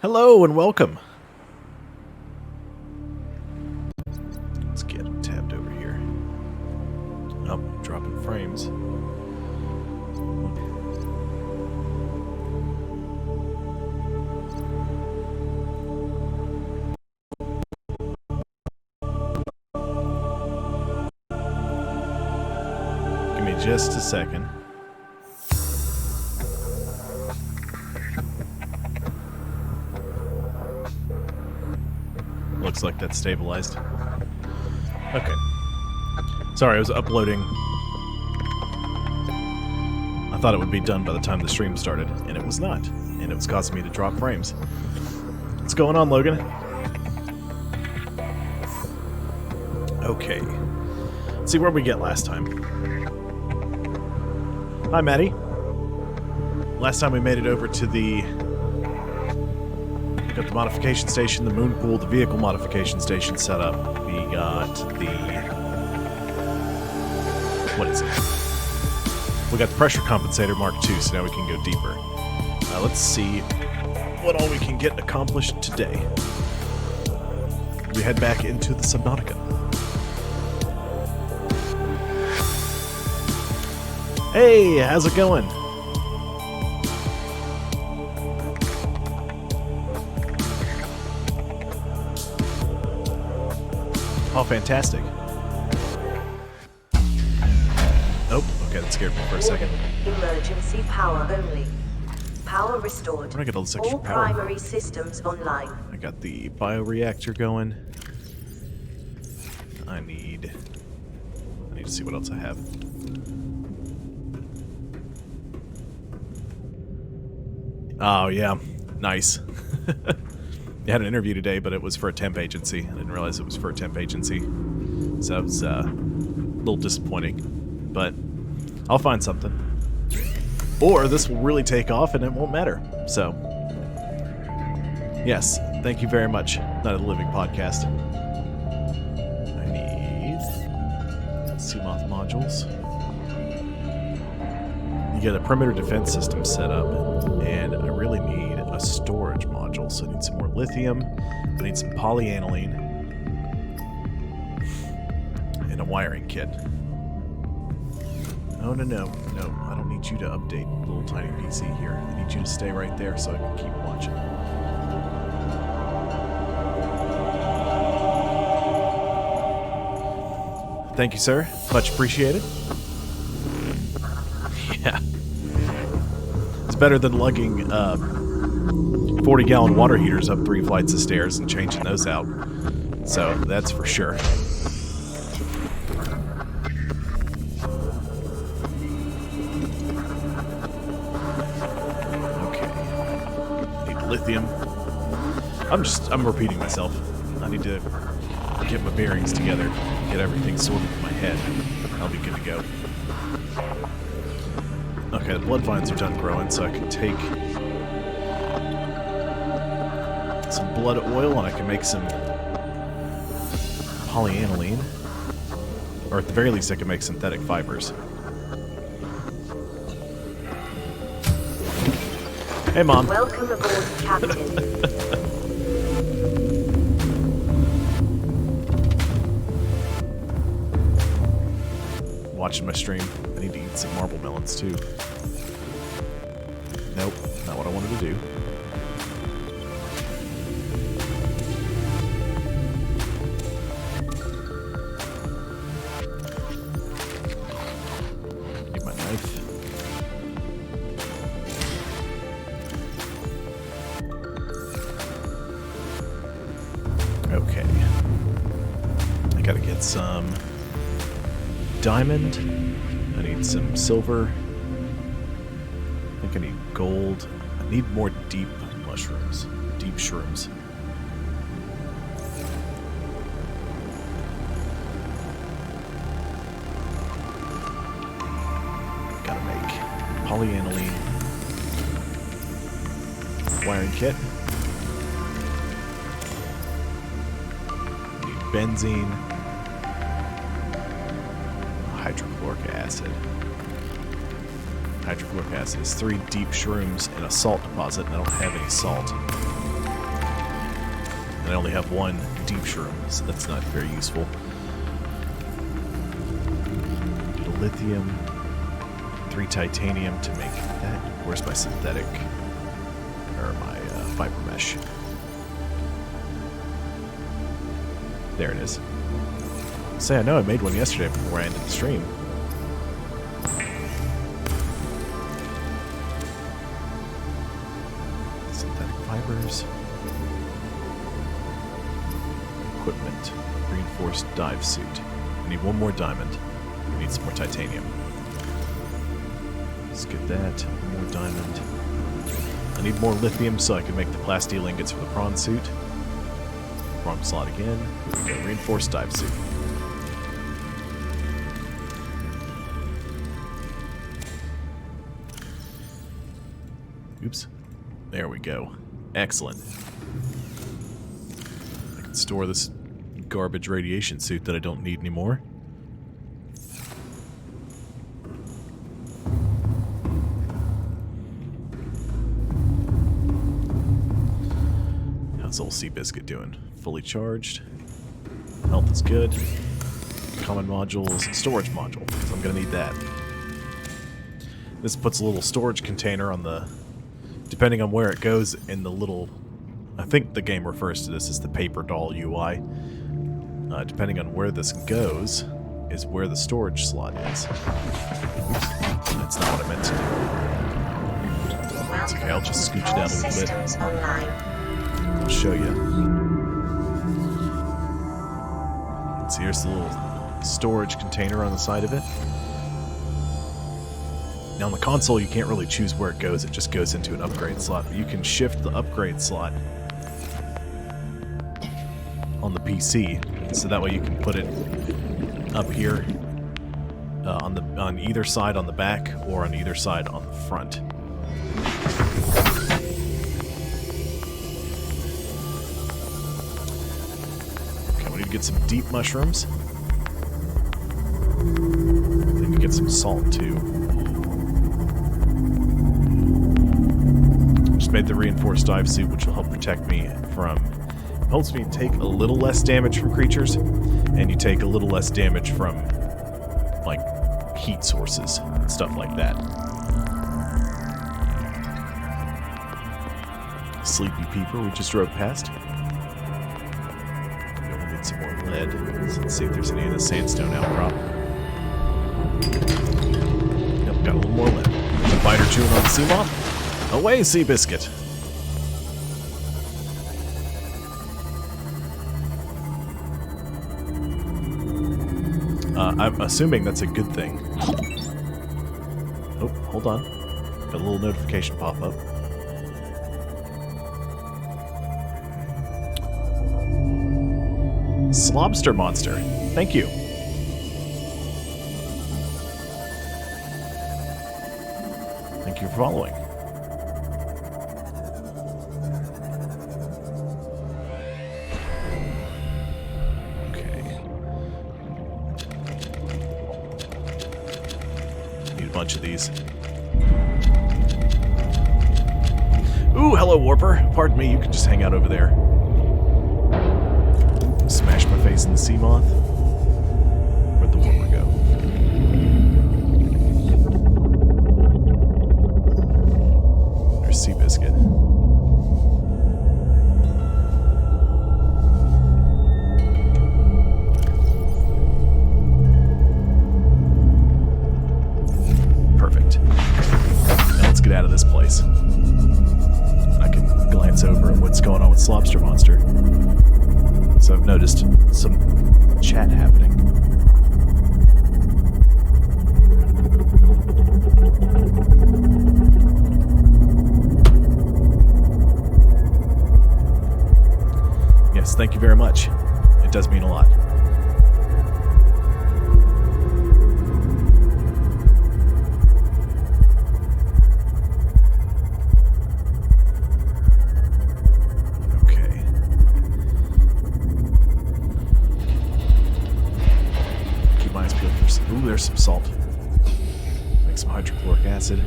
Hello and welcome. Let's get tabbed over here. Oh, dropping frames. Give me just a second. Looks like that's stabilized. Okay. Sorry, I was uploading. I thought it would be done by the time the stream started, and it was not. And it was causing me to drop frames. What's going on, Logan? Okay. Let's see where we get last time. Hi, Maddie. Last time we made it over to the... got the modification station, the moon pool, the vehicle modification station set up. We got the... what is it? We got the pressure compensator Mark II, so now we can go deeper. Let's see what all we can get accomplished today. We head back into the Subnautica. Hey, how's it going? Oh, fantastic. Oh, okay, that scared me for a second. Emergency power only. Power restored. Where do I get all this extra All power? primary systems online. I got the bioreactor going. I need to see what else I have. Oh, yeah. Nice. I had an interview today, but it was for a temp agency. I didn't realize it was for a temp agency. So it was a little disappointing. But I'll find something. Or this will really take off and it won't matter. So, yes. Thank you very much, Night of the Living Podcast. I need Seamoth modules. You get a perimeter defense system set up, and I really need a storage module. So I need some more lithium, I need some polyaniline, and a wiring kit. Oh, no, I don't need you to update little tiny PC here. I need you to stay right there so I can keep watching. Thank you, sir. Much appreciated. Yeah. It's better than lugging 40-gallon water heaters up 3 flights of stairs and changing those out. So, that's for sure. Okay. Need lithium. I'm repeating myself. I need to get my bearings together, get everything sorted in my head. I'll be good to go. Okay, the blood vines are done growing, so I can take some blood oil and I can make some polyaniline. Or at the very least, I can make synthetic fibers. Hey, Mom. Welcome aboard, Captain. Watching my stream. I need to eat some marble melons too. Nope, not what I wanted to do. Need my knife. Okay. I gotta get some diamond. I need some silver. I think I need gold. I need more deep mushrooms. Deep shrooms. Gotta make polyaniline wiring kit. Need benzene. Hydrochloric acid. Hydrochloric acid is 3 deep shrooms in a salt deposit, and I don't have any salt. And I only have one deep shroom, so that's not very useful. Get a lithium, 3 titanium to make that. Where's my synthetic? Or my fiber mesh? There it is. Say, I know I made one yesterday before I ended the stream. Synthetic fibers. Equipment. Reinforced dive suit. I need one more diamond. I need some more titanium. Let's get that. One more diamond. I need more lithium so I can make the plasteel ingots for the prawn suit. Wrong slot again. Here we go. Reinforced dive suit. Oops. There we go. Excellent. I can store this garbage radiation suit that I don't need anymore. How's old Seabiscuit doing? Fully charged. Health is good. Common modules. Storage module. So I'm going to need that. This puts a little storage container on the... Depending on where it goes in the little... I think the game refers to this as the paper doll UI. Depending on where this goes, is where the storage slot is. Oops, that's not what I meant to do. It's okay, I'll just scooch it down a little bit. I'll show you. So here's the little storage container on the side of it. Now on the console you can't really choose where it goes, it just goes into an upgrade slot. But you can shift the upgrade slot on the PC, so that way you can put it up here on either side on the back or on either side on the front. Okay, we need to get some deep mushrooms. I need to get some salt too. Just made the reinforced dive suit, which will help protect me from... helps me take a little less damage from creatures, and you take a little less damage from, like, heat sources and stuff like that. Sleepy Peeper, we just drove past. We'll get some more lead. So let's see if there's any of the sandstone outcrop. Yep, got a little more lead. There's a biter chewing on the sea moth. Away, Seabiscuit! I'm assuming that's a good thing. Oh, hold on. Got a little notification pop up. Slobster Monster. Thank you. Thank you for following. Bunch of these. Ooh, hello, Warper. Pardon me, you can just hang out over there. Smash my face in the sea moth. Where'd the Warper go? There's Seabiscuit. Get out of this place. I can glance over at what's going on with Slobster Monster. So I've noticed some chat happening. Yes, thank you very much. It does mean a lot. Ooh, there's some salt. Make some hydrochloric acid.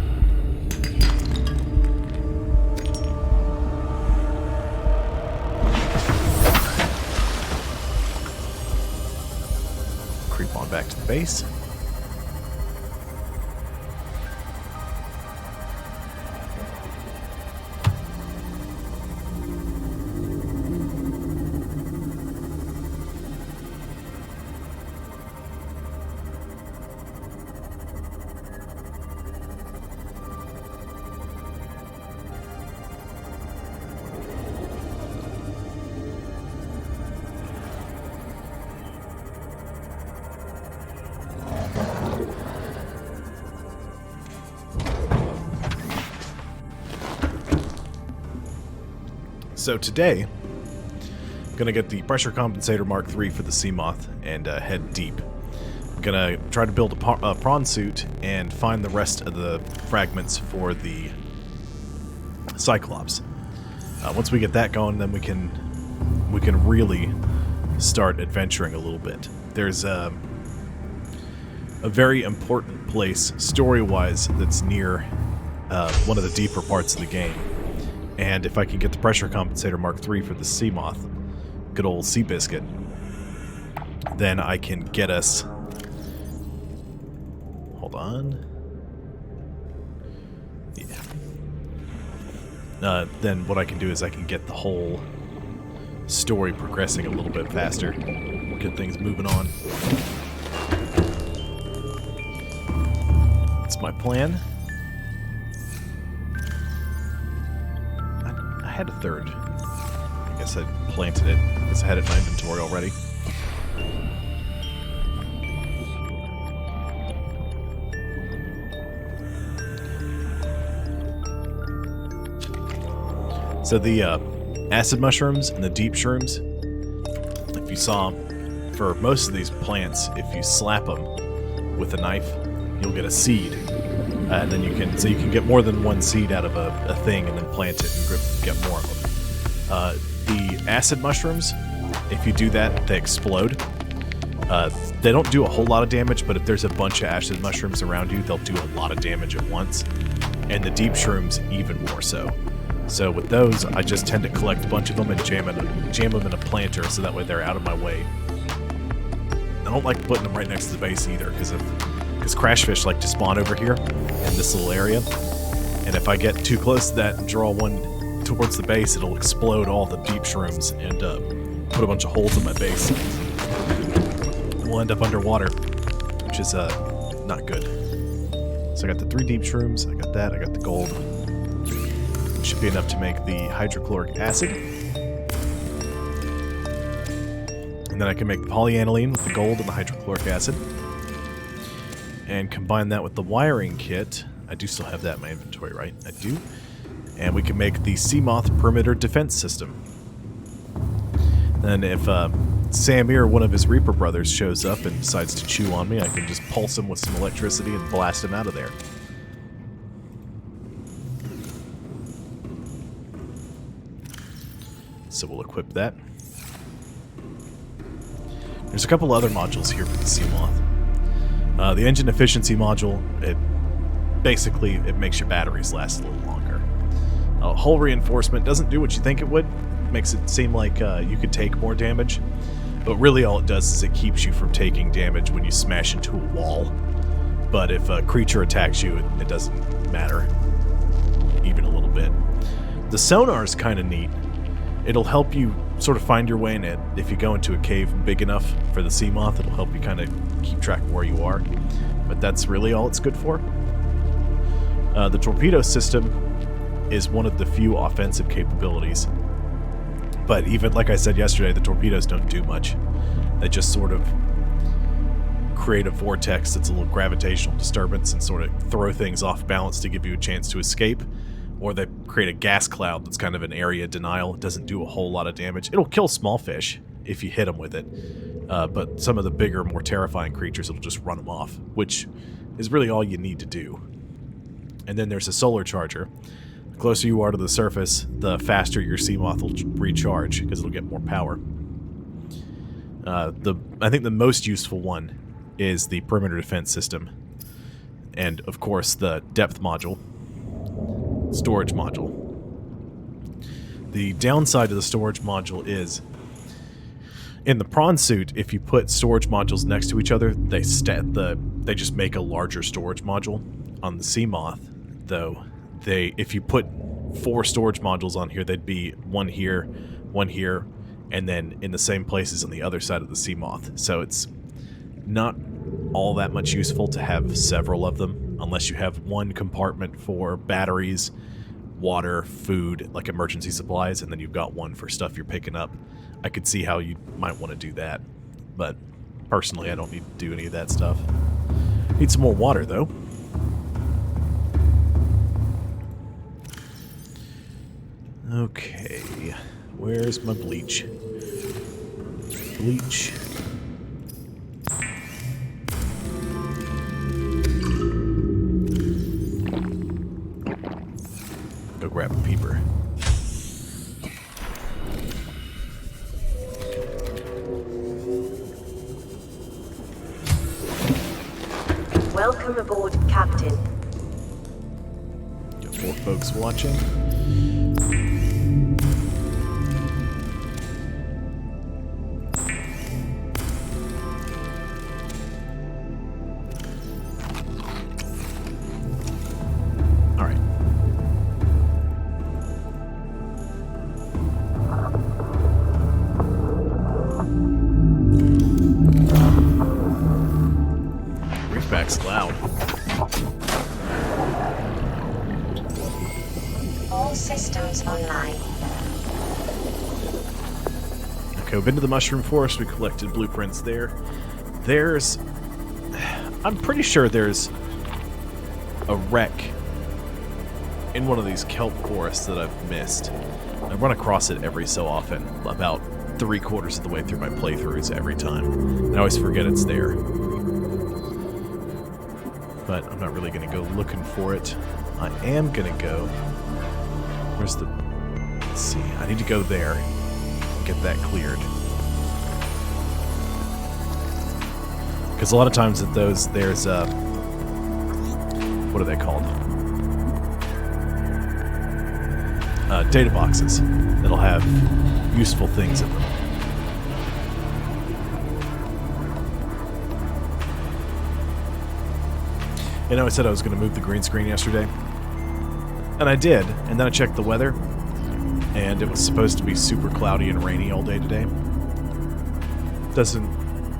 on back to the base. So today, I'm going to get the pressure compensator Mark III for the Seamoth and head deep. I'm going to try to build a prawn suit and find the rest of the fragments for the Cyclops. Once we get that going, then we can really start adventuring a little bit. There's a very important place, story-wise, that's near one of the deeper parts of the game. And if I can get the pressure compensator Mark III for the Seamoth, good old Seabiscuit, then I can get us... Hold on. Yeah. Then what I can do is I can get the whole story progressing a little bit faster. Get things moving on. That's my plan. I had a third. I guess I planted it. I guess I had it in my inventory already. So the acid mushrooms and the deep shrooms, if you saw, for most of these plants, if you slap them with a knife, you'll get a seed. And then you can get more than one seed out of a thing and then plant it and get more of them. The acid mushrooms, if you do that, they explode. They don't do a whole lot of damage, but if there's a bunch of acid mushrooms around you, they'll do a lot of damage at once. And the deep shrooms, even more so. So with those, I just tend to collect a bunch of them and jam them in a planter so that way they're out of my way. I don't like putting them right next to the base either, because crash fish like to spawn over here in this little area, and if I get too close to that and draw one towards the base, it'll explode all the deep shrooms and put a bunch of holes in my base. And we'll end up underwater, which is not good. So I got the 3 deep shrooms, I got that, I got the gold. It should be enough to make the hydrochloric acid. And then I can make the polyaniline with the gold and the hydrochloric acid. And combine that with the wiring kit. I do still have that in my inventory, right? I do. And we can make the Seamoth perimeter defense system. Then if Samir, one of his Reaper brothers, shows up and decides to chew on me, I can just pulse him with some electricity and blast him out of there. So we'll equip that. There's a couple other modules here for the Seamoth. The engine efficiency module, it makes your batteries last a little longer. Hull reinforcement doesn't do what you think it would. Makes it seem like you could take more damage. But really all it does is it keeps you from taking damage when you smash into a wall. But if a creature attacks you, it doesn't matter even a little bit. The sonar is kind of neat. It'll help you sort of find your way in it. If you go into a cave big enough for the Seamoth, it'll help you kind of keep track of where you are. But that's really all it's good for. The torpedo system is one of the few offensive capabilities. But even, like I said yesterday, the torpedoes don't do much. They just sort of create a vortex that's a little gravitational disturbance and sort of throw things off balance to give you a chance to escape. Or they create a gas cloud that's kind of an area denial. It doesn't do a whole lot of damage. It'll kill small fish if you hit them with it. But some of the bigger, more terrifying creatures, it'll just run them off, which is really all you need to do. And then there's a solar charger. The closer you are to the surface, the faster your Seamoth will recharge, because it'll get more power. I think the most useful one is the perimeter defense system. And, of course, the depth module. Storage module. The downside of the storage module is In the prawn suit, if you put storage modules next to each other, they just make a larger storage module. On the Seamoth, though, if you put 4 storage modules on here, they'd be one here, and then in the same places on the other side of the Seamoth. So it's not all that much useful to have several of them, unless you have one compartment for batteries, water, food, like emergency supplies, and then you've got one for stuff you're picking up. I could see how you might want to do that, but personally I don't need to do any of that stuff. Need some more water, though. Okay, where's my bleach? Bleach. Go grab a peeper. Welcome aboard, Captain. Got 4 folks watching. Reefback's loud. All systems online. Okay, we've been to the Mushroom Forest. We collected blueprints there. I'm pretty sure there's a wreck in one of these kelp forests that I've missed. I run across it every so often, about 3/4 of the way through my playthroughs every time. And I always forget it's there. But I'm not really going to go looking for it. I am going to go... Where's the... Let's see. I need to go there and get that cleared. Because a lot of times at those, there's... what are they called? Data boxes that'll have useful things in them. You know, I said I was going to move the green screen yesterday, and I did, and then I checked the weather, and it was supposed to be super cloudy and rainy all day today. Doesn't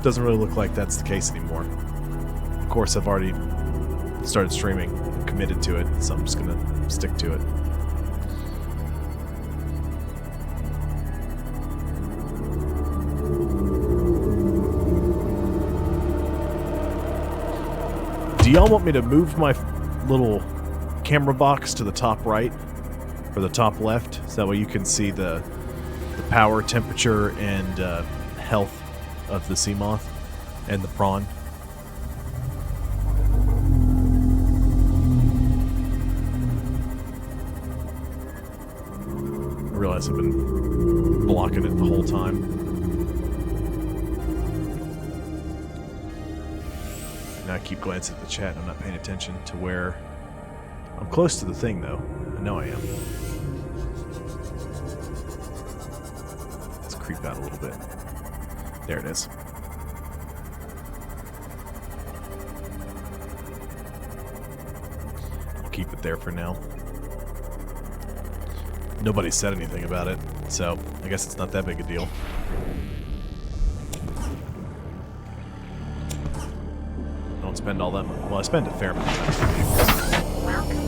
really look like that's the case anymore. Of course, I've already started streaming and committed to it, so I'm just going to stick to it. Do y'all want me to move my little camera box to the top right or the top left, so that way you can see the power, temperature, and health of the Seamoth and the prawn? I realize I've been blocking it the whole time. Now I keep glancing at the chat and I'm not paying attention to where... I'm close to the thing, though. I know I am. Let's creep out a little bit. There it is. I'll keep it there for now. Nobody said anything about it, so I guess it's not that big a deal. Don't spend all that money. Well, I spend a fair amount of time. Welcome.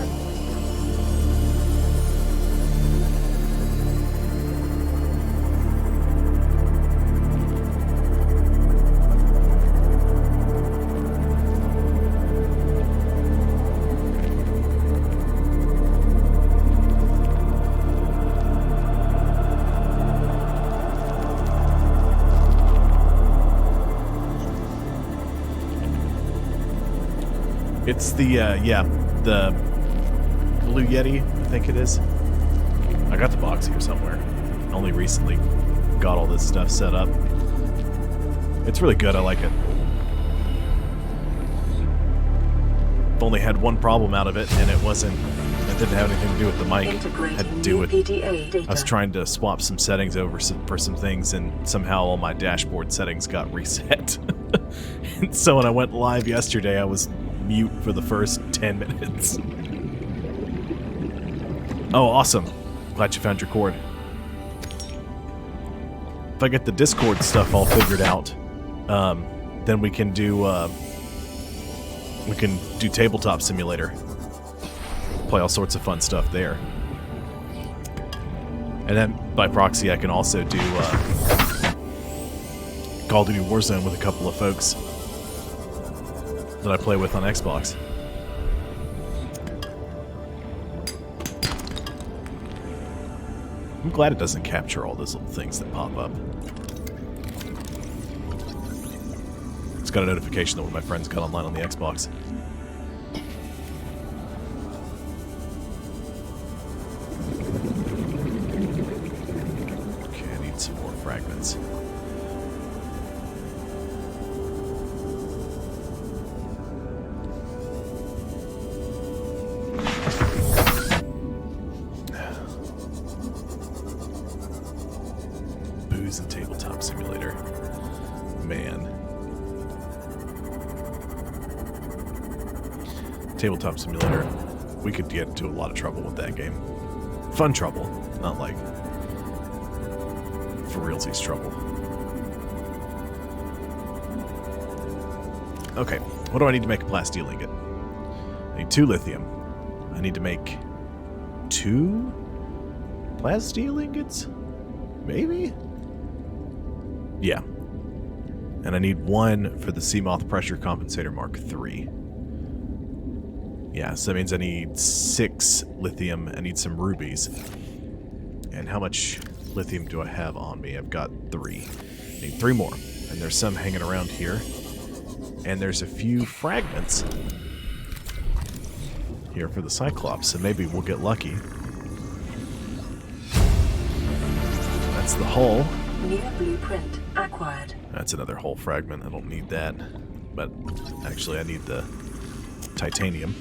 It's the, the Blue Yeti, I think it is. I got the box here somewhere. Only recently got all this stuff set up. It's really good, I like it. I've only had one problem out of it, and it wasn't an Didn't have anything to do with the mic. Integrating Had to do with PDA data. I was trying to swap some settings over for some things, and somehow all my dashboard settings got reset. And so when I went live yesterday, I was mute for the first 10 minutes. Oh, awesome. Glad you found your cord. If I get the Discord stuff all figured out, then we can do Tabletop Simulator. Play all sorts of fun stuff there. And then by proxy, I can also do Call of Duty Warzone with a couple of folks that I play with on Xbox. I'm glad it doesn't capture all those little things that pop up. Just got a notification that one of my friends got online on the Xbox. Okay, I need some more fragments. Booze and Tabletop Simulator. Man. Tabletop Simulator, we could get into a lot of trouble with that game. Fun trouble, not like for realsies trouble. Okay, what do I need to make a plasteel ingot? I need 2 lithium. I need to make 2 plasteel ingots? Maybe? Yeah. And I need 1 for the Seamoth Pressure Compensator Mark III. Yeah, so that means I need 6 lithium. I need some rubies. And how much lithium do I have on me? I've got 3. I need 3 more. And there's some hanging around here. And there's a few fragments here for the Cyclops, so maybe we'll get lucky. That's the hull. New blueprint acquired. That's another hull fragment. I don't need that. But actually, I need the titanium.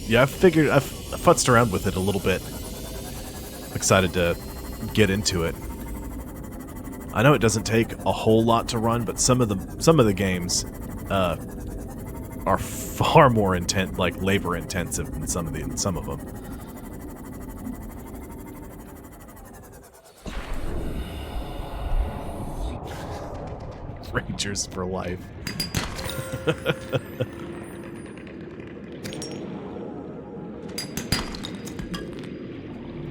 Yeah, I've futzed around with it a little bit. Excited to get into it. I know it doesn't take a whole lot to run, but some of the games are far more like labor intensive than some of them. Rangers for life.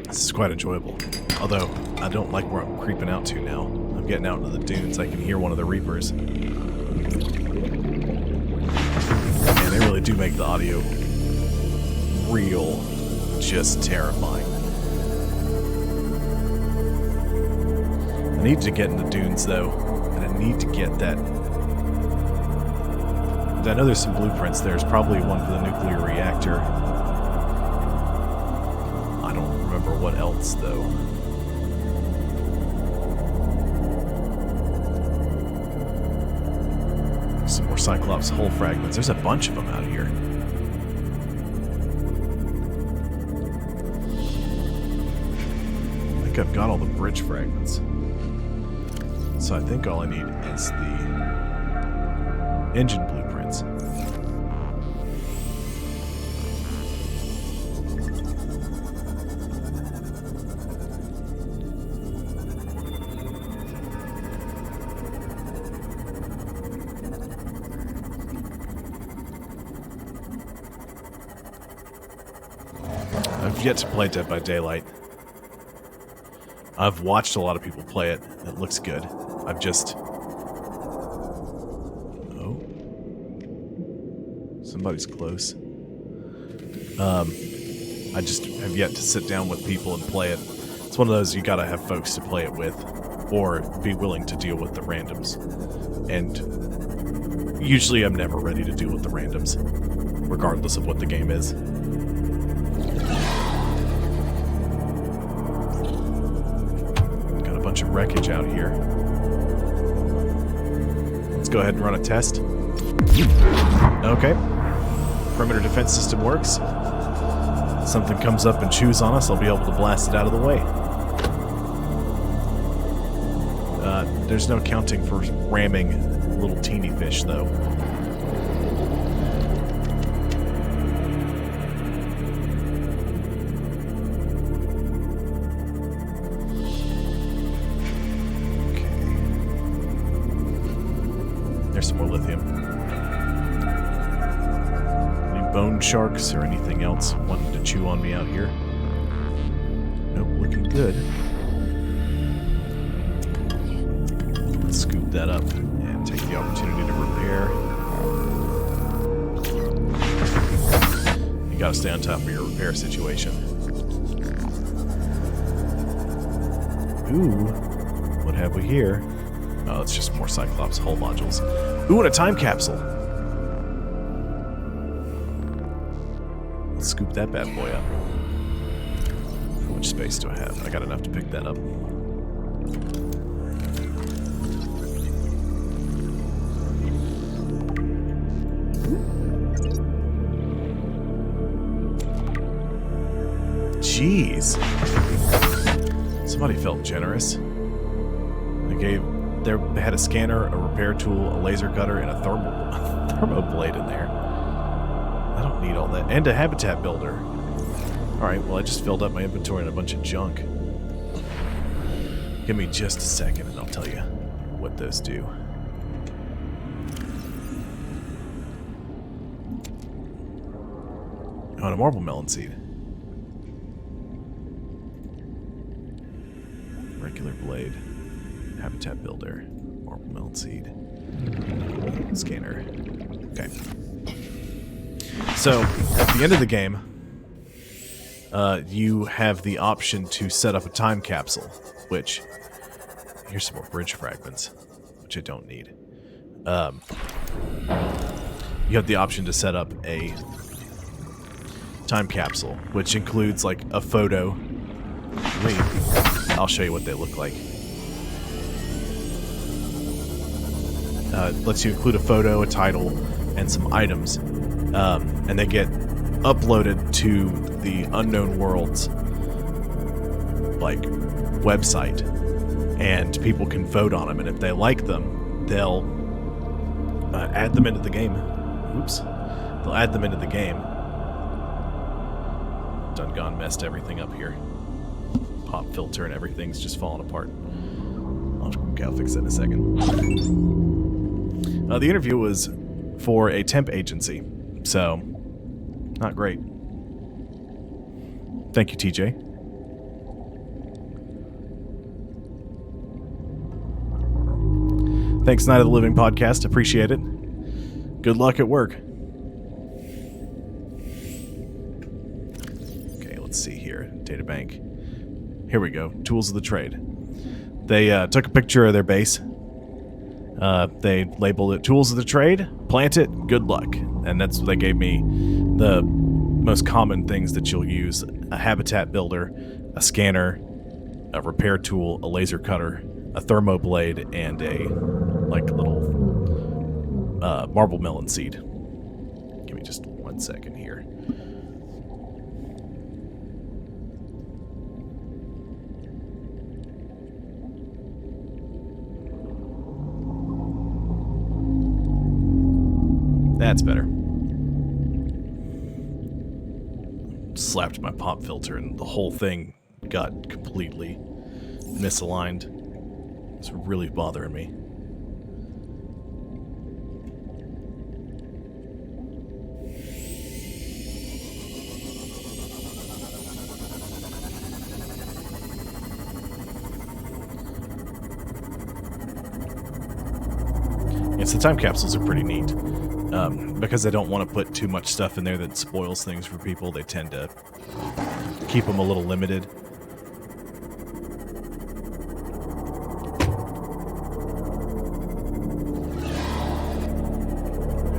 This is quite enjoyable. Although, I don't like where I'm creeping out to now. I'm getting out into the dunes. I can hear one of the Reapers. And they really do make the audio real just terrifying. I need to get in the dunes, though. And I need to get that... I know there's some blueprints. There's probably one for the nuclear reactor. I don't remember what else, though. Some more Cyclops hull fragments. There's a bunch of them out here. I think I've got all the bridge fragments. So I think all I need is the engine blueprints. I've yet to play Dead by Daylight. I've watched a lot of people play it. It looks good. I've just... Oh. Somebody's close. I just have yet to sit down with people and play it. It's one of those you gotta have folks to play it with, or be willing to deal with the randoms. And usually I'm never ready to deal with the randoms, regardless of what the game is. wreckage out here. Let's go ahead and run a test. Okay. Perimeter defense system works. Something comes up and chews on us, I'll be able to blast it out of the way. There's no accounting for ramming little teeny fish, though. There's some more lithium. Any bone sharks or anything else wanting to chew on me out here? Nope, looking good. Let's scoop that up and take the opportunity to repair. You gotta stay on top of your repair situation. Ooh, what have we here? Oh, it's just more Cyclops hull modules. Ooh, and a time capsule. Let's scoop that bad boy up. How much space do I have? I got enough to pick that up. Jeez. Somebody felt generous. They had a scanner, a repair tool, a laser cutter, and a thermo blade in there. I don't need all that. And a habitat builder. Alright, well I just filled up my inventory and a bunch of junk. Give me just a second and I'll tell you what those do. Oh, and a marble melon seed. Regular blade. Habitat builder, marble melon seed, scanner. Okay. So, at the end of the game, you have the option to set up a time capsule, which, here's some more bridge fragments, which I don't need. You have the option to set up a time capsule, which includes, like, a photo. I'll show you what they look like. Lets you include a photo, a title, and some items. And they get uploaded to the Unknown Worlds like website, and people can vote on them. And if they like them, they'll add them into the game. Oops, they'll add them into the game. Done gone messed everything up here. Pop filter and everything's just falling apart. I'll fix that in a second. The interview was for a temp agency, so not great. Thank you, TJ. Thanks, Night of the Living Podcast. Appreciate it. Good luck at work. Okay, let's see here. Databank. Here we go. Tools of the trade. They took a picture of their base. They labeled it Tools of the Trade, plant it, good luck. And that's what they gave me. The most common things that you'll use: a habitat builder, a scanner, a repair tool, a laser cutter, a thermo blade, and a little marble melon seed. Give me just 1 second here. That's better. Slapped my pop filter and the whole thing got completely misaligned. It's really bothering me. Yes, the time capsules are pretty neat. Because they don't want to put too much stuff in there that spoils things for people, they tend to keep them a little limited.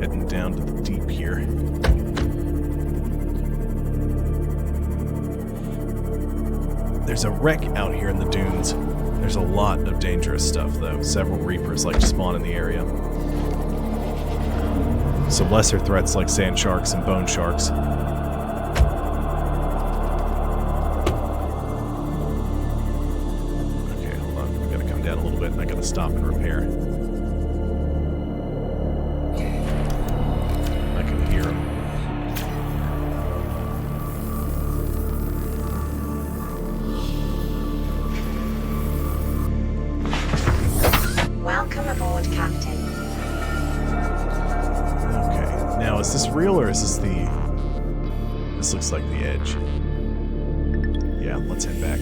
Heading down to the deep here. There's a wreck out here in the dunes There's a lot of dangerous stuff, though. Several Reapers like to spawn in the area. Some lesser threats like sand sharks and bone sharks. Okay, hold on. We gotta come down a little bit and I gotta stop and repair. I can hear them. Welcome aboard, Captain. Okay, now is this real or is this the... This looks like the edge. Yeah, let's head back.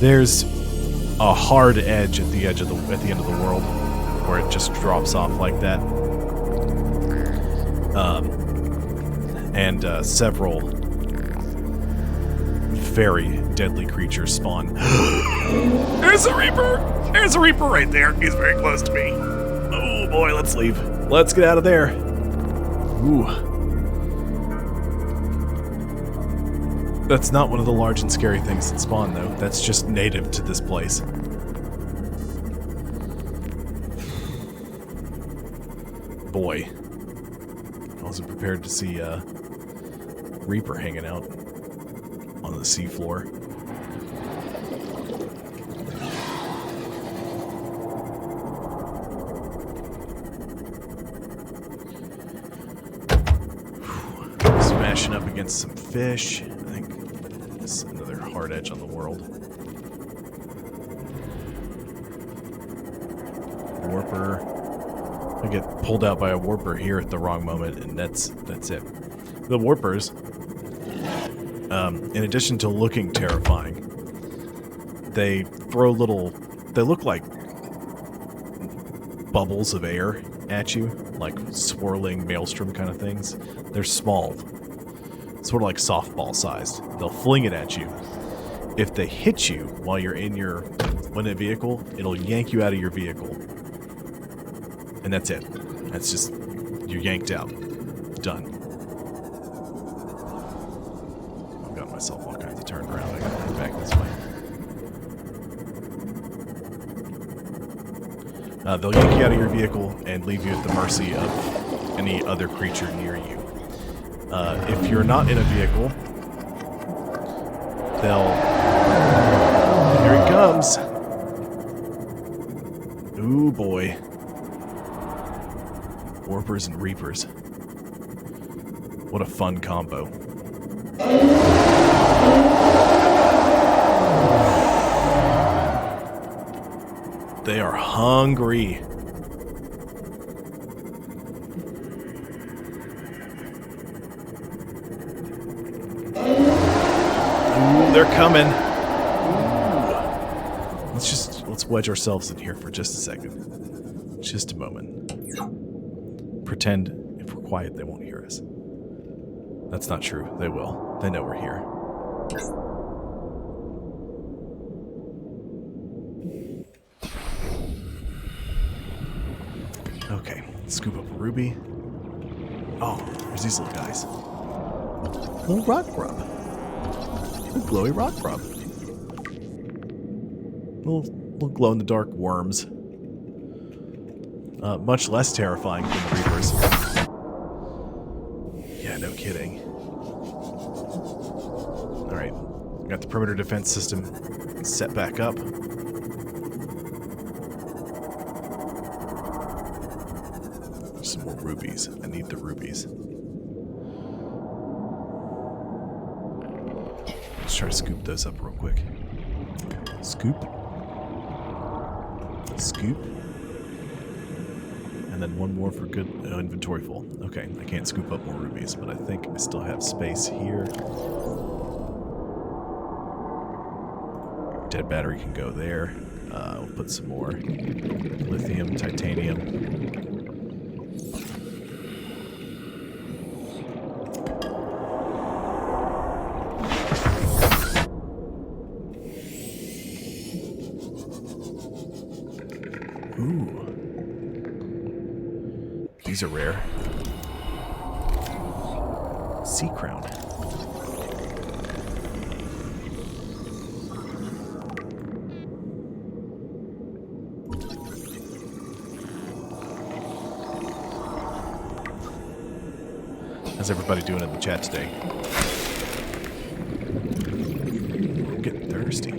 There's a hard edge at the end of the world where it just drops off like that. And several very deadly creatures spawn. There's a Reaper! There's a Reaper right there. He's very close to me. Oh boy, let's leave. Let's get out of there. Ooh. That's not one of the large and scary things that spawn, though. That's just native to this place. Boy. I wasn't prepared to see a Reaper hanging out on the seafloor. Smashing up against some fish. I think this is another hard edge on the world. Warper. I get pulled out by a warper here at the wrong moment, and that's it. The warpers, in addition to looking terrifying, they throw little... They look like bubbles of air at you, like swirling maelstrom kind of things. They're small, sort of like softball sized. They'll fling it at you. If they hit you while you're in a vehicle, it'll yank you out of your vehicle. And that's it. That's just, you're yanked out. Done. I've got myself all kinds of turned around. I gotta head back this way. They'll yank you out of your vehicle and leave you at the mercy of any other creature near you. If you're not in a vehicle, they'll... Here he comes! Ooh, boy. Warpers and Reapers. What a fun combo. They are hungry. Ooh, they're coming. Ooh. Let's wedge ourselves in here for just a second. Just a moment. Pretend if we're quiet they won't hear us. That's not true. They will. They know we're here. Okay, scoop up a ruby. Oh, there's these little guys. Little rock grub. Little glowy rock grub. Little glow-in-the-dark worms. Much less terrifying than the Reapers. Yeah, no kidding. Alright, got the perimeter defense system set back up. Some more rubies. I need the rubies. Let's try to scoop those up real quick. Scoop. Scoop. And then one more for good inventory full. Okay, I can't scoop up more rubies, but I think I still have space here. Dead battery can go there. We'll put some more lithium, titanium. Ooh. These are rare. Sea crown. How's everybody doing in the chat today? I'm getting thirsty.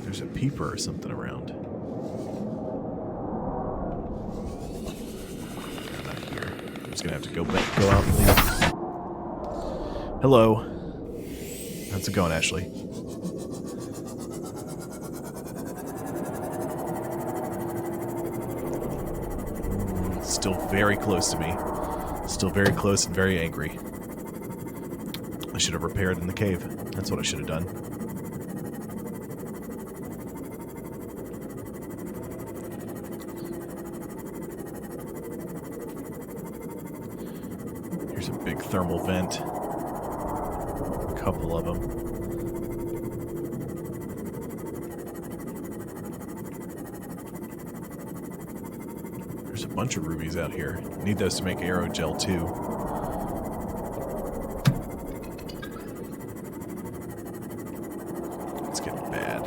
There's a peeper or something around. Not here. I'm just gonna have to go out and leave. Hello. How's it going, Ashley? Still very close to me. Still very close and very angry. I should have repaired in the cave. That's what I should have done. Here's a big thermal vent. A couple of them. There's a bunch of rubies out here. Need those to make aerogel too. It's getting bad.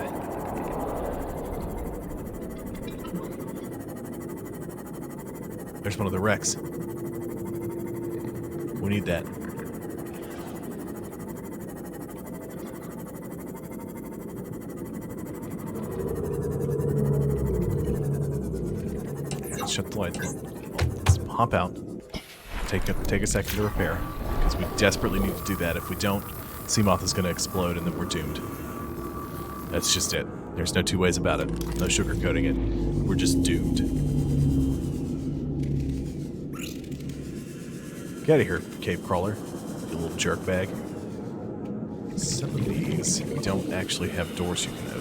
There's one of the wrecks. We need that. Shut the light. Let's hop out. Take a second to repair, because we desperately need to do that. If we don't, Seamoth is going to explode, and then we're doomed. That's just it. There's no two ways about it. No sugarcoating it. We're just doomed. Get out of here, cave crawler. You little jerk bag. Some of these don't actually have doors you can open.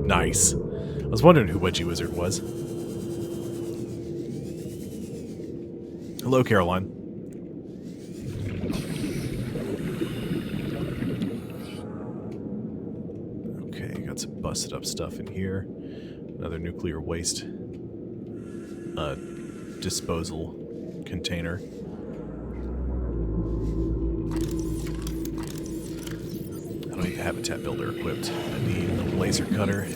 Nice. I was wondering who Wedgie Wizard was. Hello, Caroline. Okay, got some busted up stuff in here. Another nuclear waste disposal container. I don't need the habitat builder equipped. I need a laser cutter.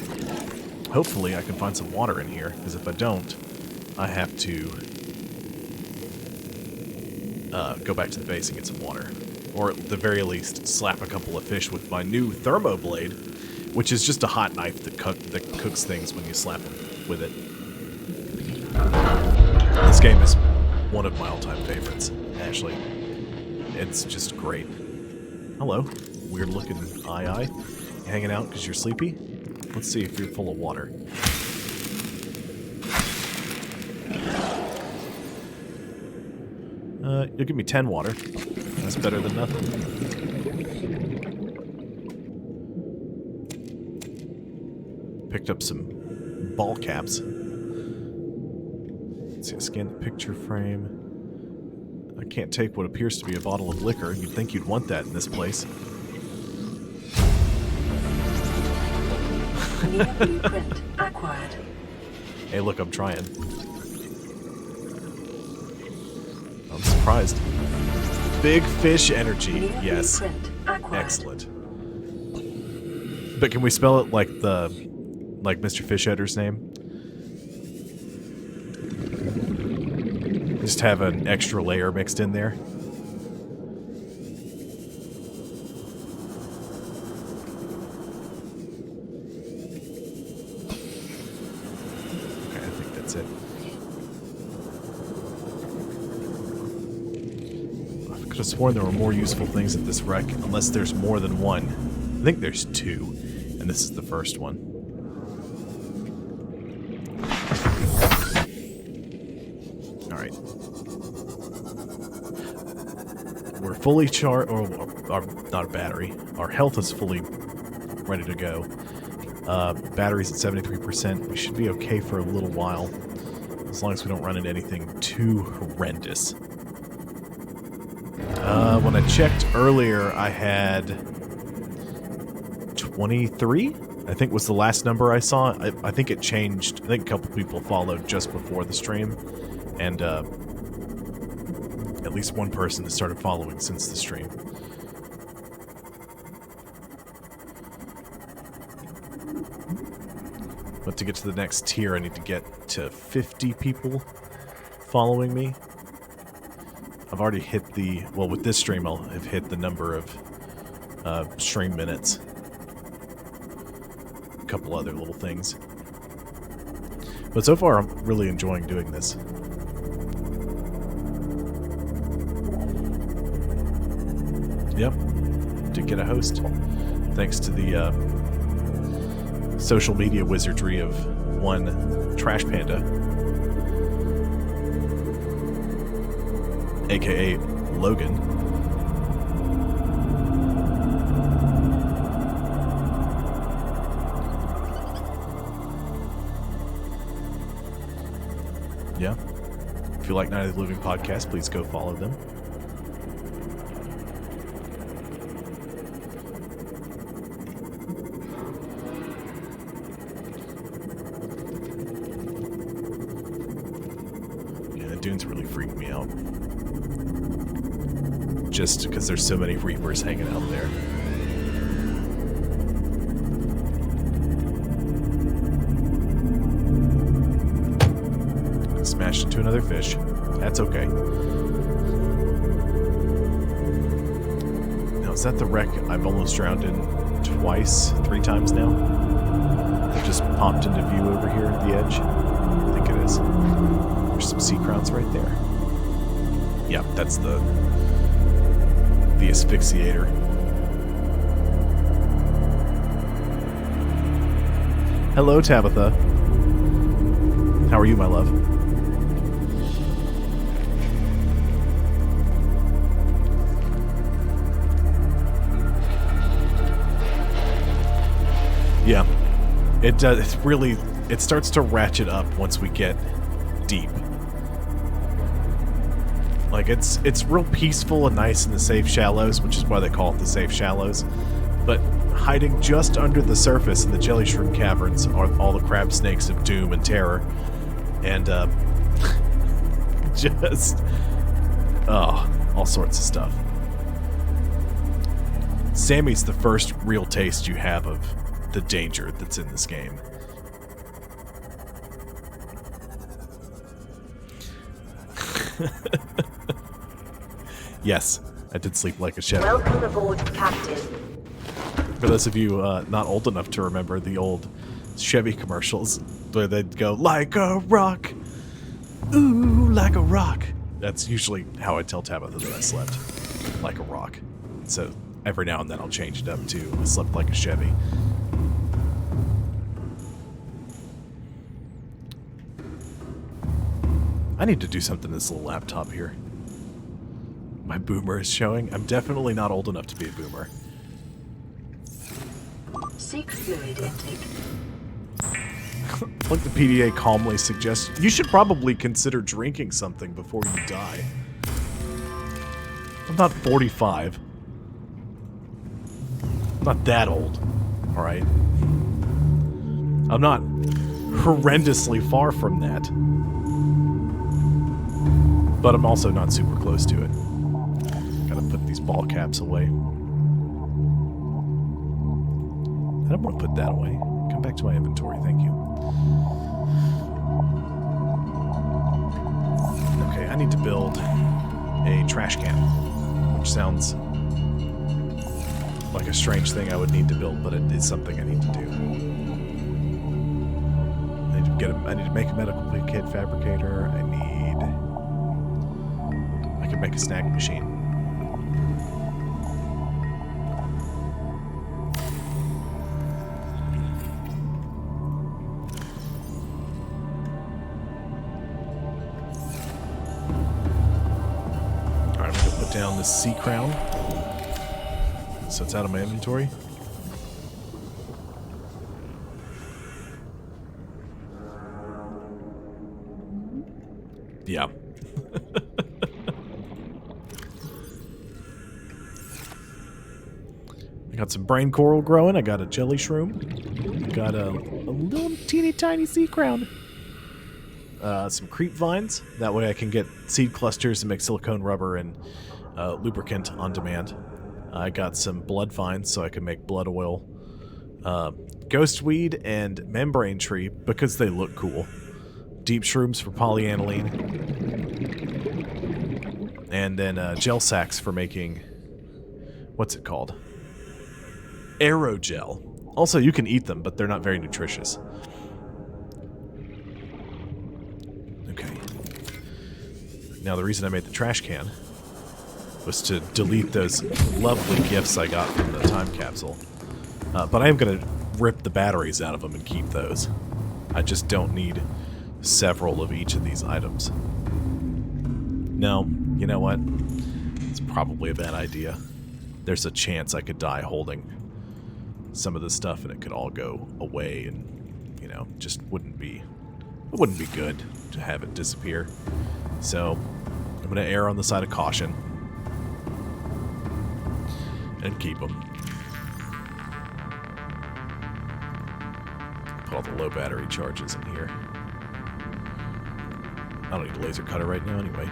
Hopefully I can find some water in here, because if I don't, I have to go back to the base and get some water. Or at the very least, slap a couple of fish with my new thermo blade, which is just a hot knife that cooks things when you slap them with it. This game is one of my all-time favorites, Ashley. It's just great. Hello, weird-looking eye. You hanging out because you're sleepy? Let's see if you're full of water. You'll give me 10 water. That's better than nothing. Picked up some ball caps. Let's see, I scanned the picture frame. I can't take what appears to be a bottle of liquor. You'd think you'd want that in this place. Blueprint acquired. Hey, look, I'm trying. I'm surprised. Big fish energy. Yes. Excellent. But can we spell it like Mr. Fish Etter's name? Just have an extra layer mixed in there. Okay, I think that's it. I could have sworn there were more useful things at this wreck, unless there's more than one. I think there's two, and this is the first one. Alright. We're fully charged, or not a battery. Our health is fully ready to go. Battery's at 73%. We should be okay for a little while, as long as we don't run into anything too horrendous. When I checked earlier, I had 23, I think was the last number I saw. I think it changed. I think a couple people followed just before the stream, and it at least one person has started following since the stream. But to get to the next tier, I need to get to 50 people following me. I've already hit the... Well, with this stream, I'll have hit the number of stream minutes. A couple other little things. But so far, I'm really enjoying doing this. Yep. Did get a host. Thanks to the social media wizardry of one Trash Panda, aka Logan. Yeah. If you like Night of the Living podcast, please go follow them. Dunes really freak me out. Just because there's so many Reapers hanging out there. Smashed into another fish. That's okay. Now, is that the wreck I've almost drowned in twice, 3 times now? It just popped into view over here at the edge. I think it is. There's some sea crowns right there. Yeah, that's the asphyxiator. Hello, Tabitha. How are you, my love? Yeah, it does. It's really. It starts to ratchet up once we get deep. Like, it's real peaceful and nice in the safe shallows, which is why they call it the safe shallows. But hiding just under the surface in the jelly shroom caverns are all the crab snakes of doom and terror. And, just... oh, all sorts of stuff. Sammy's the first real taste you have of the danger that's in this game. Yes, I did sleep like a Chevy. Welcome aboard, Captain. For those of you not old enough to remember the old Chevy commercials, where they'd go, like a rock, ooh, like a rock. That's usually how I tell Tabitha that I slept, like a rock. So every now and then I'll change it up to, I slept like a Chevy. I need to do something to this little laptop here. My boomer is showing. I'm definitely not old enough to be a boomer. Seek fluid intake. Like the PDA calmly suggests, you should probably consider drinking something before you die. I'm not 45. I'm not that old. Alright? I'm not horrendously far from that. But I'm also not super close to it. Gotta put these ball caps away. I don't want to put that away. Come back to my inventory, thank you. Okay, I need to build a trash can, which sounds like a strange thing I would need to build, but it is something I need to do. I need to make a medical kit fabricator. I can make a snack machine. Alright, I'm going to put down this sea crown. So it's out of my inventory. Yeah. I got some brain coral growing. I got a jelly shroom. I got a little teeny tiny sea crown. some creep vines. That way I can get seed clusters to make silicone rubber and lubricant on demand. I got some blood vines so I can make blood oil. Ghost weed and membrane tree because they look cool. Deep shrooms for polyaniline. And then gel sacks for making... What's it called? Aerogel. Also, you can eat them, but they're not very nutritious. Okay. Now, the reason I made the trash can was to delete those lovely gifts I got from the time capsule. But I am going to rip the batteries out of them and keep those. I just don't need several of each of these items. No, you know what? It's probably a bad idea. There's a chance I could die holding some of this stuff and it could all go away and, you know, just wouldn't be good to have it disappear. So I'm going to err on the side of caution and keep them. Put all the low battery charges in here. I don't need a laser cutter right now anyway.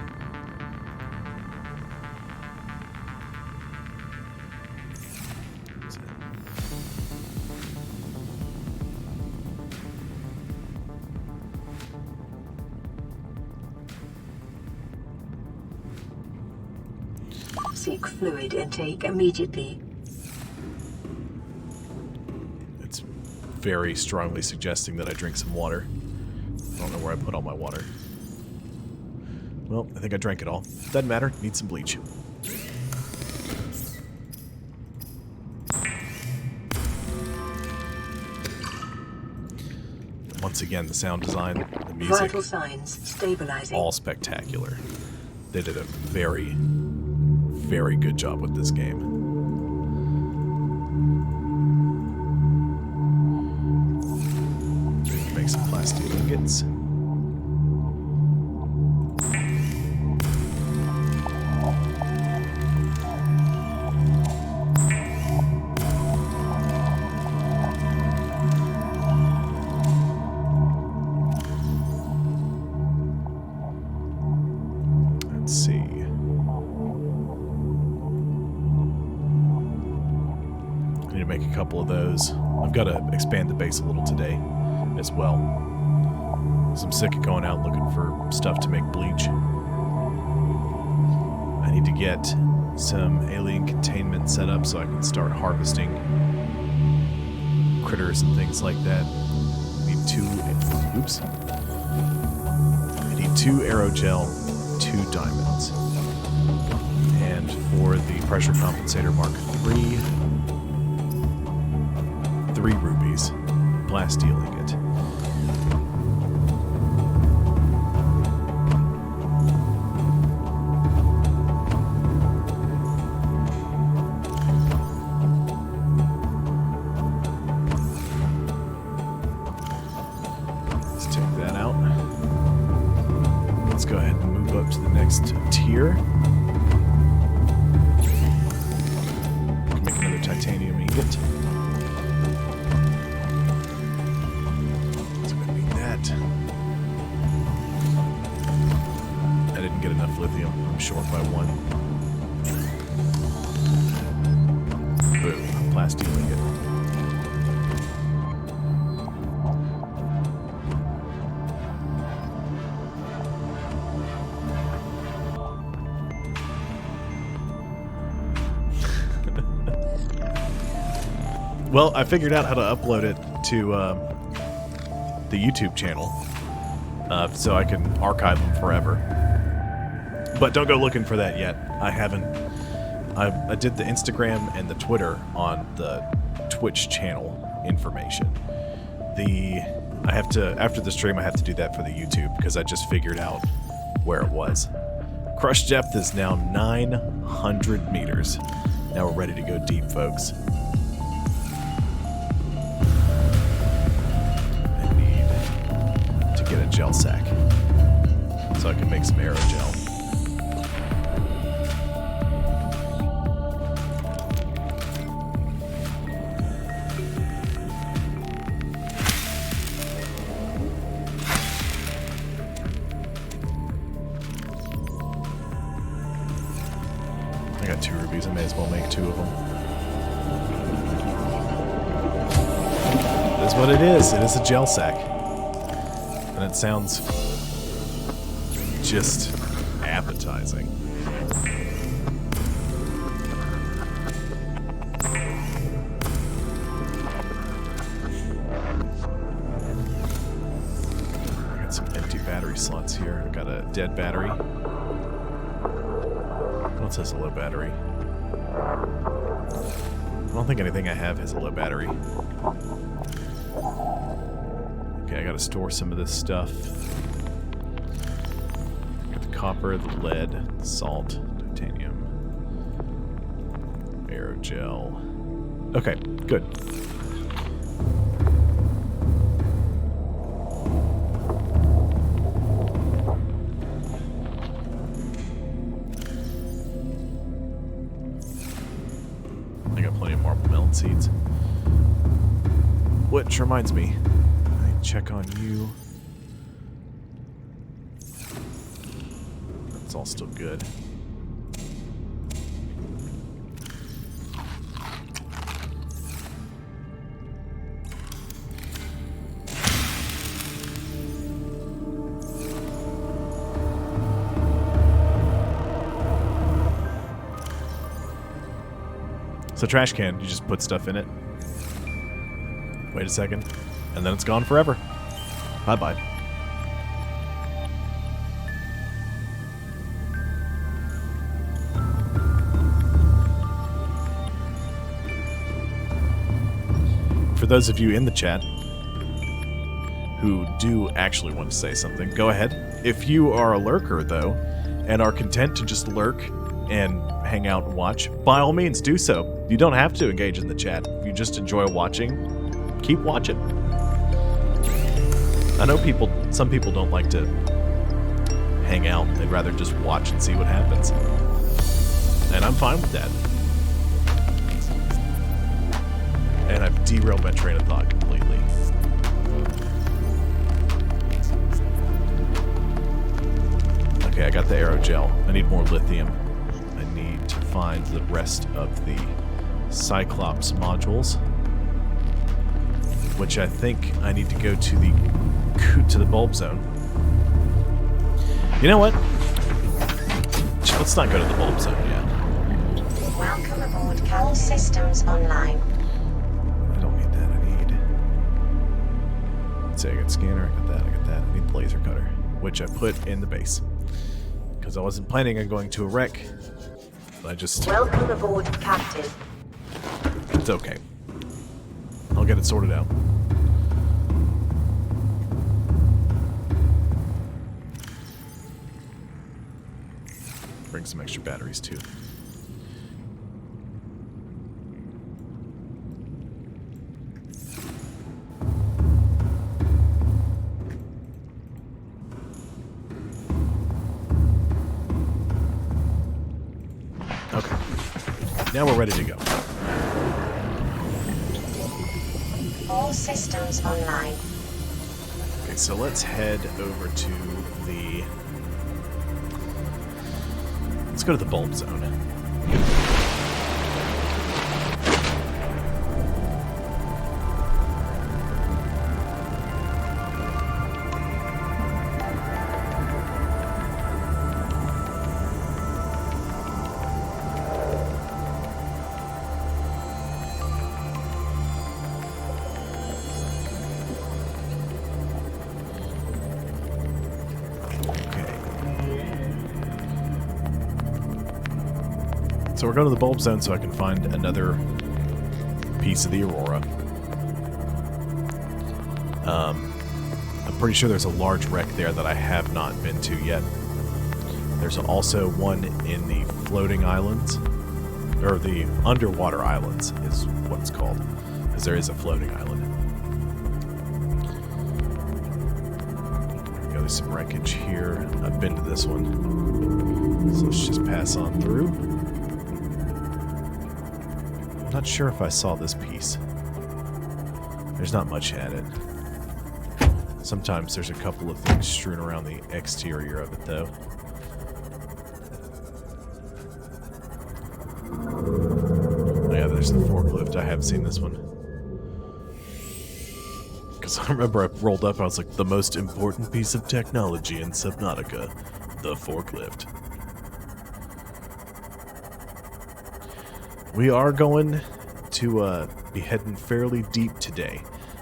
Seek fluid intake immediately. It's very strongly suggesting that I drink some water. I don't know where I put all my water. Well, I think I drank it all. Doesn't matter. Need some bleach. Once again, the sound design, the music, Vital signs stabilizing. all spectacular. They did a very, very good job with this game. Make some plastic ingots. Let's see. I need to make a couple of those. I've got to expand the base a little today as well. I'm sick of going out looking for stuff to make bleach. I need to get some alien containment set up so I can start harvesting critters and things like that. I need two aerogel, 2 diamonds. And for the pressure compensator Mark III, 3 rubies. Plasteel ingot. Let's take that out. Let's go ahead and move up to the next tier. Make another titanium ingot. So I'm gonna need that. I didn't get enough lithium. I'm short by 1. Boom. Plastic ingot. Well, I figured out how to upload it to the YouTube channel, so I can archive them forever. But don't go looking for that yet. I haven't. I did the Instagram and the Twitter on the Twitch channel information. I have to, after the stream, I have to do that for the YouTube because I just figured out where it was. Crush depth is now 900 meters. Now we're ready to go deep, folks. Get a gel sack so I can make some aerogel. got 2 rubies. I may as well make 2 of them. That's what it is. It is a gel sack. And it sounds just appetizing. I got some empty battery slots here. I got a dead battery. What else has a low battery? I don't think anything I have has a low battery. Okay, I gotta store some of this stuff. Got the copper, the lead, the salt, titanium, aerogel. Okay, good. I got plenty of marble melon seeds. Which reminds me, I check on you. That's all still good. It's a trash can. You just put stuff in it. Wait a second. And then it's gone forever. Bye-bye. For those of you in the chat who do actually want to say something, go ahead. If you are a lurker, though, and are content to just lurk and hang out and watch, by all means do so. You don't have to engage in the chat. If you just enjoy watching, keep watching. I know some people don't like to hang out. They'd rather just watch and see what happens. And I'm fine with that. And I've derailed my train of thought completely. Okay, I got the aerogel. I need more lithium. I need to find the rest of the Cyclops modules, which I think I need to go to the bulb zone. You know what? Let's not go to the bulb zone yet. Welcome aboard. All systems online. I don't need that. I need. Let's see. I got scanner. I got that. I got that. I need the laser cutter, which I put in the base because I wasn't planning on going to a wreck. I just. Welcome aboard, Captain. It's okay. I'll get it sorted out. Bring some extra batteries too. Okay. Now we're ready to go. All systems online. Okay, so let's head over to the... Let's go to the bulb zone. So we're going to the bulb zone so I can find another piece of the Aurora. I'm pretty sure there's a large wreck there that I have not been to yet. There's also one in the floating islands, or the underwater islands is what it's called, because there is a floating island. Okay, there's some wreckage here. I've been to this one. So let's just pass on through. I'm not sure if I saw this piece. There's not much at it. Sometimes there's a couple of things strewn around the exterior of it, though. Oh yeah, there's the forklift. I have seen this one. Because I remember I rolled up, I was like, the most important piece of technology in Subnautica, the forklift. We are going to be heading fairly deep today.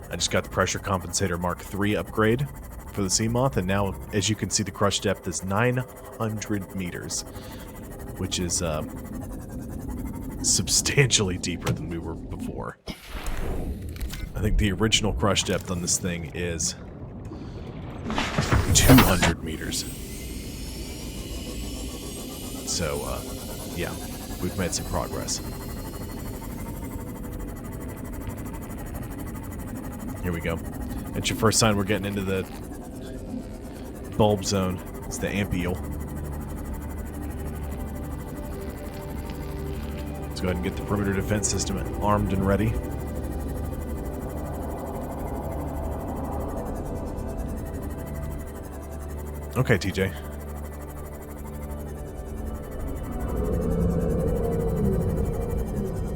I just got the pressure compensator Mark III upgrade for the Seamoth, and now, as you can see, the crush depth is 900 meters, which is substantially deeper than we were before. I think the original crush depth on this thing is 200 meters. So, yeah, we've made some progress. Here we go. That's your first sign we're getting into the bulb zone. It's the ampeel. Let's go ahead and get the perimeter defense system armed and ready. Okay, TJ.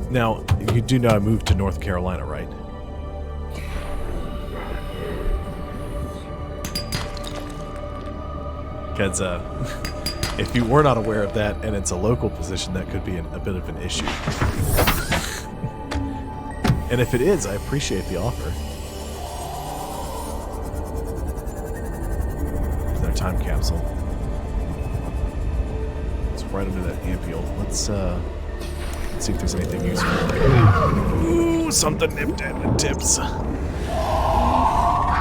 Now, you do know I moved to North Carolina, right? Because if you were not aware of that and it's a local position, that could be a bit of an issue. And if it is, I appreciate the offer. There's our time capsule. It's right under that ampule. Let's see if there's anything useful. Ooh, something nipped at the tips.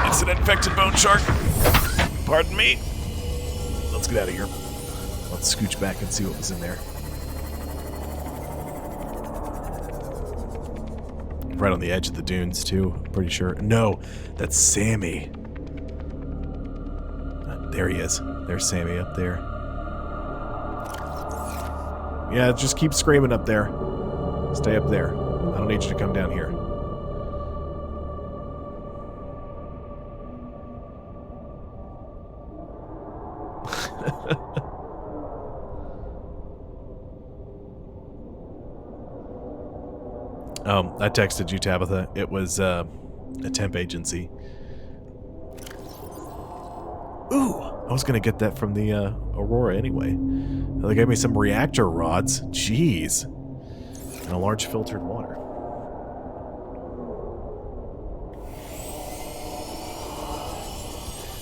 It's an infected bone shark. Pardon me. Let's get out of here. Let's scooch back and see what was in there. Right on the edge of the dunes, too. I'm pretty sure. No, that's Sammy. There he is. There's Sammy up there. Yeah, just keep screaming up there. Stay up there. I don't need you to come down here. I texted you, Tabitha. It was a temp agency. Ooh, I was gonna get that from the Aurora anyway. They gave me some reactor rods. Jeez. And a large filtered water.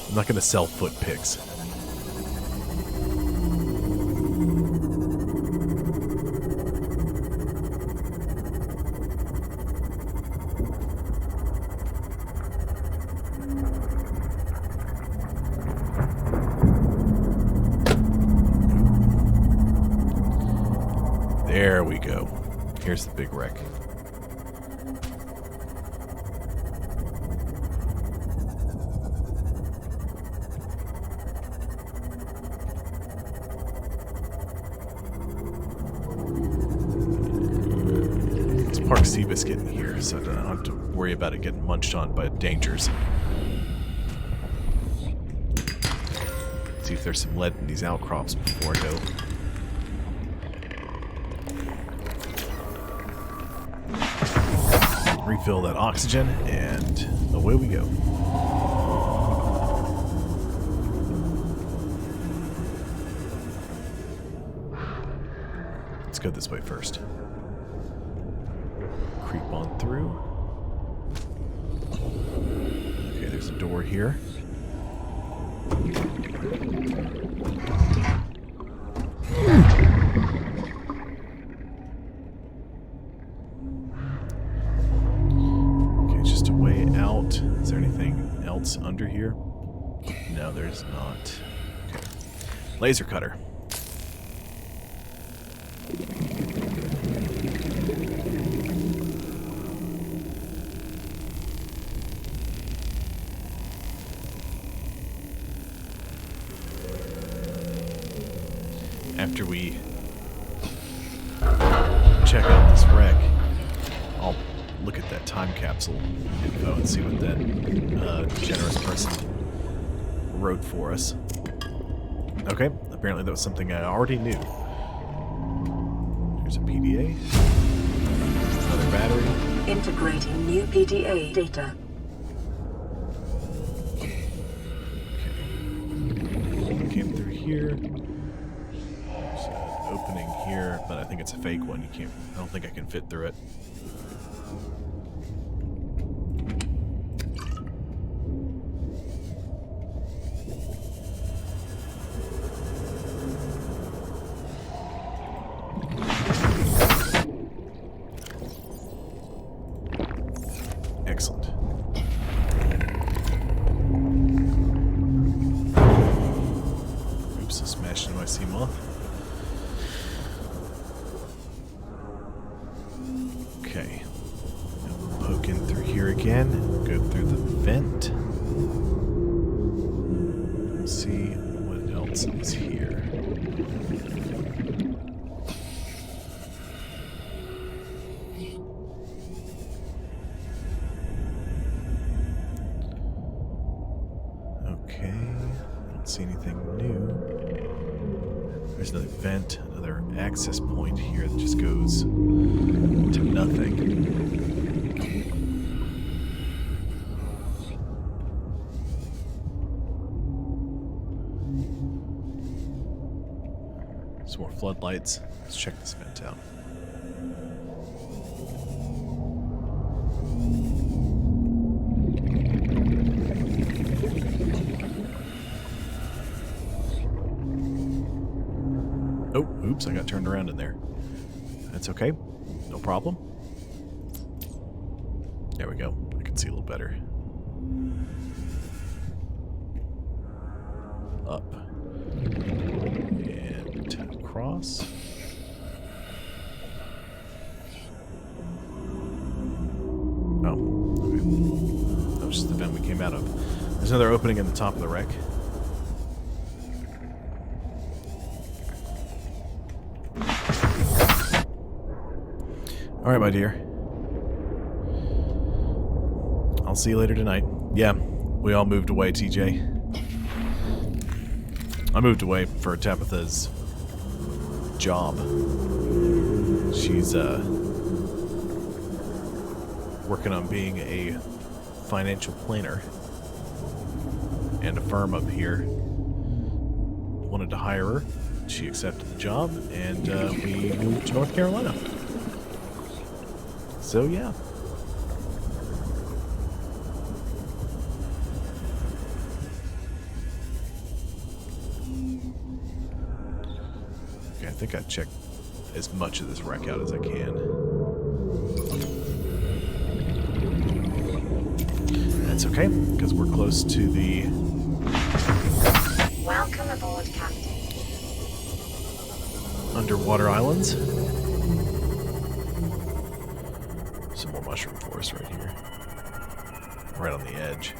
I'm not gonna sell foot pics. There we go. Here's the big wreck. Let's park Seabiscuit in here so I don't have to worry about it getting munched on by dangers. See if there's some lead in these outcrops before I go. Refill that oxygen, and away we go. Let's go this way first. Creep on through. Okay, there's a door here. Is there anything else under here? No, there's not. Okay. Laser cutter. After we check out this wreck, I'll look at that time capsule info and see what that generous person wrote for us. Okay, apparently that was something I already knew. Here's a PDA. Another battery. Integrating new PDA data. Okay. Came through here. There's an opening here, but I think it's a fake one. You can't. I don't think I can fit through it. Excellent. Oops, I smashed into my sea moth. Okay. Now we'll poke in through here again. Go through the vent. See what else is here. Okay, I don't see anything new. There's another vent, another access point here that just goes to nothing. Some more floodlights. Let's check this vent out. Oh, oops, I got turned around in there. That's okay. No problem. There we go. I can see a little better. Up. And across. Oh, okay. That was just the vent we came out of. There's another opening in the top of the wreck. Alright, my dear. I'll see you later tonight. Yeah, we all moved away, TJ. I moved away for Tabitha's job. She's, working on being a financial planner. And a firm up here wanted to hire her. She accepted the job, and we moved to North Carolina. So, yeah. Okay, I think I checked as much of this wreck out as I can. That's okay, because we're close to the... Welcome aboard, Captain. underwater islands. Some more mushroom forest right here. Right on the edge.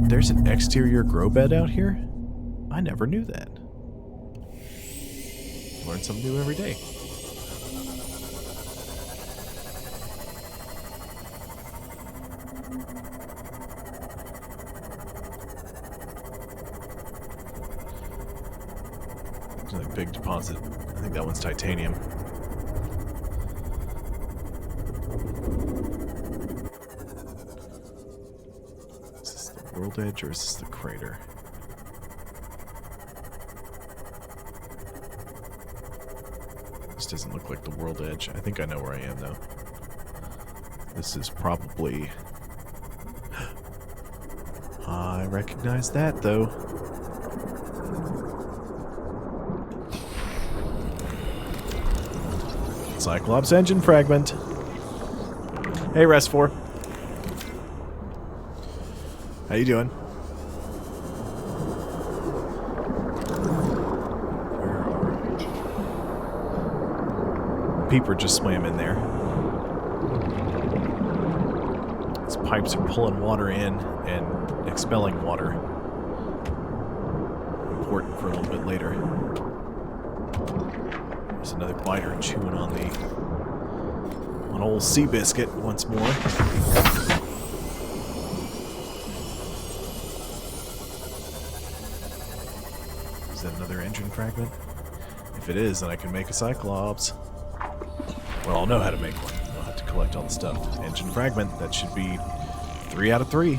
There's an exterior grow bed out here? I never knew that. Learn something new every day. There's a big deposit. I think that one's titanium. Is this the world edge or is this the crater? This doesn't look like the world edge. I think I know where I am though. This is probably... I recognize that though. Cyclops engine fragment. Hey, Rest4. How you doing? Peeper just swam in there. These pipes are pulling water in and expelling water. Important for a little bit later. There's another biter chewing on old sea biscuit once more. that another engine fragment? If it is, then I can make a Cyclops. Well, I'll know how to make one. I'll have to collect all the stuff. Engine fragment, that should be 3 out of 3.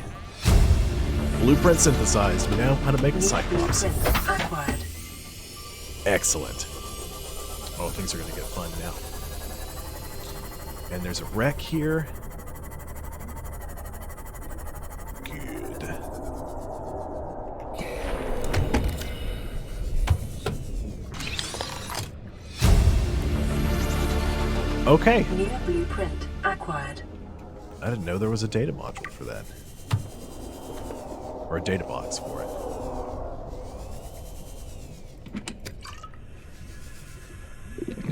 Blueprint synthesized. We know how to make a Cyclops. Blueprint acquired. Excellent. Oh, things are going to get fun now. And there's a wreck here. Good. Okay. New blueprint acquired. I didn't know there was a data module for that. Or a data box for it.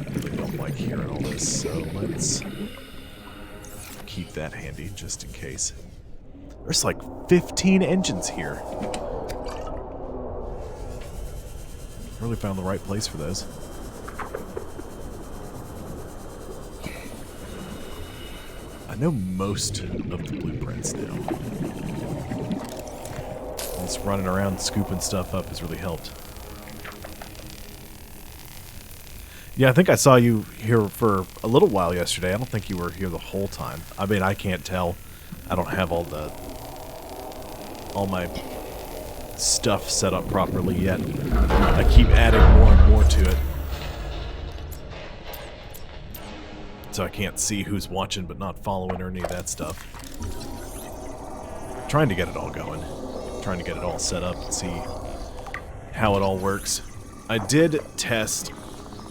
I don't like hearing all this, so let's keep that handy just in case. There's like 15 engines here. Really found the right place for those. I know most of the blueprints now. Just running around scooping stuff up has really helped. Yeah, I think I saw you here for a little while yesterday. I don't think you were here the whole time. I mean, I can't tell. I don't have all my stuff set up properly yet. I keep adding more and more to it. So I can't see who's watching but not following or any of that stuff. Trying to get it all going. Trying to get it all set up and see how it all works. I did test,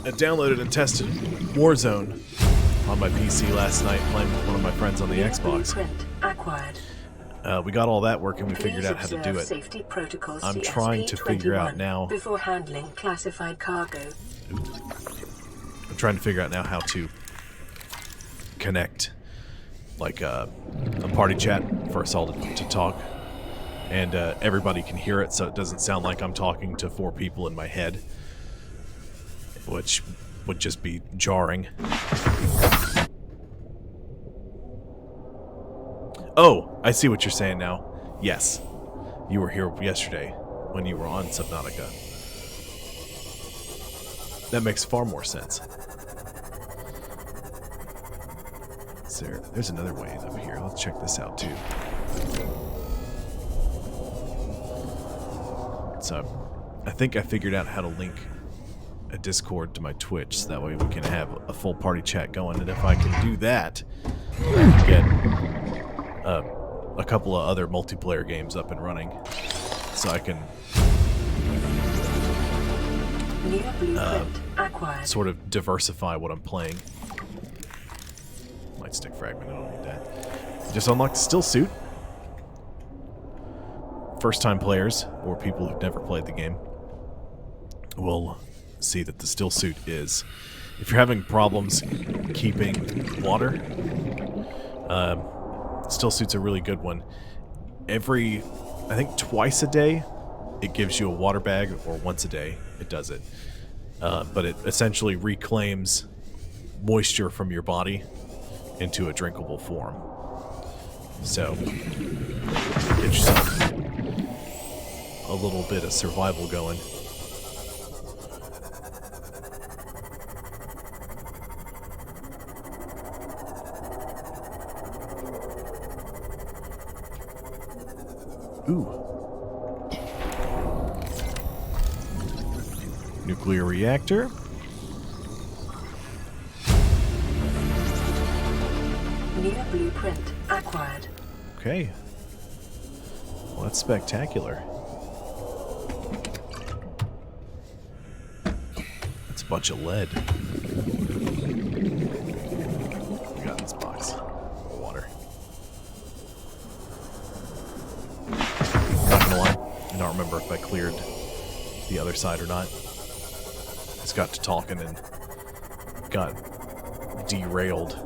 I downloaded and tested Warzone on my PC last night, playing with one of my friends on the Xbox. Blueprint acquired. We got all that working, we figured out how to do it. Safety protocols I'm trying to figure out now. Before handling classified cargo. I'm trying to figure out now how to connect like a party chat for us all to talk, and everybody can hear it, so it doesn't sound like I'm talking to 4 people in my head, which would just be jarring. Oh, I see what you're saying now. Yes, you were here yesterday when you were on Subnautica. That makes far more sense. There's another way up here. Let's check this out too. So, I think I figured out how to link a Discord to my Twitch, so that way we can have a full party chat going. And if I can do that, I can get a couple of other multiplayer games up and running, so I can sort of diversify what I'm playing. Light stick fragment, I don't need that. Just unlocked the still suit. First time players, or people who've never played the game, will see that the still suit is, if you're having problems keeping water, still suit's a really good one. I think twice a day, it gives you a water bag, or once a day, it does it. But it essentially reclaims moisture from your body into a drinkable form. So, get yourself a little bit of survival going. Ooh. Nuclear reactor. New blueprint acquired. Okay. Well, that's spectacular. That's a bunch of lead. What we got in this box? Water. Not gonna lie, I don't remember if I cleared the other side or not. Just got to talking and got derailed.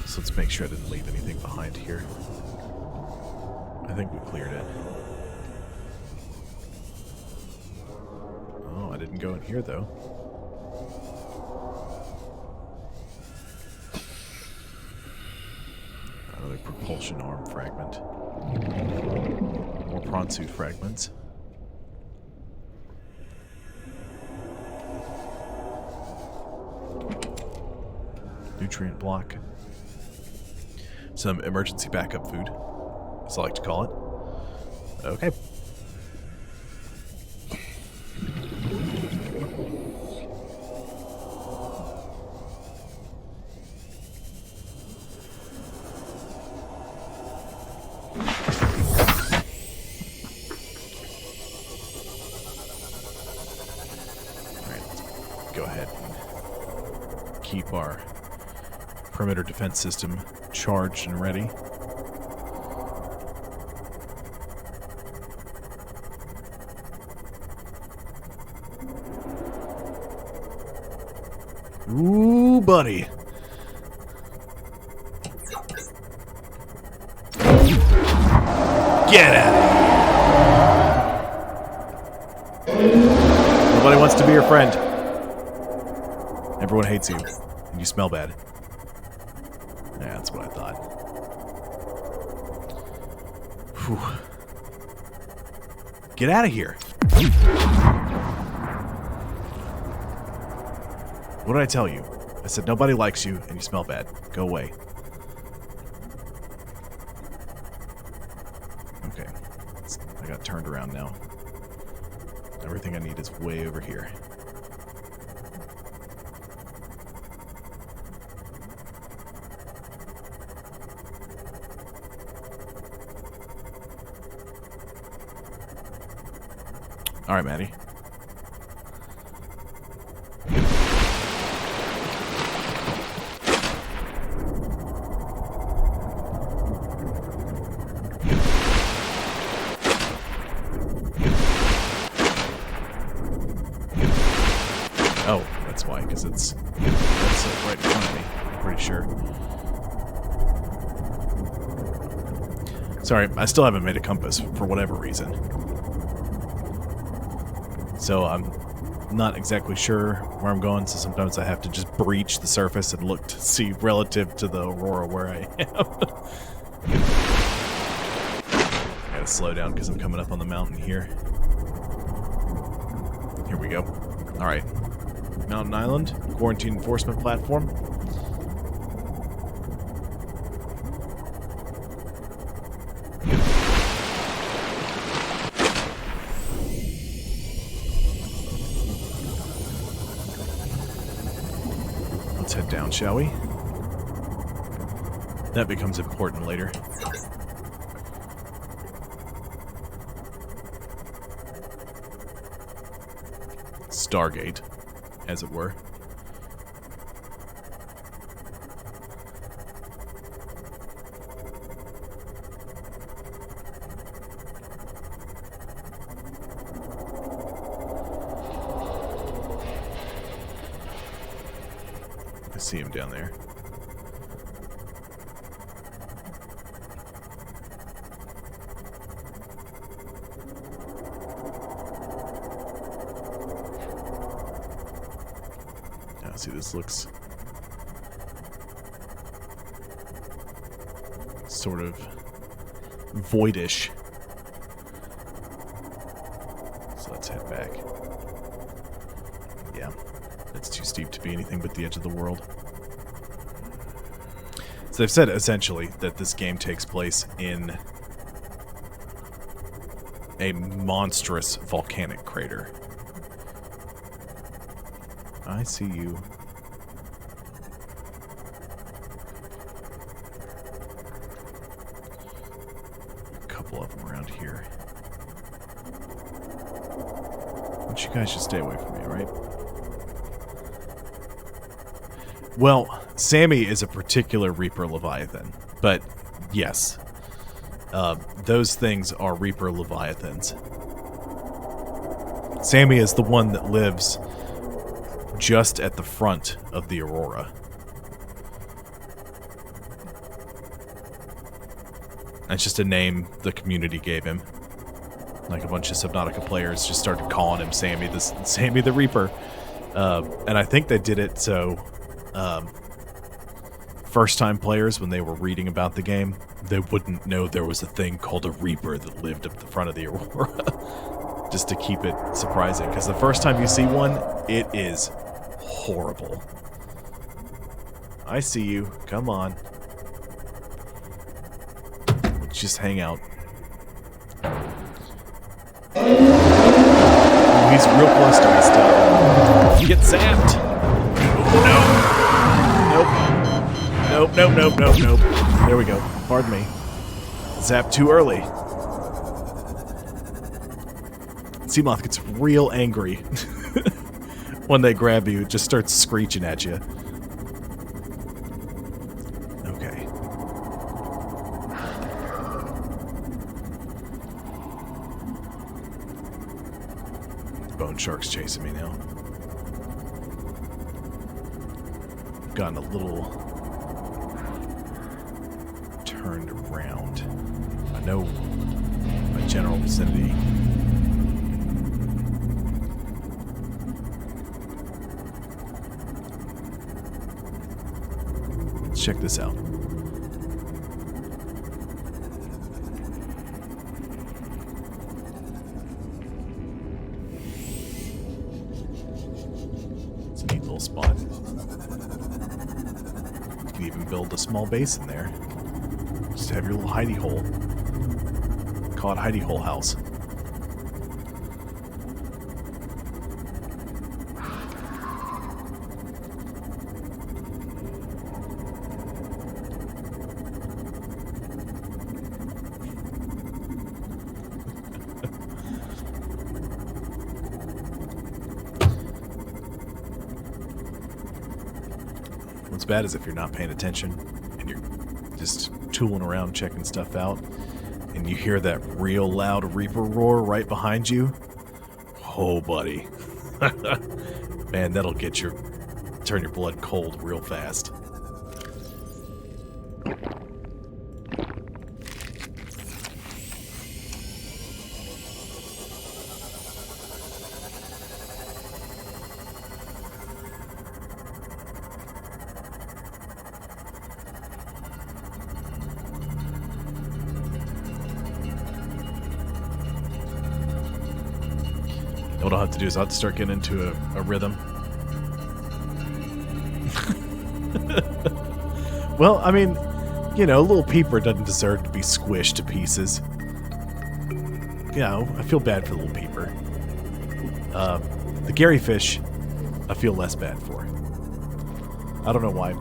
So let's make sure I didn't leave anything behind here. I think we cleared it. Oh, I didn't go in here though. propulsion arm fragment. More prawn suit fragments. Nutrient block. Some emergency backup food, as I like to call it. Okay. Go ahead and keep our perimeter defense system charged and ready. Ooh, buddy. Get at it. Nobody wants to be your friend. Everyone hates you, and you smell bad. Yeah, that's what I thought. Whew. Get out of here. What did I tell you? I said nobody likes you, and you smell bad. Go away. Okay. I got turned around now. Everything I need is way over here. All right, Maddie. Oh, that's why, because that's right in front of me, I'm pretty sure. Sorry, I still haven't made a compass for whatever reason. So I'm not exactly sure where I'm going, so sometimes I have to just breach the surface and look to see relative to the aurora where I am. I gotta slow down because I'm coming up on the mountain here. Here we go. Alright. Mountain Island, quarantine enforcement platform. Let's head down, shall we? That becomes important later. Stargate, as it were. I see him down there. See, this looks sort of voidish. So let's head back. Yeah, it's too steep to be anything but the edge of the world. So they've said essentially that this game takes place in a monstrous volcanic crater. I see you. A couple of them around here. But you guys should stay away from me, right? Well, Sammy is a particular Reaper Leviathan, but yes, those things are Reaper Leviathans. Sammy is the one that lives just at the front of the Aurora. That's just a name the community gave him. Like a bunch of Subnautica players just started calling him Sammy the Reaper. And I think they did it so first-time players, when they were reading about the game, they wouldn't know there was a thing called a Reaper that lived up the front of the Aurora. Just to keep it surprising, because the first time you see one, it is horrible. I see you. Come on. Let's just hang out. Ooh, he's real close to me still. You get zapped. Nope. Nope. There we go. Pardon me. Zapped too early. Seamoth gets real angry when they grab you. It just starts screeching at you. Okay. Bone shark's chasing me now. Gotten a little turned around. I know my general vicinity. Let's check this out. It's a neat little spot. You can even build a small base in there. Just have your little hidey hole. Call it hidey hole house. What's bad is if you're not paying attention and you're just tooling around checking stuff out and you hear that real loud Reaper roar right behind you. Oh, buddy. Man, that'll get turn your blood cold real fast. What I'll have to do is I'll have to start getting into a rhythm. Well, I mean, you know, a little peeper doesn't deserve to be squished to pieces. You know, I feel bad for the little peeper. The Gary fish, I feel less bad for. I don't know why.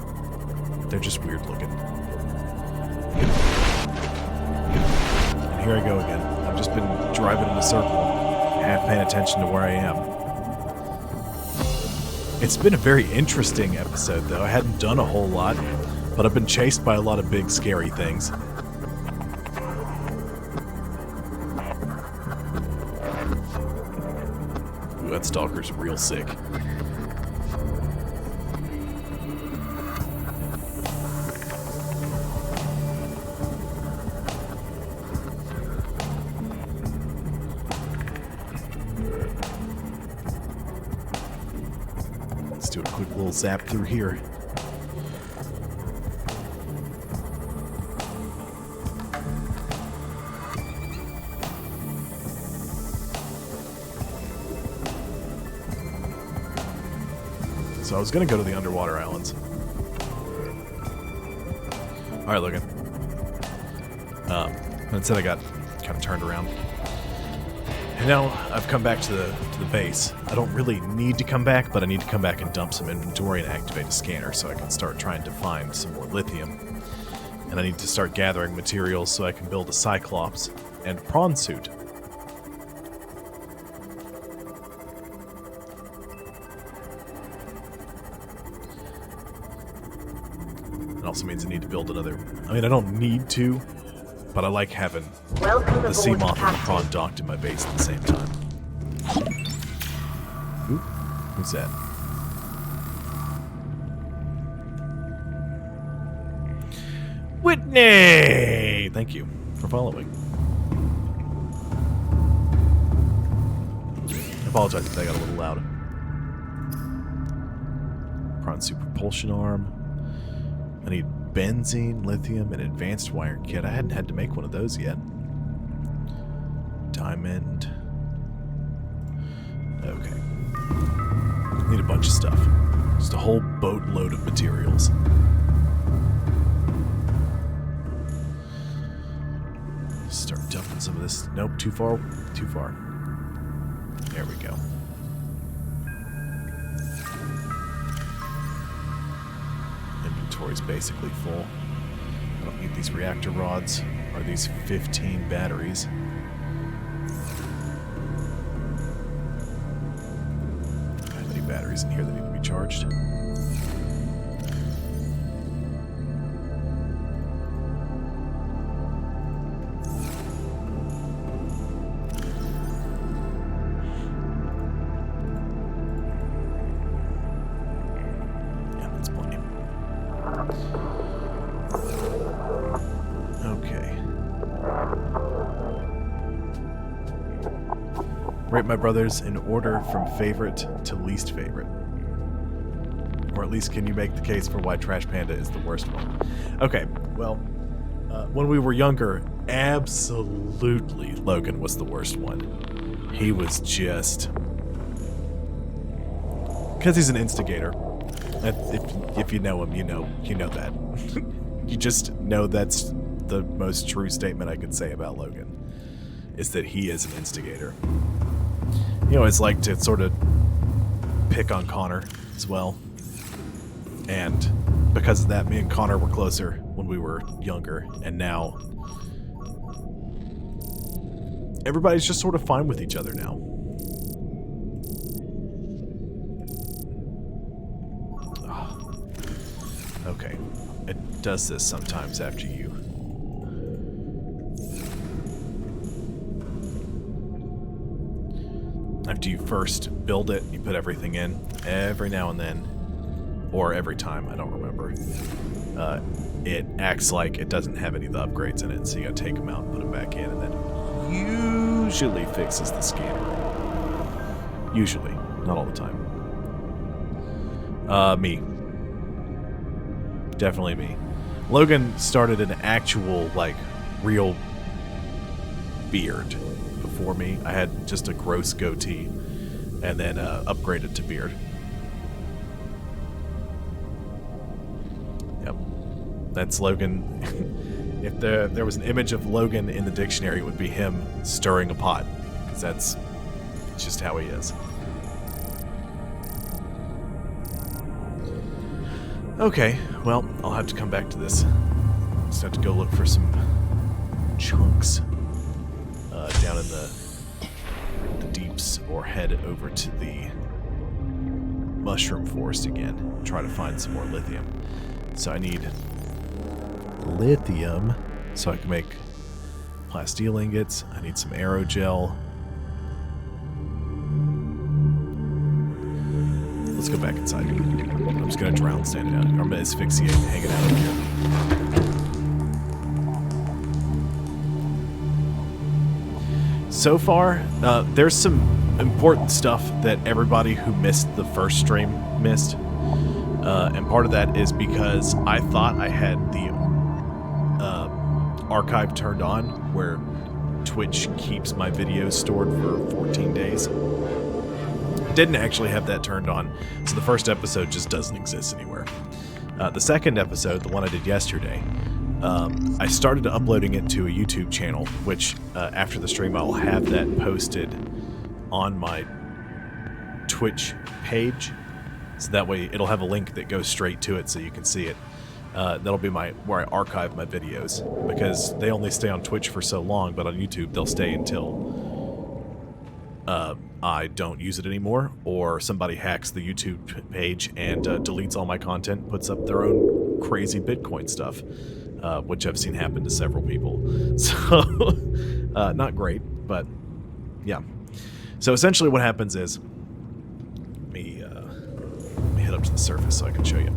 They're just weird looking. And here I go again. I've just been driving in a circle. Half paying attention to where I am. It's been a very interesting episode, though. I hadn't done a whole lot, but I've been chased by a lot of big, scary things. Ooh, that stalker's real sick. Let's do a quick little zap through here. So I was going to go to the underwater islands. Alright, Logan. Instead I got kind of turned around. And now I've come back to the base. I don't really need to come back, but I need to come back and dump some inventory and activate a scanner so I can start trying to find some more lithium. And I need to start gathering materials so I can build a Cyclops and prawn suit. It also means I need to build another... I mean, I don't need to, but I like having the sea moth and the prawn docked in my base at the same time. Ooh, who's that? Whitney! Thank you for following. I apologize if that got a little loud. Prawn suit propulsion arm. I need benzene, lithium, and advanced wiring kit. I hadn't had to make one of those yet. Diamond. Okay. Need a bunch of stuff. Just a whole boatload of materials. Start dumping some of this. Nope, too far. Too far. There we go. Inventory's basically full. I don't need these reactor rods or these 15 batteries. How many batteries in here that need to be charged? Rate my brothers in order from favorite to least favorite. Or at least can you make the case for why Trash Panda is the worst one? Okay, well, when we were younger, absolutely Logan was the worst one. He was just... because he's an instigator. If you know him, you know that. You just know that's the most true statement I could say about Logan, is that he is an instigator. You always like to sort of pick on Connor as well. And because of that, me and Connor were closer when we were younger. And now, everybody's just sort of fine with each other now. Oh. Okay. It does this sometimes after you. After you first build it, you put everything in. Every now and then, or every time, I don't remember, it acts like it doesn't have any of the upgrades in it, so you gotta take them out and put them back in, and then usually fixes the scanner. Usually, not all the time. Me. Definitely me. Logan started an actual, like, real beard before me. I had just a gross goatee, and then upgraded to beard. Yep, that's Logan. If there was an image of Logan in the dictionary, it would be him stirring a pot, because that's just how he is. Okay, well, I'll have to come back to this. Just have to go look for some chunks down in the deeps, or head over to the mushroom forest again. Try to find some more lithium. So I need lithium so I can make plasteel ingots. I need some aerogel. Let's go back inside. I'm just gonna drown standing out. I'm gonna asphyxiate hanging out here. So far, there's some important stuff that everybody who missed the first stream missed. And part of that is because I thought I had the archive turned on, where Twitch keeps my videos stored for 14 days. Didn't actually have that turned on, so the first episode just doesn't exist anywhere. The second episode, the one I did yesterday, I started uploading it to a YouTube channel, which after the stream I'll have that posted on my Twitch page, so that way it'll have a link that goes straight to it so you can see it. That'll be where I archive my videos, because they only stay on Twitch for so long, but on YouTube they'll stay until I don't use it anymore, or somebody hacks the YouTube page and deletes all my content, puts up their own crazy Bitcoin stuff, which I've seen happen to several people. So, not great, but yeah. So essentially what happens is, let me head up to the surface so I can show you.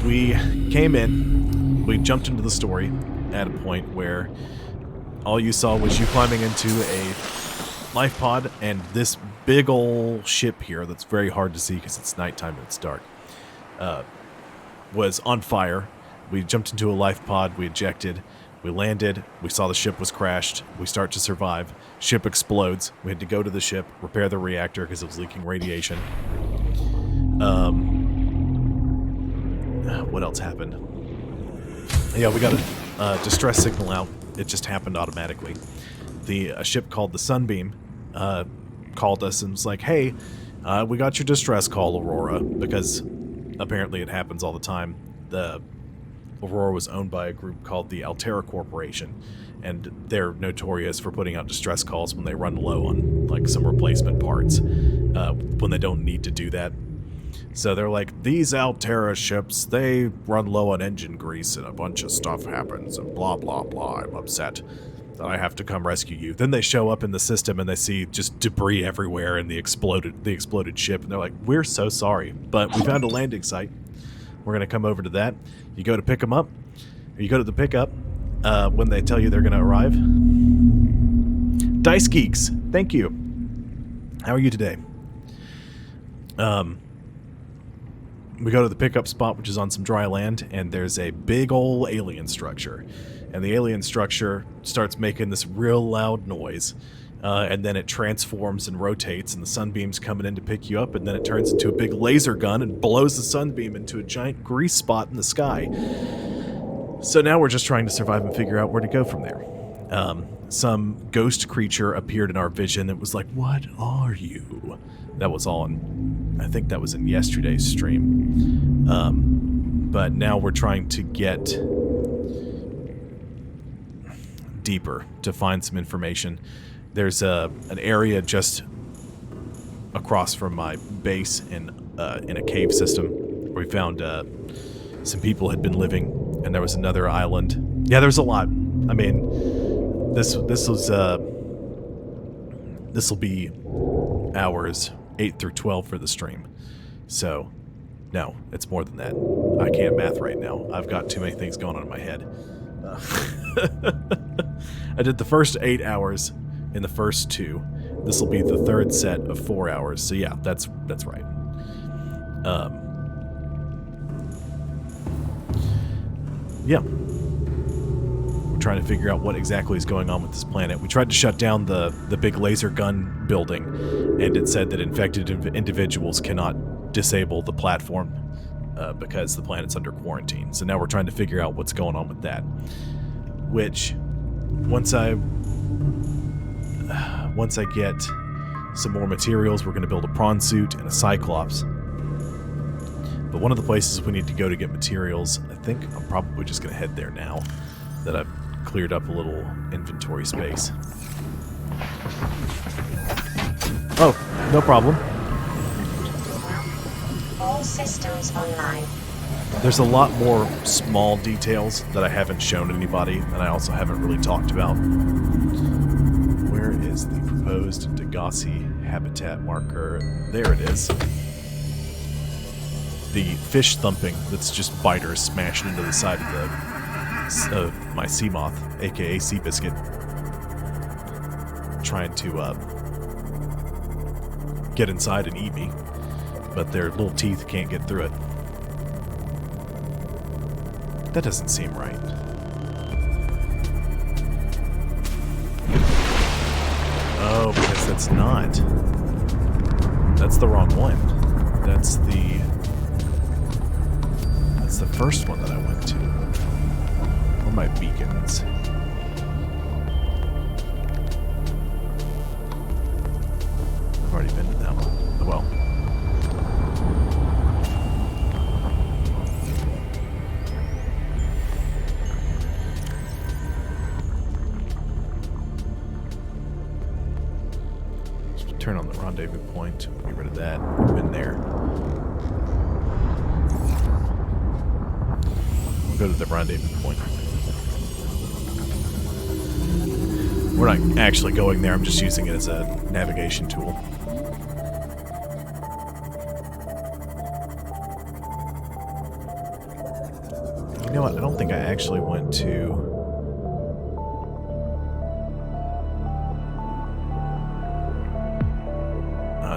We came in, we jumped into the story at a point where all you saw was you climbing into a life pod and this big ol' ship here that's very hard to see because it's nighttime and it's dark. was on fire. We jumped into a life pod. We ejected. We landed. We saw the ship was crashed. We start to survive. Ship explodes. We had to go to the ship, repair the reactor because it was leaking radiation. What else happened? Yeah, we got a distress signal out. It just happened automatically. A ship called the Sunbeam called us and was like, hey, we got your distress call, Aurora, because apparently it happens all the time. The Aurora was owned by a group called the Altera Corporation, and they're notorious for putting out distress calls when they run low on like some replacement parts, when they don't need to do that. So they're like, these Altera ships, they run low on engine grease and a bunch of stuff happens and blah, blah, blah. I'm upset that I have to come rescue you. Then they show up in the system and they see just debris everywhere in the exploded ship. And they're like, we're so sorry, but we found a landing site. We're going to come over to that. You go to pick them up. Or you go to the pickup when they tell you they're going to arrive. Dice Geeks, thank you. How are you today? We go to the pickup spot, which is on some dry land, and there's a big old alien structure. And the alien structure starts making this real loud noise. And then it transforms and rotates, and the sunbeam's coming in to pick you up, and then it turns into a big laser gun and blows the sunbeam into a giant grease spot in the sky. So now we're just trying to survive and figure out where to go from there. Some ghost creature appeared in our vision. It was like, what are you? That was I think that was in yesterday's stream. But now we're trying to get deeper to find some information. There's an area just across from my base in a cave system where we found some people had been living, and there was another island. Yeah, there's a lot. I mean, this will be hours 8 through 12 for the stream. So, no, it's more than that. I can't math right now. I've got too many things going on in my head. I did the first 8 hours in the first 2. This will be the third set of 4 hours. So yeah, that's right. Yeah. We're trying to figure out what exactly is going on with this planet. We tried to shut down the big laser gun building, and it said that infected individuals cannot disable the platform because the planet's under quarantine. So now we're trying to figure out what's going on with that. Which, once I get some more materials, we're going to build a prawn suit and a cyclops. But one of the places we need to go to get materials, I think I'm probably just going to head there now that I've cleared up a little inventory space. Oh, no problem. All systems online. There's a lot more small details that I haven't shown anybody, and I also haven't really talked about. Where is the proposed Degassi habitat marker? There it is. The fish thumping that's just biters smashed into the side of my sea moth, aka sea biscuit. Trying to get inside and eat me, but their little teeth can't get through it. That doesn't seem right. Oh, because that's not. That's the wrong one. That's the first one that I went to. Where are my beacons? I've already been to that one. Oh, well. Turn on the rendezvous point. Get rid of that. We've been there. We'll go to the rendezvous point. We're not actually going there. I'm just using it as a navigation tool. You know what? I don't think I actually went to...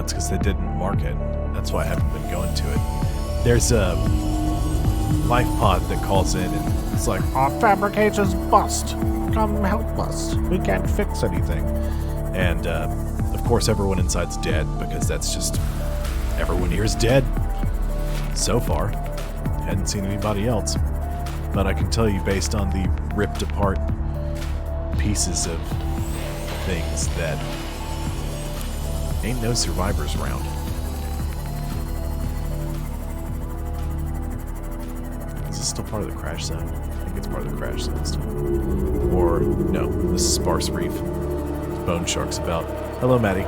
It's because they didn't mark it. That's why I haven't been going to it. There's a life pod that calls in and it's like, Our fabricator's bust. Come help us. We can't fix anything. and of course everyone inside's dead because that's just everyone here's dead so far. Hadn't seen anybody else, but I can tell you based on the ripped apart pieces of things that ain't no survivors around. Is this still part of the crash zone? I think it's part of the crash zone still. Or, no, this is Sparse Reef. Bone Shark's about. Hello, Maddie.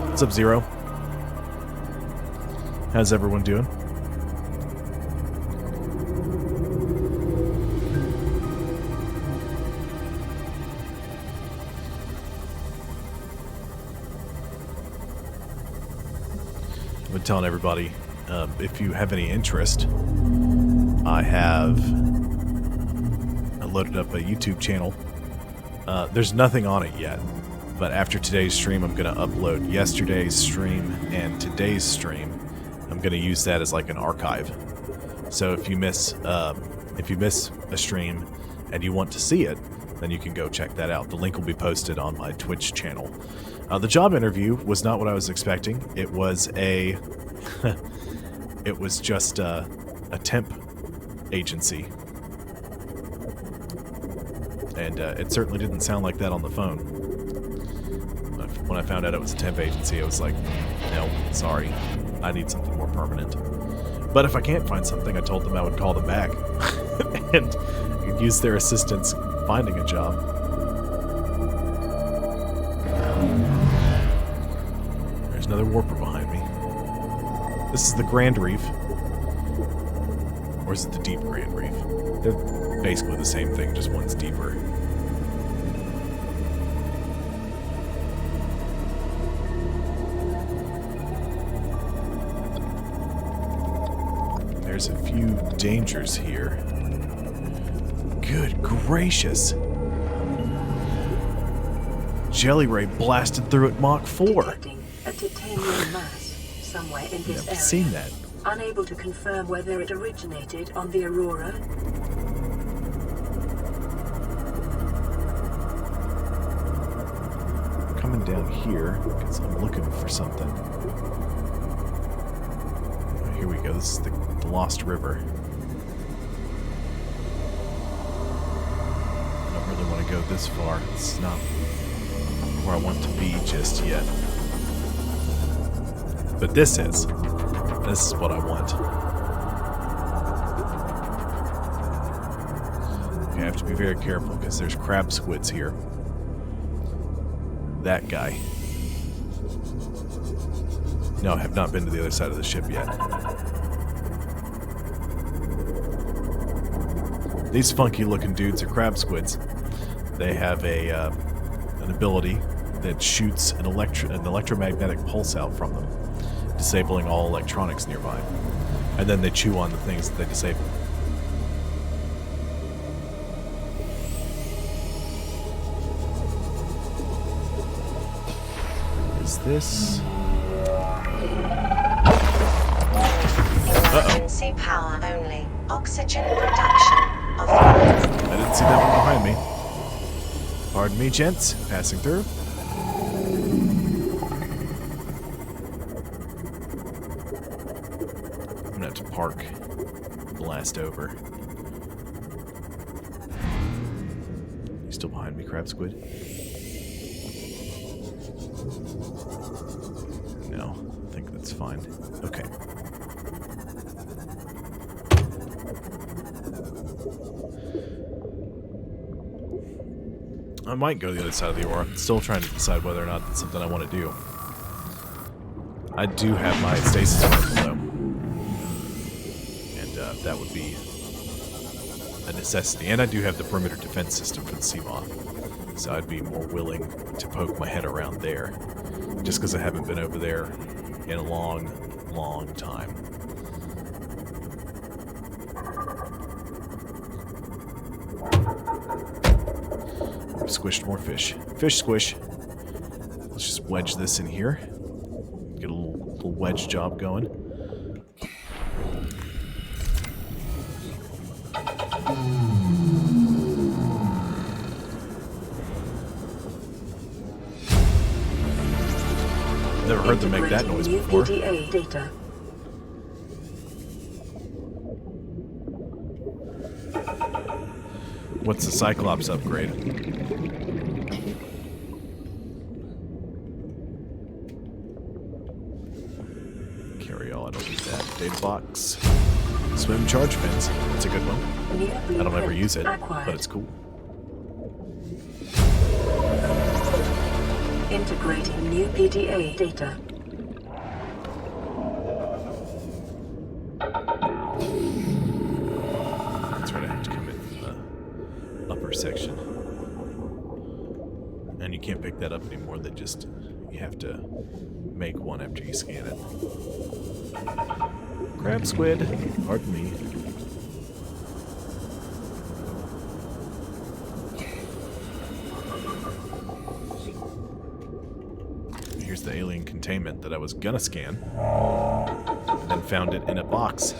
What's up, Zero? How's everyone doing? I've been telling everybody, if you have any interest, I loaded up a YouTube channel. There's nothing on it yet, but after today's stream, I'm going to upload yesterday's stream and today's stream. I'm going to use that as like an archive. So if you miss a stream and you want to see it, then you can go check that out. The link will be posted on my Twitch channel. The job interview was not what I was expecting. It was it was just a temp agency. And it certainly didn't sound like that on the phone. When I found out it was a temp agency, I was like, no, sorry. I need something more permanent. But if I can't find something, I told them I would call them back. And use their assistance finding a job. There's another warper behind me. This is the Grand Reef. Or is it the Deep Grand Reef? They're basically the same thing, just one's deeper. There's a few dangers here. Good gracious! Jelly Ray blasted through at Mach 4. Detecting a titanium mass somewhere in this Never area. seen that. Unable to confirm whether it originated on the Aurora. Coming down here because I'm looking for something. Oh, here we go. This is the Lost River. I don't really want to go this far. It's not where I want to be just yet. But this is. This is what I want. Okay, I have to be very careful because there's crab squids here. That guy. No, I have not been to the other side of the ship yet. These funky looking dudes are crab squids. They have an ability that shoots an electromagnetic pulse out from them, disabling all electronics nearby. And then they chew on the things that they disable. Is this... Emergency power only. Oxygen production of I didn't see that one behind me. Pardon me, gents. Passing through. I'm gonna have to park. Blast over. You still behind me, crab squid? No, I think that's fine. Okay. I might go to the other side of the Aurora. I'm still trying to decide whether or not that's something I want to do. I do have my stasis rifle, though. And that would be a necessity. And I do have the perimeter defense system for the Seamoth. So I'd be more willing to poke my head around there. Just because I haven't been over there in a long, long time. Squished more fish. Fish squish. Let's just wedge this in here. Get a little wedge job going. Never heard them make that noise Integrating new before. PDA data. What's the Cyclops upgrade? Carry all, I don't need that. Data box. Swim charge fins. That's a good one. New I don't ever blueprint use it, acquired. but it's cool. Integrating new PDA data. That's right, I have to come in from the upper section. And you can't pick that up anymore, they just, you have to make one after you scan it. Crab squid, pardon me. Here's the alien containment that I was gonna scan, then found it in a box.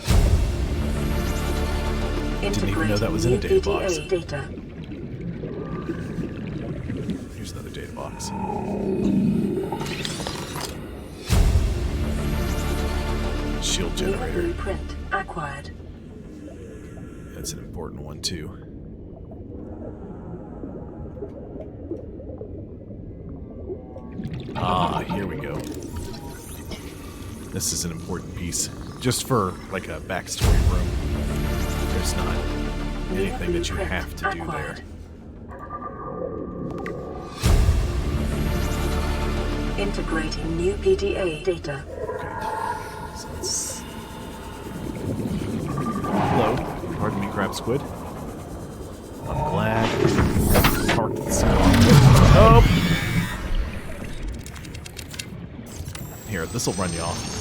Didn't even know that was in a data box. PDA data. Here's another data box. Shield New generator. blueprint acquired. That's an important one too. Ah, here we go. This is an important piece. Just for like a backstory room. There's not anything that you have to do there. Integrating new PDA data. Okay. So let's... Hello. Pardon me, crab squid. I'm glad. Parked the scene. Oh! Here, this'll run you off.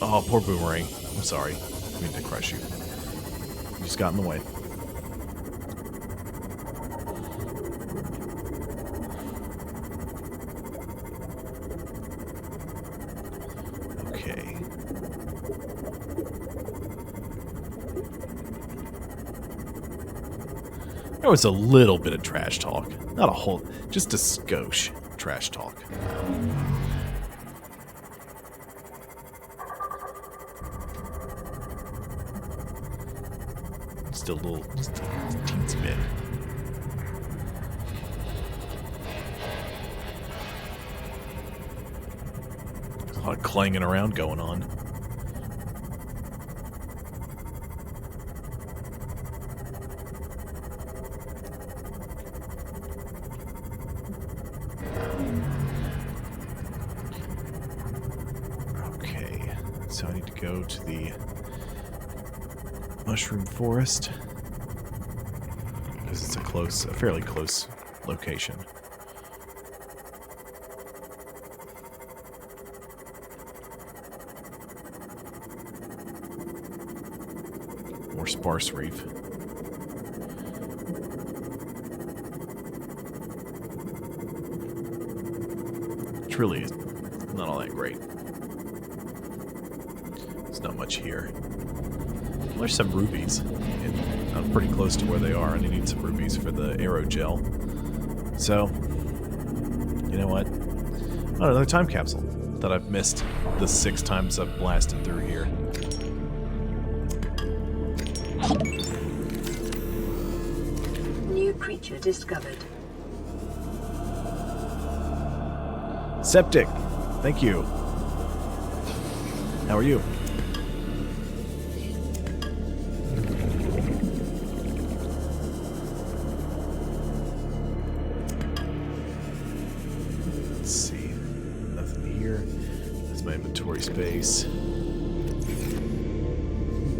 Oh, poor Boomerang. I'm sorry. I didn't mean to crush you. You just got in the way. Okay. There was a little bit of trash talk. Not a whole, just a skosh trash talk. Just a little, just a teensy bit. A lot of clanging around going on. Okay, so I need to go to the Mushroom Forest because it's a fairly close location. More sparse reef. Which really is not all that great. There's not much here. Well, there's some rubies. And I'm pretty close to where they are, and I need some rubies for the aerogel. So, you know what? Oh, another time capsule that I've missed the 6 times I've blasted through here. New creature discovered. Septic! Thank you. How are you? Let's see. Nothing here. That's my inventory space.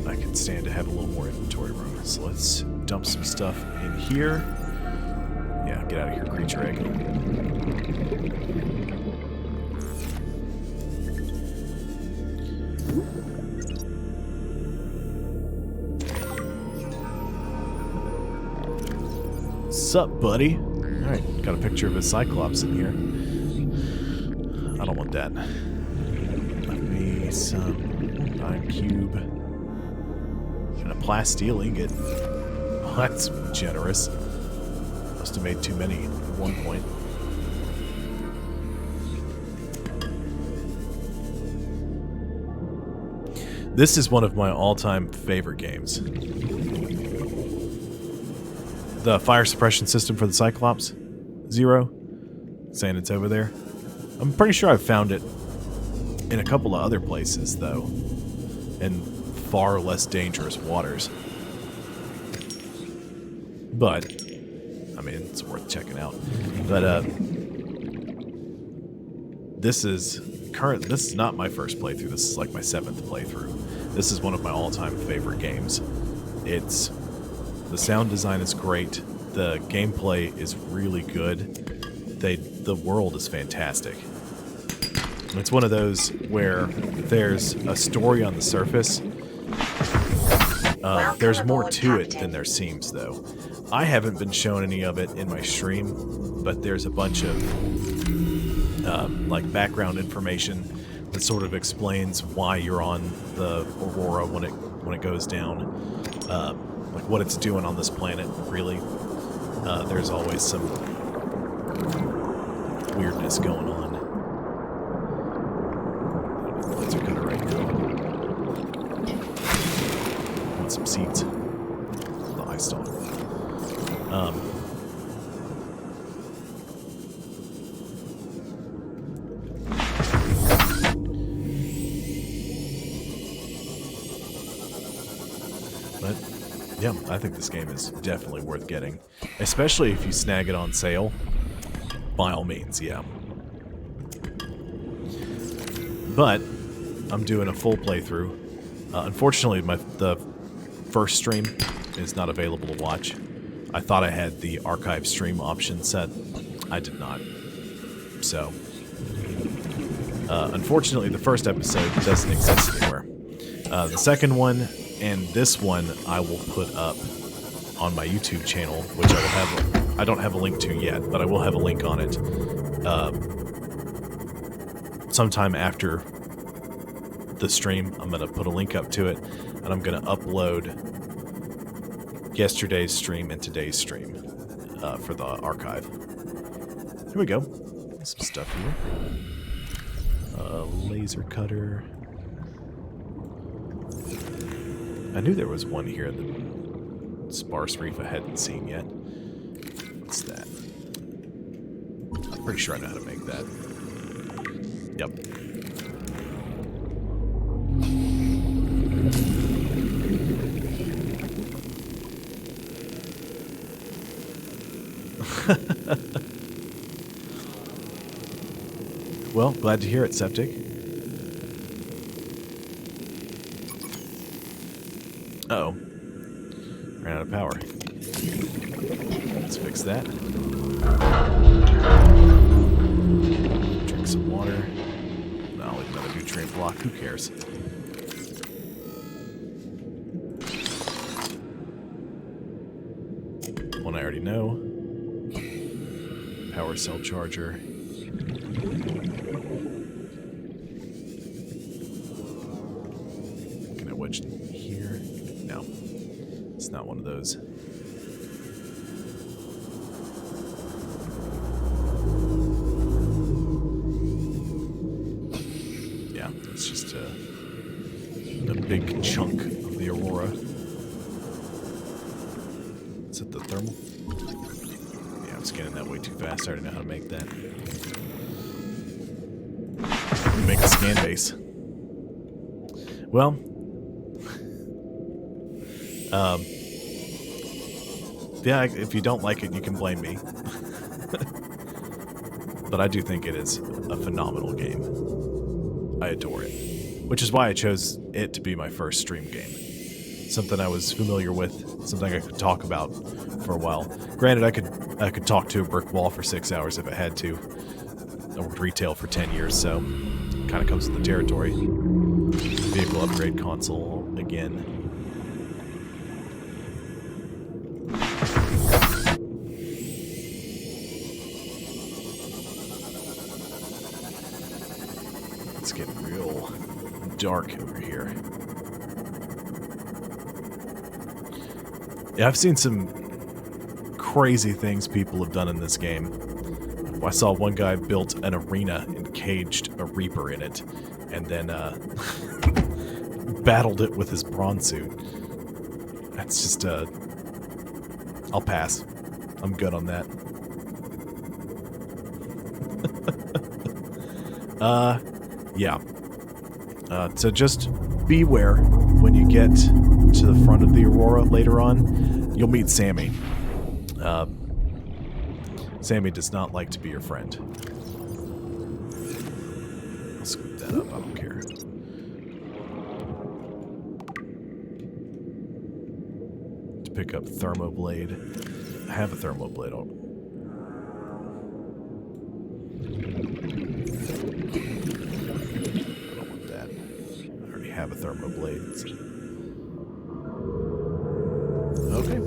I can stand to have a little more inventory room. So let's dump some stuff in here. Yeah, Get out of here, creature egg. Sup, buddy? Alright, got a picture of a Cyclops in here. I don't want that. Let me some 9 cube. And a plasteel ingot. Oh, that's generous. Must have made too many at one point. This is one of my all-time favorite games. The fire suppression system for the Cyclops. 0. Saying it's over there. I'm pretty sure I've found it in a couple of other places, though. In far less dangerous waters. But, I mean, it's worth checking out. But, this is not my first playthrough. This is like my 7th playthrough. This is one of my all-time favorite games. The sound design is great. The gameplay is really good. The world is fantastic. It's one of those where there's a story on the surface. There's more to it than there seems, though. I haven't been shown any of it in my stream, but there's a bunch of like background information that sort of explains why you're on the Aurora when it goes down, like what it's doing on this planet. Really, there's always some weirdness going on. Lights are kind of right now. Want some seats? The ice stall. But yeah, I think this game is definitely worth getting, especially if you snag it on sale. By all means, yeah. But I'm doing a full playthrough. Unfortunately, the first stream is not available to watch. I thought I had the archive stream option set. I did not. So, unfortunately, the first episode doesn't exist anywhere. The second one and this one I will put up on my YouTube channel, which I don't have a link to yet, but I will have a link on it sometime after the stream. I'm going to put a link up to it, and I'm going to upload yesterday's stream and today's stream for the archive. Here we go. Some stuff here. Laser cutter. I knew there was one here in the sparse reef I hadn't seen yet. What's that? I'm pretty sure I know how to make that. Yep. Well, glad to hear it, Septic. Uh-oh. Ran out of power. Let's fix that. Drink some water. No, I'll leave another nutrient block. Who cares? One I already know. Power cell charger. Can I wedge here? No. It's not one of those. Yeah, it's just a big chunk of the Aurora. Is it the thermal? Yeah, I'm scanning that way too fast. I already know how to make that. We make a scan base. Well, yeah, if you don't like it, you can blame me. But I do think it is a phenomenal game. I adore it. Which is why I chose it to be my first stream game. something I was familiar with, something I could talk about for a while. Granted, I could talk to a brick wall for 6 hours if I had to. I worked retail for 10 years, so kind of comes with the territory. Vehicle upgrade console again. It's getting real dark over here. Yeah, I've seen some crazy things people have done in this game. I saw one guy built an arena and caged a Reaper in it, and then battled it with his bronze suit. That's just I'll pass. I'm good on that. Yeah. So just beware when you get to the front of the Aurora later on. You'll meet Sammy. Sammy does not like to be your friend. I'll scoop that up, I don't care. To pick up Thermoblade. I have a Thermoblade. I don't want that. I already have a Thermoblade. Okay.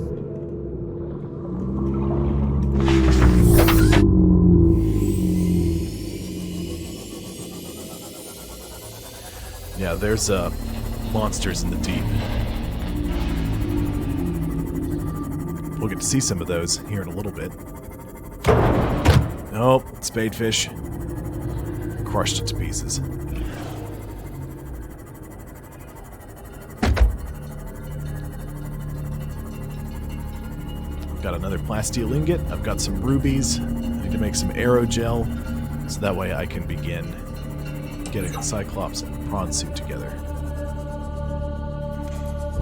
Yeah, there's monsters in the deep. We'll get to see some of those here in a little bit. Nope, spadefish. Crushed it to pieces. Got another plasteel ingot. I've got some rubies. I need to make some aerogel, so that way I can begin getting a Cyclops and prawn suit together.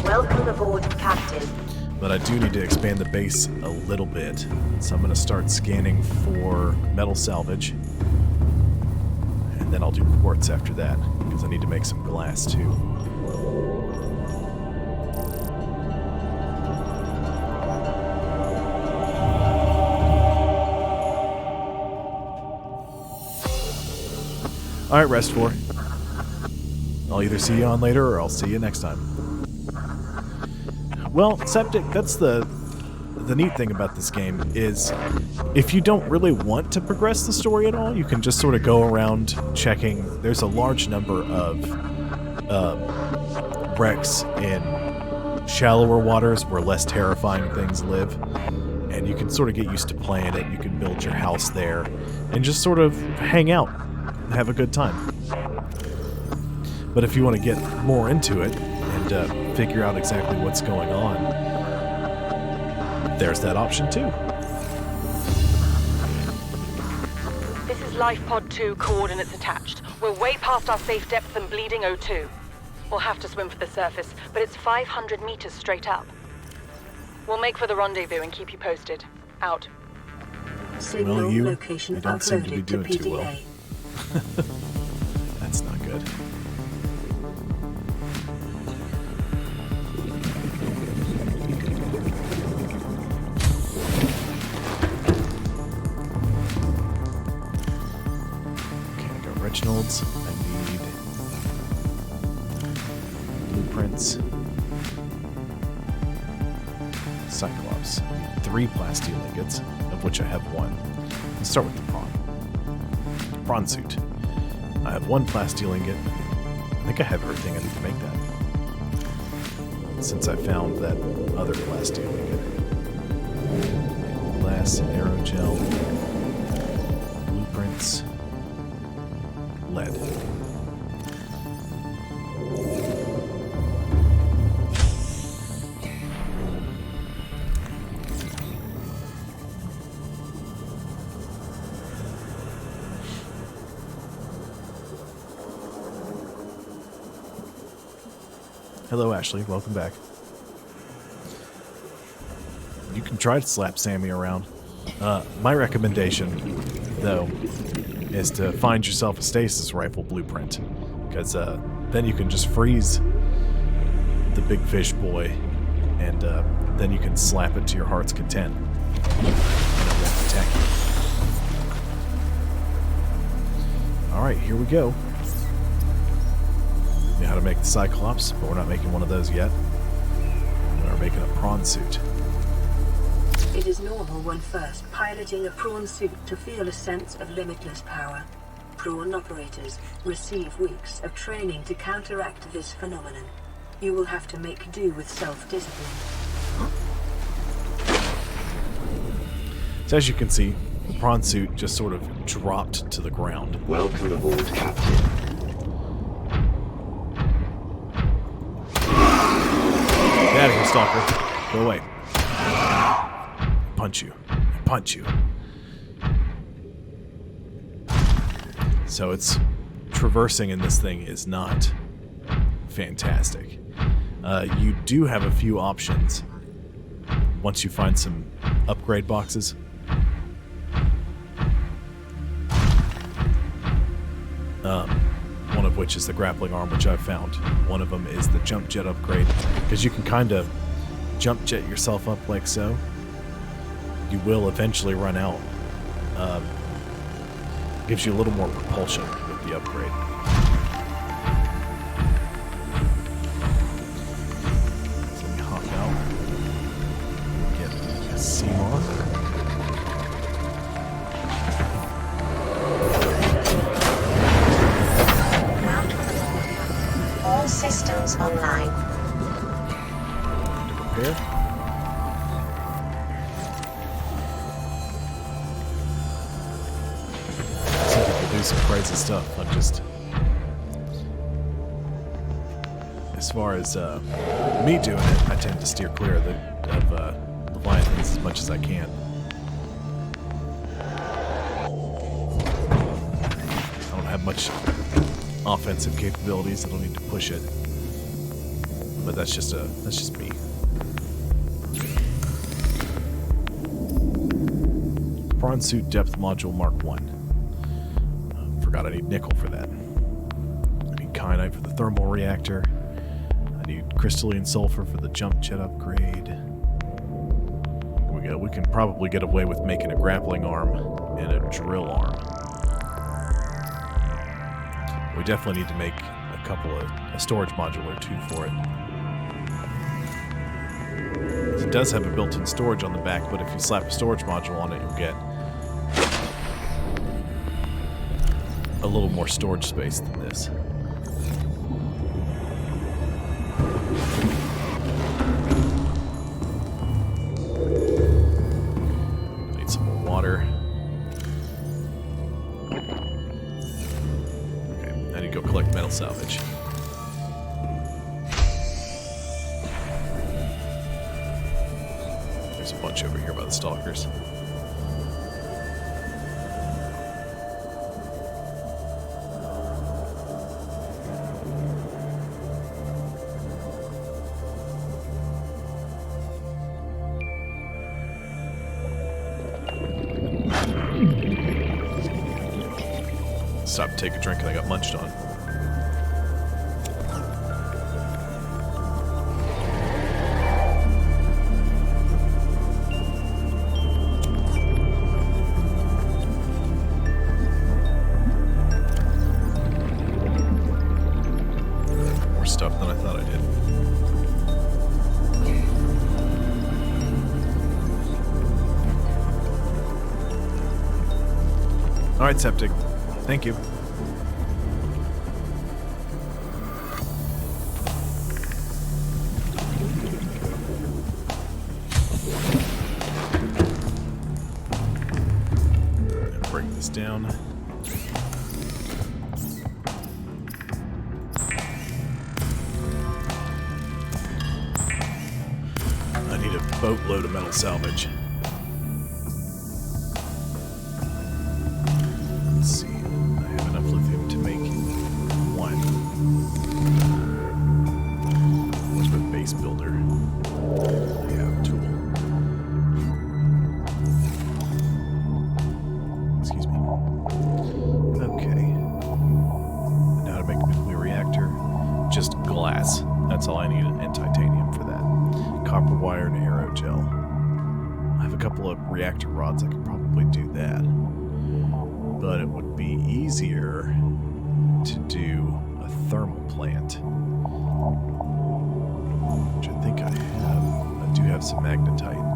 Welcome aboard, Captain. But I do need to expand the base a little bit, so I'm going to start scanning for metal salvage, and then I'll do quartz after that, because I need to make some glass too. Alright, Rest 4. I'll either see you on later or I'll see you next time. Well, Septic, that's the neat thing about this game is if you don't really want to progress the story at all, you can just sort of go around checking. There's a large number of wrecks in shallower waters where less terrifying things live, and you can sort of get used to playing it. You can build your house there and just sort of hang out. Have a good time. But if you want to get more into it and figure out exactly what's going on, there's that option too. This is Life Pod 2, coordinates attached. We're way past our safe depth and bleeding O2. We'll have to swim for the surface, but it's 500 meters straight up. We'll make for the rendezvous and keep you posted. Out. Signal Well, you location don't seem to be uploaded to doing too well. PDA. That's not good. Okay, I got Reginald's. I need blueprints. Cyclops. I need 3 plasteel ingots, of which I have 1. Let's start with the prawn. Prawn suit. I have 1 plasteel ingot. I think I have everything I need to make that. Since I found that other plasteel ingot. Glass, aerogel, blueprints, lead. Hello, Ashley. Welcome back. You can try to slap Sammy around. My recommendation, though, is to find yourself a stasis rifle blueprint, because then you can just freeze the big fish boy, and then you can slap it to your heart's content. And it won't attack you. Alright, here we go. We know how to make the Cyclops, but we're not making one of those yet. We're making a prawn suit. It is normal when first piloting a prawn suit to feel a sense of limitless power. Prawn operators receive weeks of training to counteract this phenomenon. You will have to make do with self-discipline. So as you can see, the prawn suit just sort of dropped to the ground. Welcome aboard, Captain. Get out of here, Stalker. Go away. Punch you. Punch you. So it's traversing in this thing is not fantastic. You do have a few options once you find some upgrade boxes. One of which is the grappling arm, which I've found. One of them is the jump jet upgrade, because you can kind of jump jet yourself up like so. You will eventually run out. Gives you a little more propulsion with the upgrade. So we hop out. Get a Seamoth. All systems online. Repair. Some people do some crazy stuff. I'm just, as far as me doing it, I tend to steer clear of Leviathans as much as I can. I don't have much offensive capabilities. I don't need to push it, but that's just me. Prawn suit depth module Mark 1. Forgot I need nickel for that. I need kyanite for the thermal reactor. I need crystalline sulfur for the jump jet upgrade. We can probably get away with making a grappling arm and a drill arm. We definitely need to make a storage module or two for it. It does have a built-in storage on the back, but if you slap a storage module on it, you'll get a little more storage space than this. Need some more water. Okay, I need to go collect metal salvage. There's a bunch over here by the stalkers. Stop, take a drink, and I got munched on. More stuff than I thought I did. All right, Septic. Thank you. Break this down. I need a boatload of metal salvage. Let's see. I have enough lithium to make one. Where's my base builder? I have a tool. Excuse me. Okay. Now to make a nuclear reactor. Just glass. That's all I need, and titanium. copper wire and aerogel. I have a couple of reactor rods. I could probably do that. But it would be easier to do a thermal plant. Which I think I have. I do have some magnetite.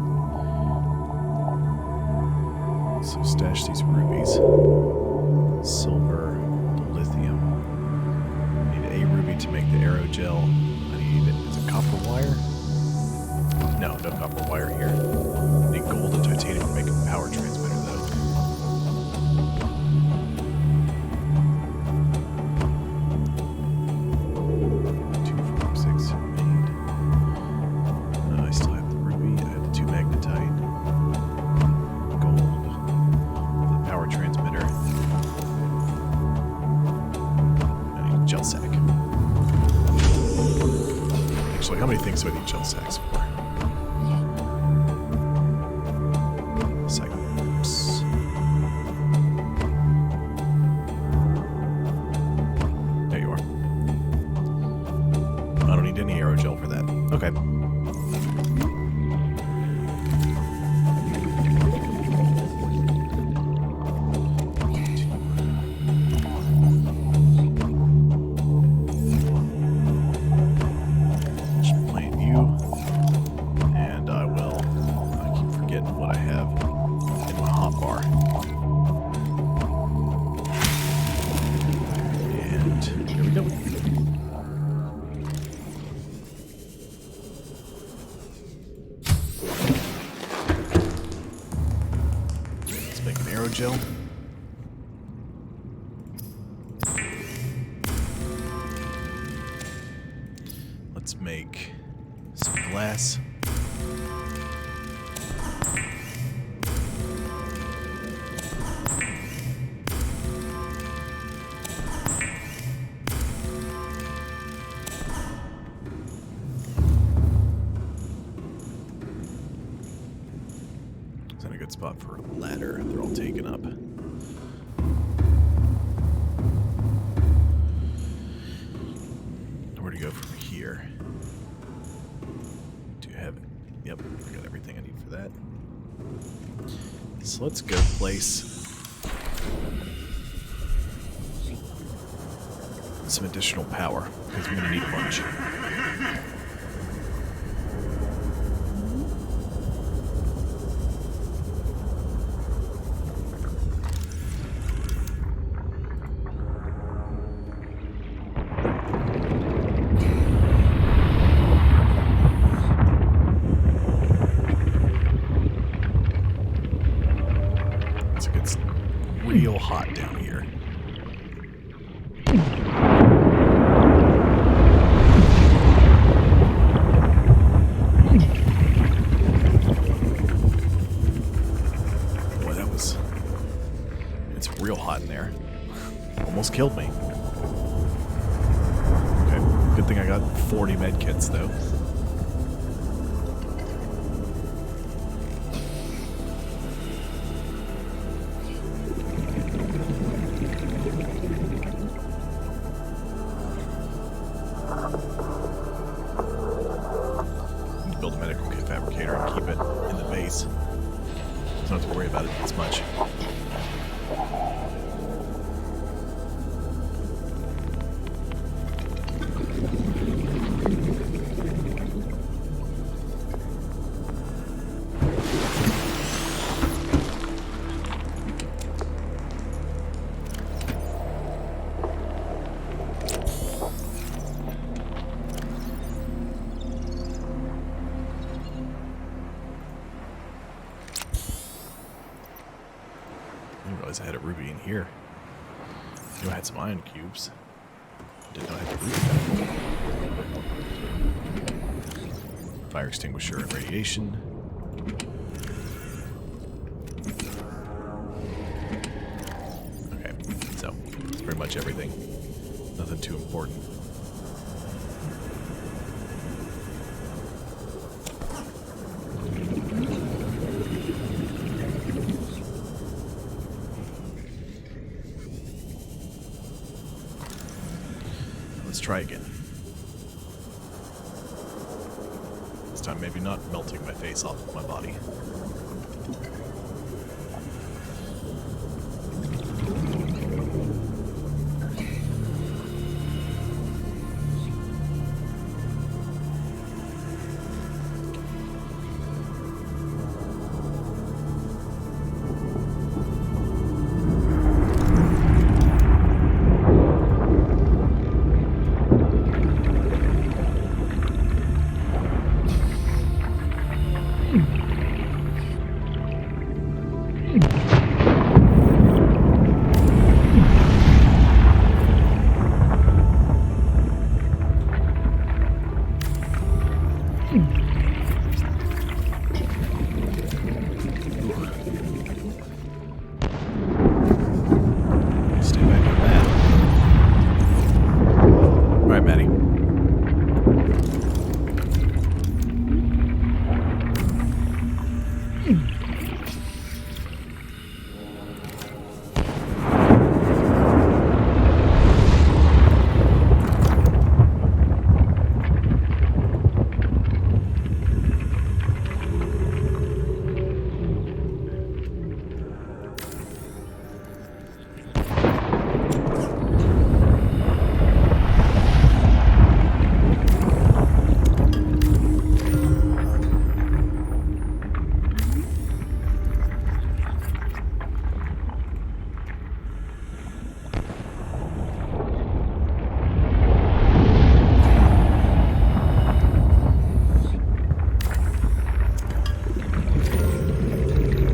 So stash these rubies. Silver, lithium. I need a ruby to make the aerogel. I need, is it copper wire? No, no copper wire here. I need gold and titanium to make a power transmitter though. 2, 4, 6 made. I still have the ruby. I have the 2 magnetite. Gold. The power transmitter. I need a gel sack. Actually, how many things do I need gel sacks for? Cyclops. There you are. I don't need any aerogel for that. Okay. Aerogel. Let's make some glass. Is that a good spot for a ladder? They're all taken up. Where to go from here? Do you have it? Yep, I got everything I need for that. So let's go place some additional power, because we're going to need a bunch. Real hot down here. Boy, that was... It's real hot in there. Almost killed me. Okay, good thing I got 40 med kits though. Build a medical kit fabricator and keep it in the base. So I don't have to worry about it as much. I didn't realize I had a ruby in here. I knew I had some ion cubes. Didn't know I had the ruby. Fire extinguisher and radiation. Okay, so that's pretty much everything. Nothing too important. Let's try again. This time maybe not melting my face off of my body. Stay back from that. Alright, Maddie.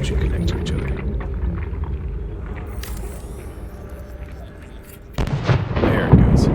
Should connect to each other. There it goes.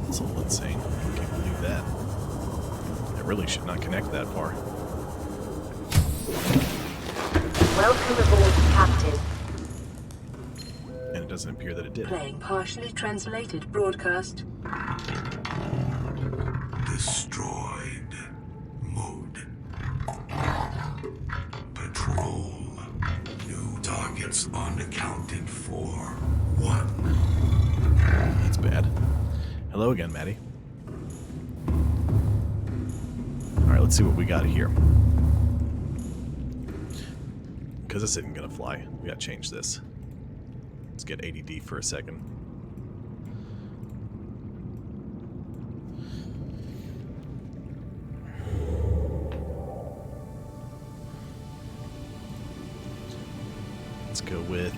That's a little insane. I can't believe that. I really should not connect that far. Welcome aboard, Captain. And it doesn't appear that it did. Playing partially translated broadcast. Destroyed. Mode. Patrol. New targets unaccounted for. 1. That's bad. Hello again, Maddie. Alright, let's see what we got here. Because this isn't going to fly, we got to change this. Let's get ADD for a second. Let's go with...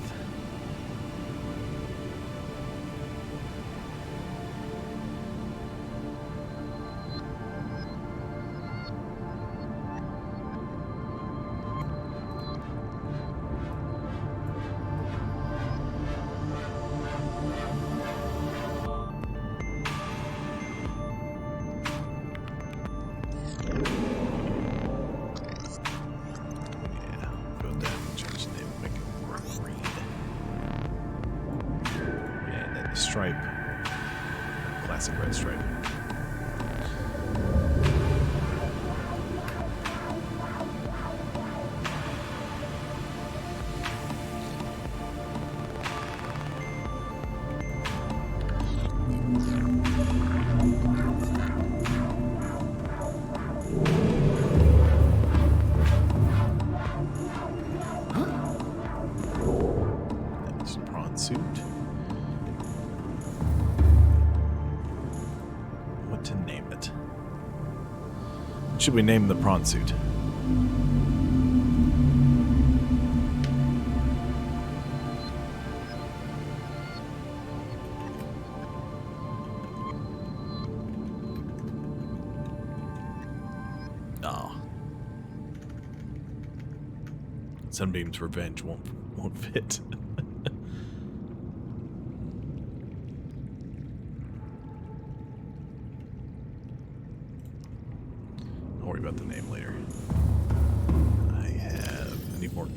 stripe. Classic red stripe. That's a prawn suit. What to name it? What should we name the prawn suit? Oh. Sunbeam's Revenge won't fit. Don't worry about the name.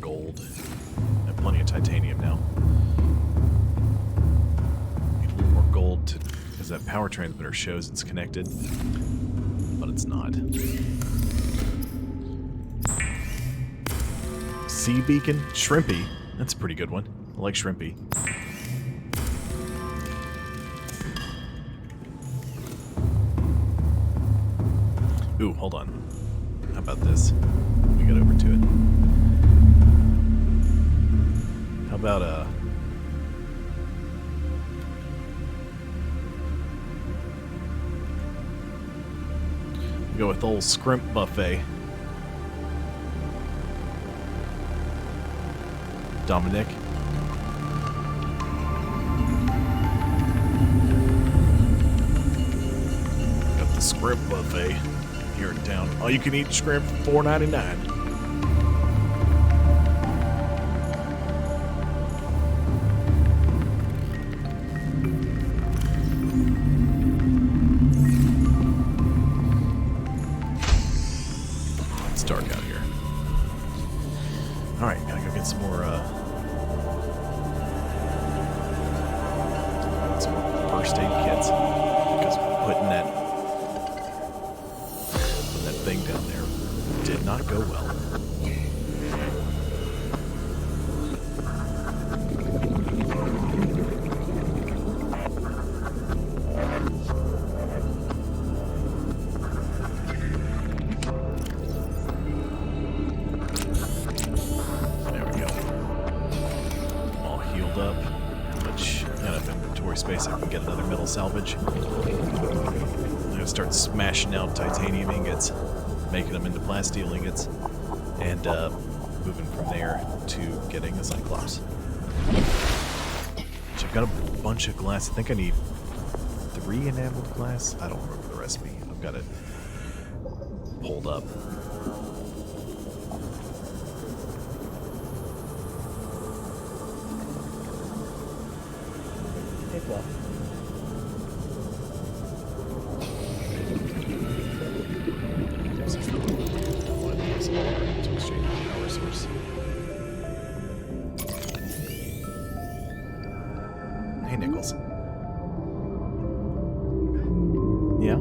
gold. I have plenty of titanium now. Need a little more gold to, because that power transmitter shows it's connected, but it's not. Sea beacon? Shrimpy. That's a pretty good one. I like Shrimpy. Ooh, hold on. How about this? Let me get over to it. How about go with old Scrimp Buffet. Dominic. Got the Scrimp Buffet here in town. All you can eat shrimp for $4.99. It's dark out here. Alright, gotta go get some more first aid kits. Because putting that thing down there did not go well. There we go. All healed up. How much enough inventory space I can get another metal salvage. I'm gonna start smashing out titanium ingots, making them into plasteel ingots, and moving from there to getting a Cyclops. So I've got a bunch of glass. I think I need 3 enameled glass. I don't remember the recipe. I've got it pulled up. Hey, Fluff. To exchange the power source. Hey, Nichols. Yeah?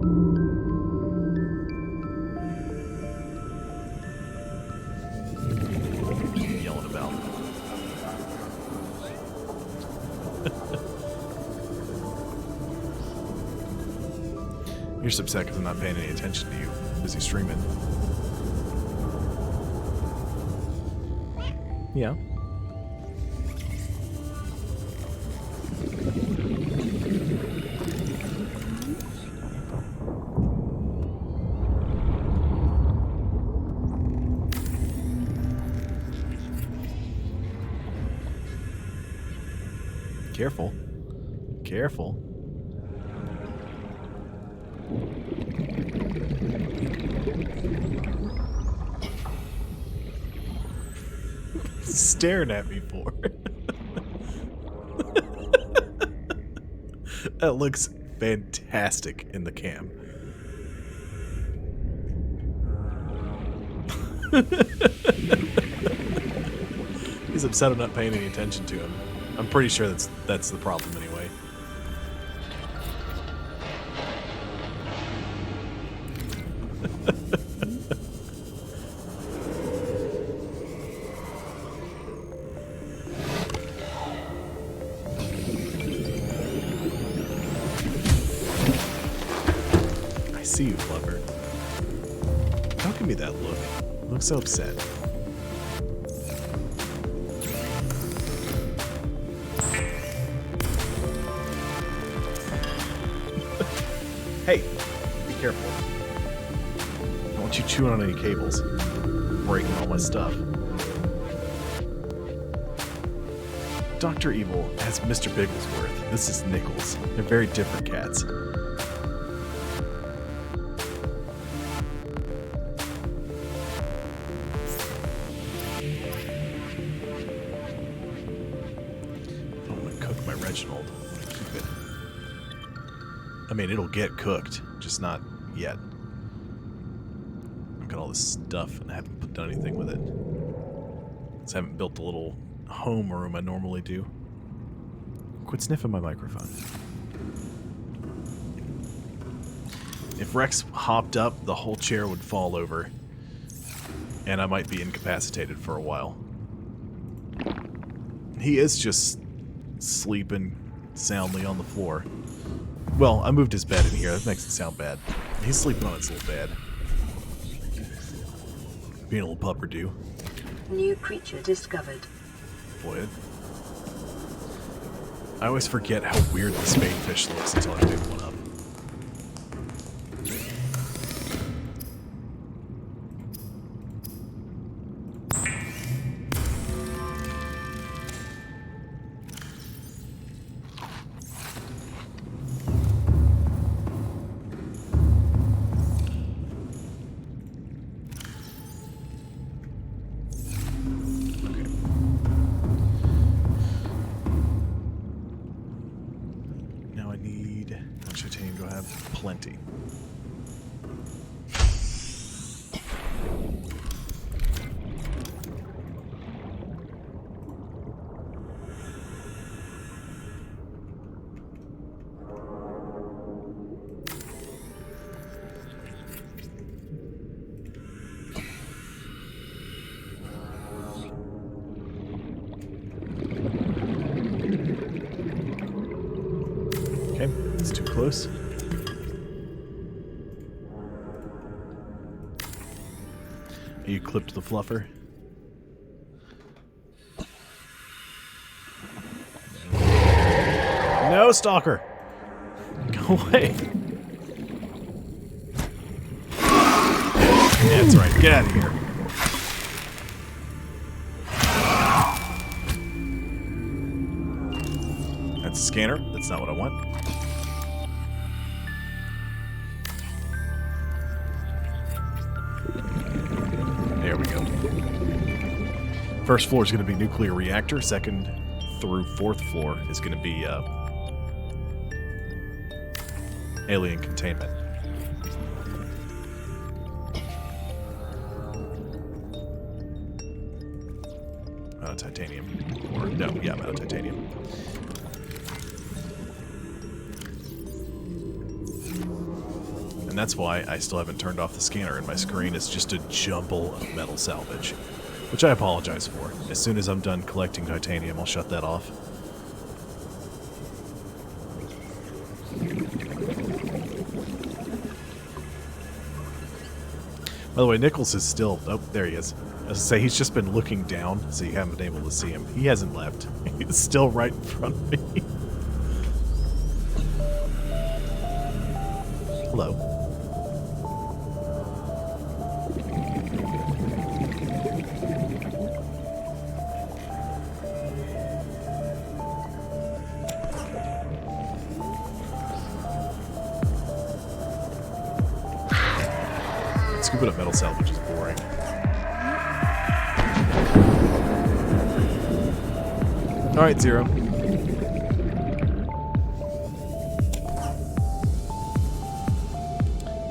What are you yelling about? You're just upset because I'm not paying any attention to you. I'm busy streaming. Yeah. Careful. Careful. Staring at me for? That looks fantastic in the cam. He's upset I'm not paying any attention to him. I'm pretty sure that's the problem anyway. I see you, Fluffer. Don't give me that look. You look so upset. Hey, be careful. I don't want you chewing on any cables. Breaking all my stuff. Dr. Evil has Mr. Bigglesworth. This is Nichols. They're very different cats. I want to cook my Reginald. Keep it. I mean, it'll get cooked, just not yet. I've got all this stuff and I haven't done anything with it. Just haven't built the little home room I normally do. Quit sniffing my microphone. If Rex hopped up, the whole chair would fall over. And I might be incapacitated for a while. He is just sleeping soundly on the floor. Well, I moved his bed in here. That makes it sound bad. He's sleeping on his little bed. Being a little pupper-do. New creature discovered. Boy, I always forget how weird the spadefish looks until I pick one up. Plenty. Okay, it's too close. You clipped the fluffer. No, stalker! Go away. That's right, get out of here. That's a scanner. That's not what I want. There we go. First floor is going to be nuclear reactor. Second through fourth floor is going to be alien containment. Out of titanium. Or, no, yeah, I'm out of titanium. And that's why I still haven't turned off the scanner, and my screen is just a jumble of metal salvage. Which I apologize for. As soon as I'm done collecting titanium, I'll shut that off. By the way, Nichols is still... Oh, there he is. I was going to say, he's just been looking down, so you haven't been able to see him. He hasn't left. He's still right in front of me. Hello. Scooping up metal salvage is boring. Alright, Zero.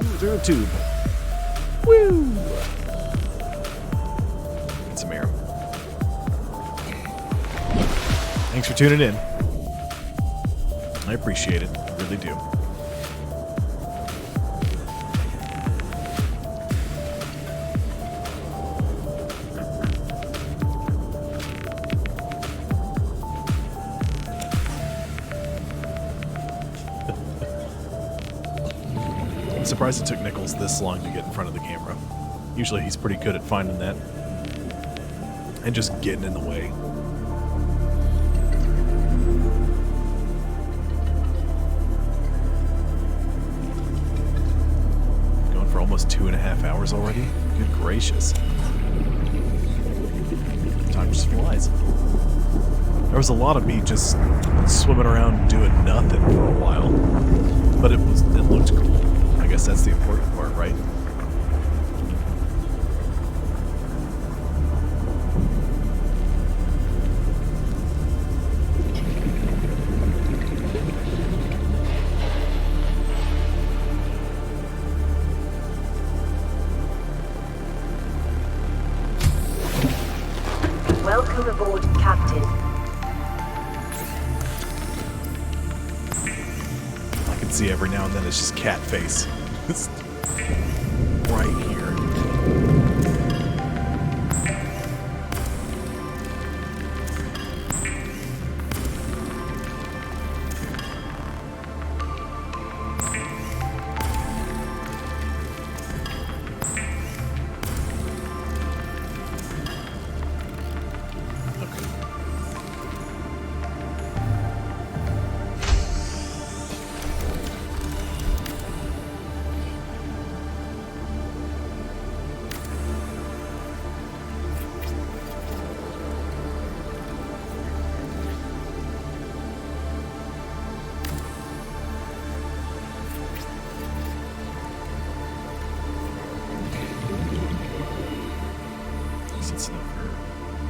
Ooh, Zero tube. Woo! Get some air. Thanks for tuning in. I appreciate it. I really do. I'm surprised it took Nichols this long to get in front of the camera. Usually he's pretty good at finding that. And just getting in the way. Going for almost 2.5 hours already? Good gracious. Time just flies. There was a lot of me just swimming around doing nothing for a while. But it looked cool. I guess that's the important part, right? Welcome aboard, Captain. I can see every now and then it's just cat face. It's right here.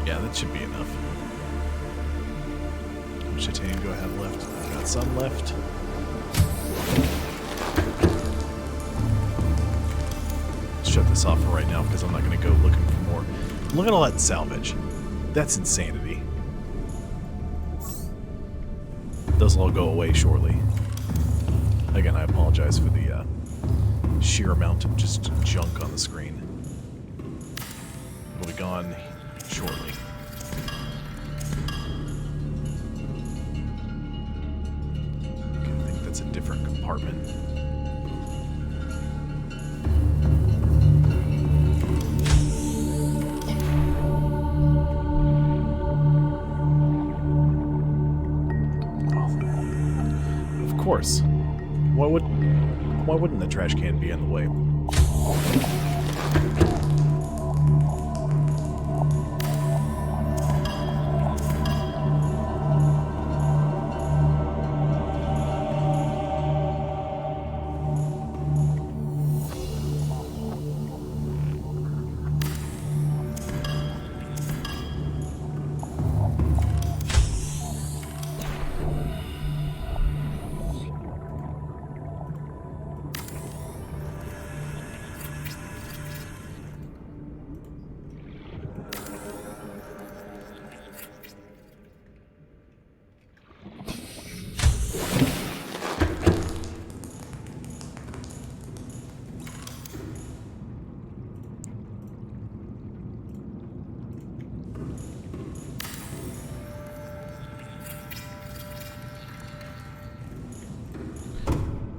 Yeah, that should be enough. How much titanium do I have left? I've got some left. Let's shut this off for right now because I'm not going to go looking for more. Look at all that salvage. That's insanity. Those will all go away shortly. Again, I apologize for the sheer amount of just junk on the screen. It'll be gone shortly. Okay, I think that's a different compartment. Oh, of course. Why wouldn't the trash can be in the way?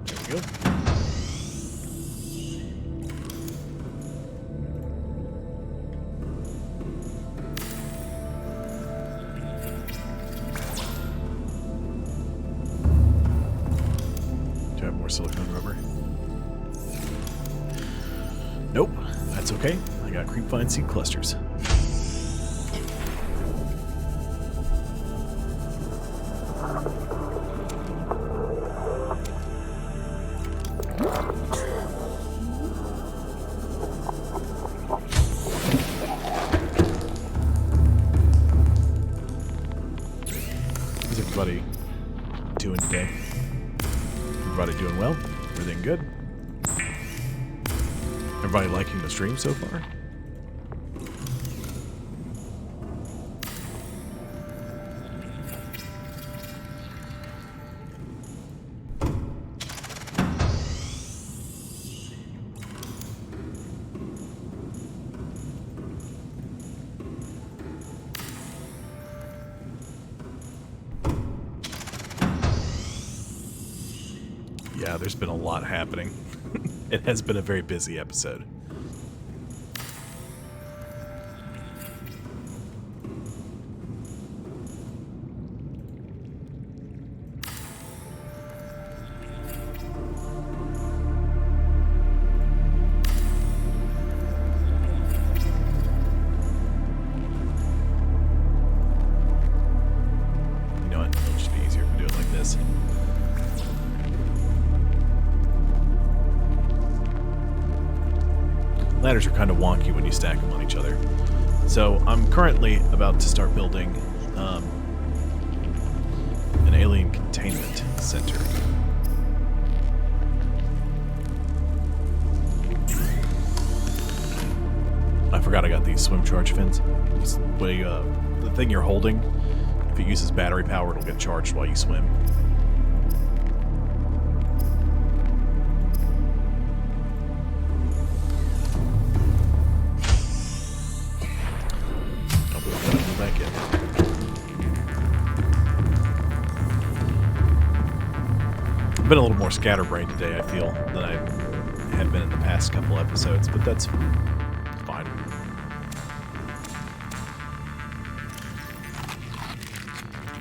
There we go. Do I have more silicone rubber? Nope, that's okay. I got creepvine seed clusters. How's everybody doing today? Everybody doing well? Everything good? Everybody liking the stream so far? Yeah, there's been a lot happening. It has been a very busy episode. You know what? It'll just be easier if we do it like this. Ladders are kind of wonky when you stack them on each other. So I'm currently about to start building an alien containment center. I I forgot I got these swim charge fins. The thing you're holding, if it uses battery power, it'll get charged while you swim. Go back in. I've been a little more scatterbrained today, I feel, than I had been in the past couple episodes, but that's fine.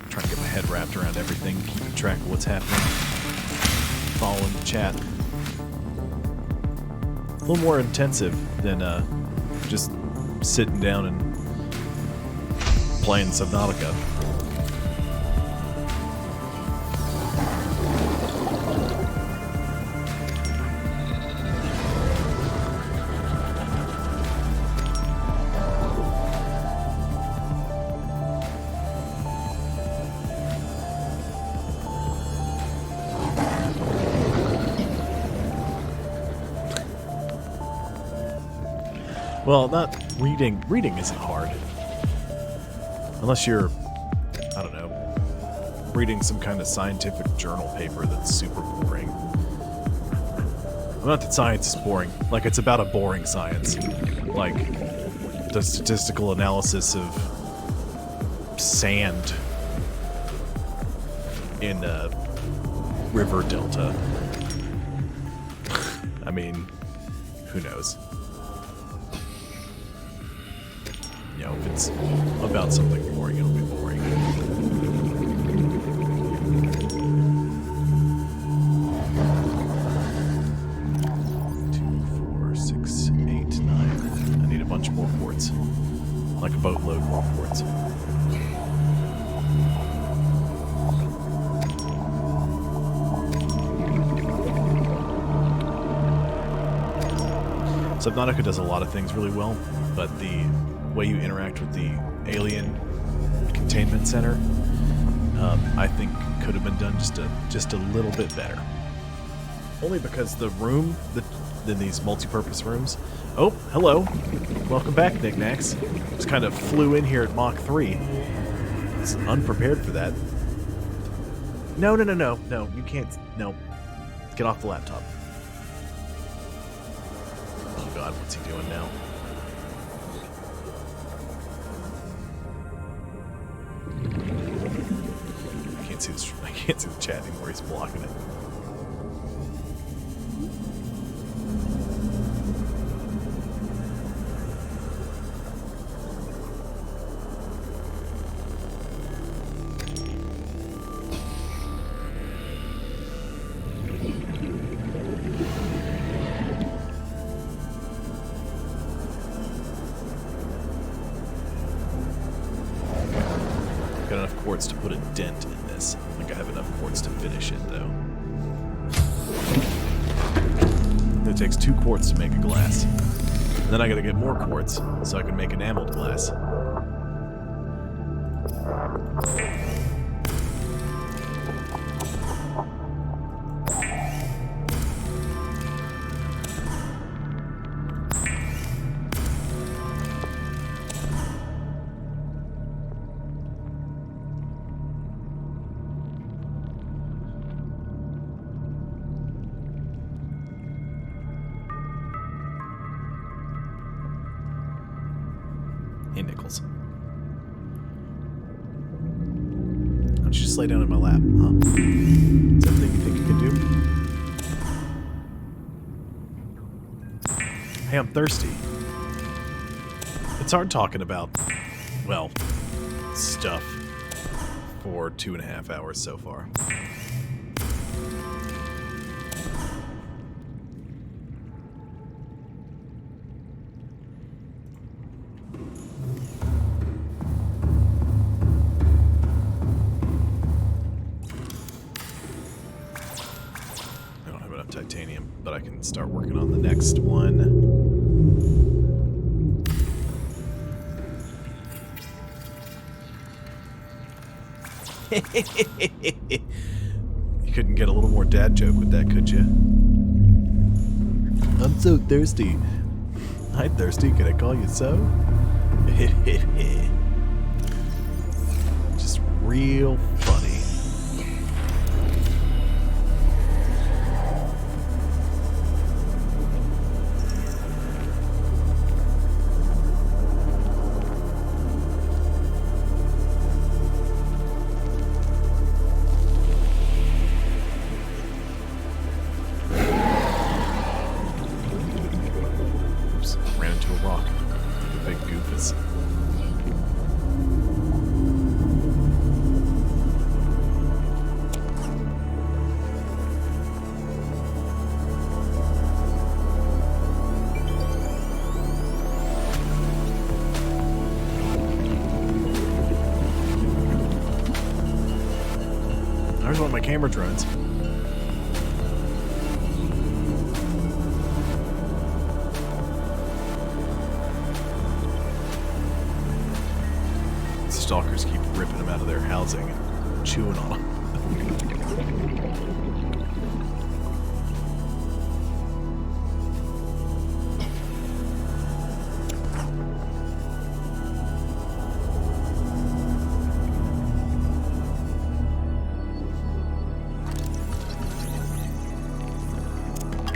Trying to get my head wrapped around everything, keeping track of what's happening, following the chat. A little more intensive than just sitting down and playing Subnautica. Well, not reading. Reading isn't hard. Unless you're, I don't know, reading some kind of scientific journal paper that's super boring. Not that science is boring. Like, it's about a boring science. Like, the statistical analysis of sand in a river delta. I mean, who knows? You know, if it's about something boring, it'll be boring. Two, 4, 6, 8, 9. I need a bunch more quartz. Like a boatload more quartz. Subnautica does a lot of things really well, but the way you interact with the alien containment center, I think could have been done just a little bit better. Only because the room, in these multi-purpose rooms. Oh, hello. Welcome back, Knickknacks. Just kind of flew in here at Mach 3. I was unprepared for that. No, you can't. No. Get off the laptop. Oh god, what's he doing now? I can't see the chat anymore. He's blocking it. Got enough quartz to put a dent in this. I don't think I have enough quartz to finish it, though. It takes 2 quartz to make a glass. And then I gotta get more quartz so I can make enameled glass. Hey, Nichols. Why don't you just lay down in my lap, huh? Is that everything you think you can do? Hey, I'm thirsty. It's hard talking about, well, stuff for 2.5 hours so far. Titanium, but I can start working on the next one. You couldn't get a little more dad joke with that, could you? I'm so thirsty. Hi, thirsty. Can I call you so? Just real funny. Oops, ran into a rock. The big goofus. There's one of my camera drones. Stalkers keep ripping them out of their housing and chewing on them.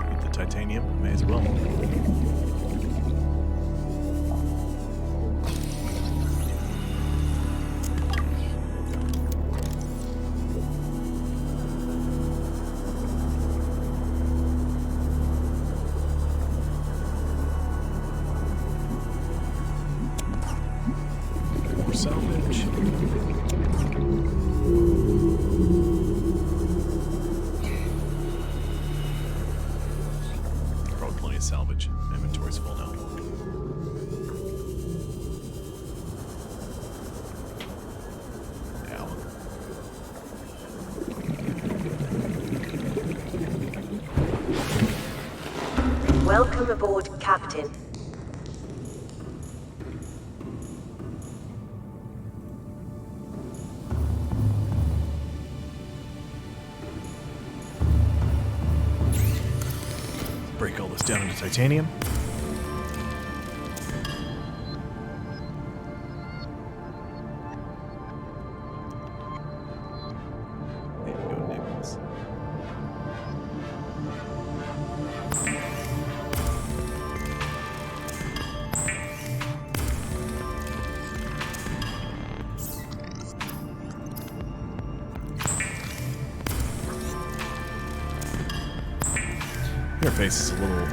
Get the titanium, may as well. More salvage. Probably plenty of salvage. Inventory's full now. Ow. Welcome aboard, Captain. Break all this down into titanium. There you go, nickels. Interface is a little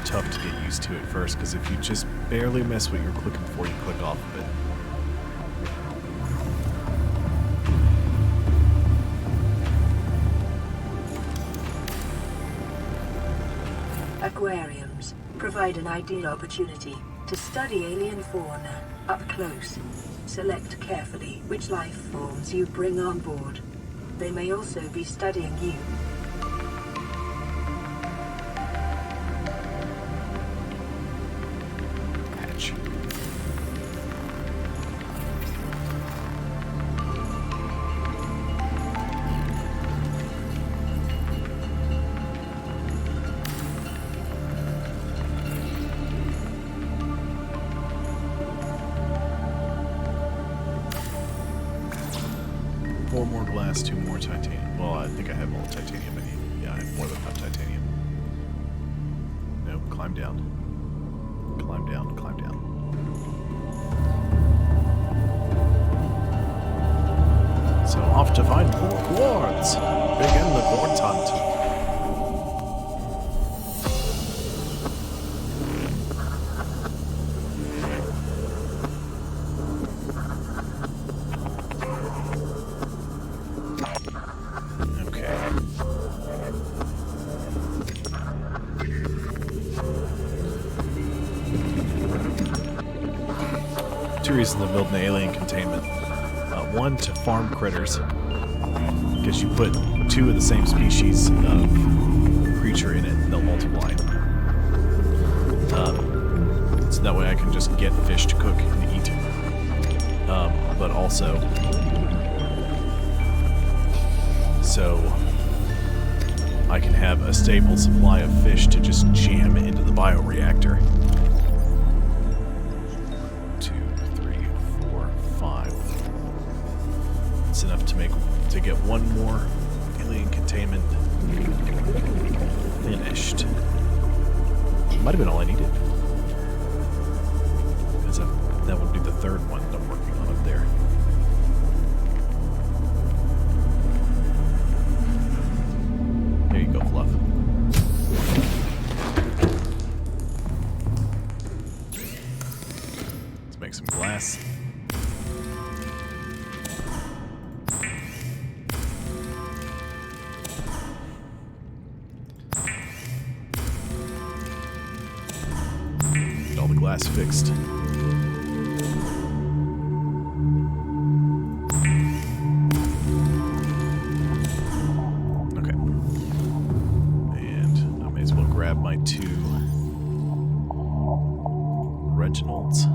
tough to get used to at first, because if you just barely miss what you're clicking before you click off of it. Aquariums provide an ideal opportunity to study alien fauna up close. Select carefully which life forms you bring on board. They may also be studying you. Hatch. 4 more glass, 2 more titanium. Well, I think I have all the titanium I need. Yeah, I have more than enough titanium. No, climb down. Climb down, climb down. So off to find more quartz. Begin the quartz hunt. Two reasons to build an alien containment. One, to farm critters, because you put 2 of the same species of creature in it, and they'll multiply. So that way I can just get fish to cook and eat. But also, so I can have a stable supply of fish to just jam into the bioreactor get one more alien containment finished. Might have been all I needed. Because that would be the third one that I'm working on up there. There you go, Fluff. Let's make some glass. Get all the glass fixed. My two Reginalds.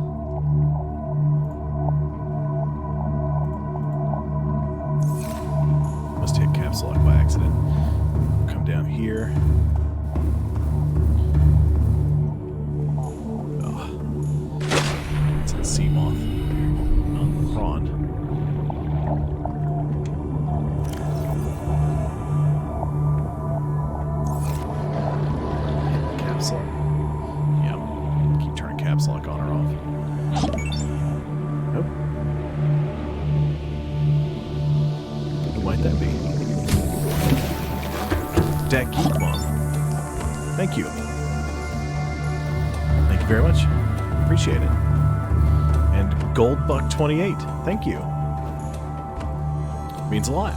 Must hit caps lock by accident. Come down here. Oh. It's a sea moth. Oh, prawn. Yep. Keep turning caps lock on or off. Nope. Who might that be? Dat Geek Mom. Thank you. Thank you very much. Appreciate it. And Goldbuck28. Thank you. Means a lot.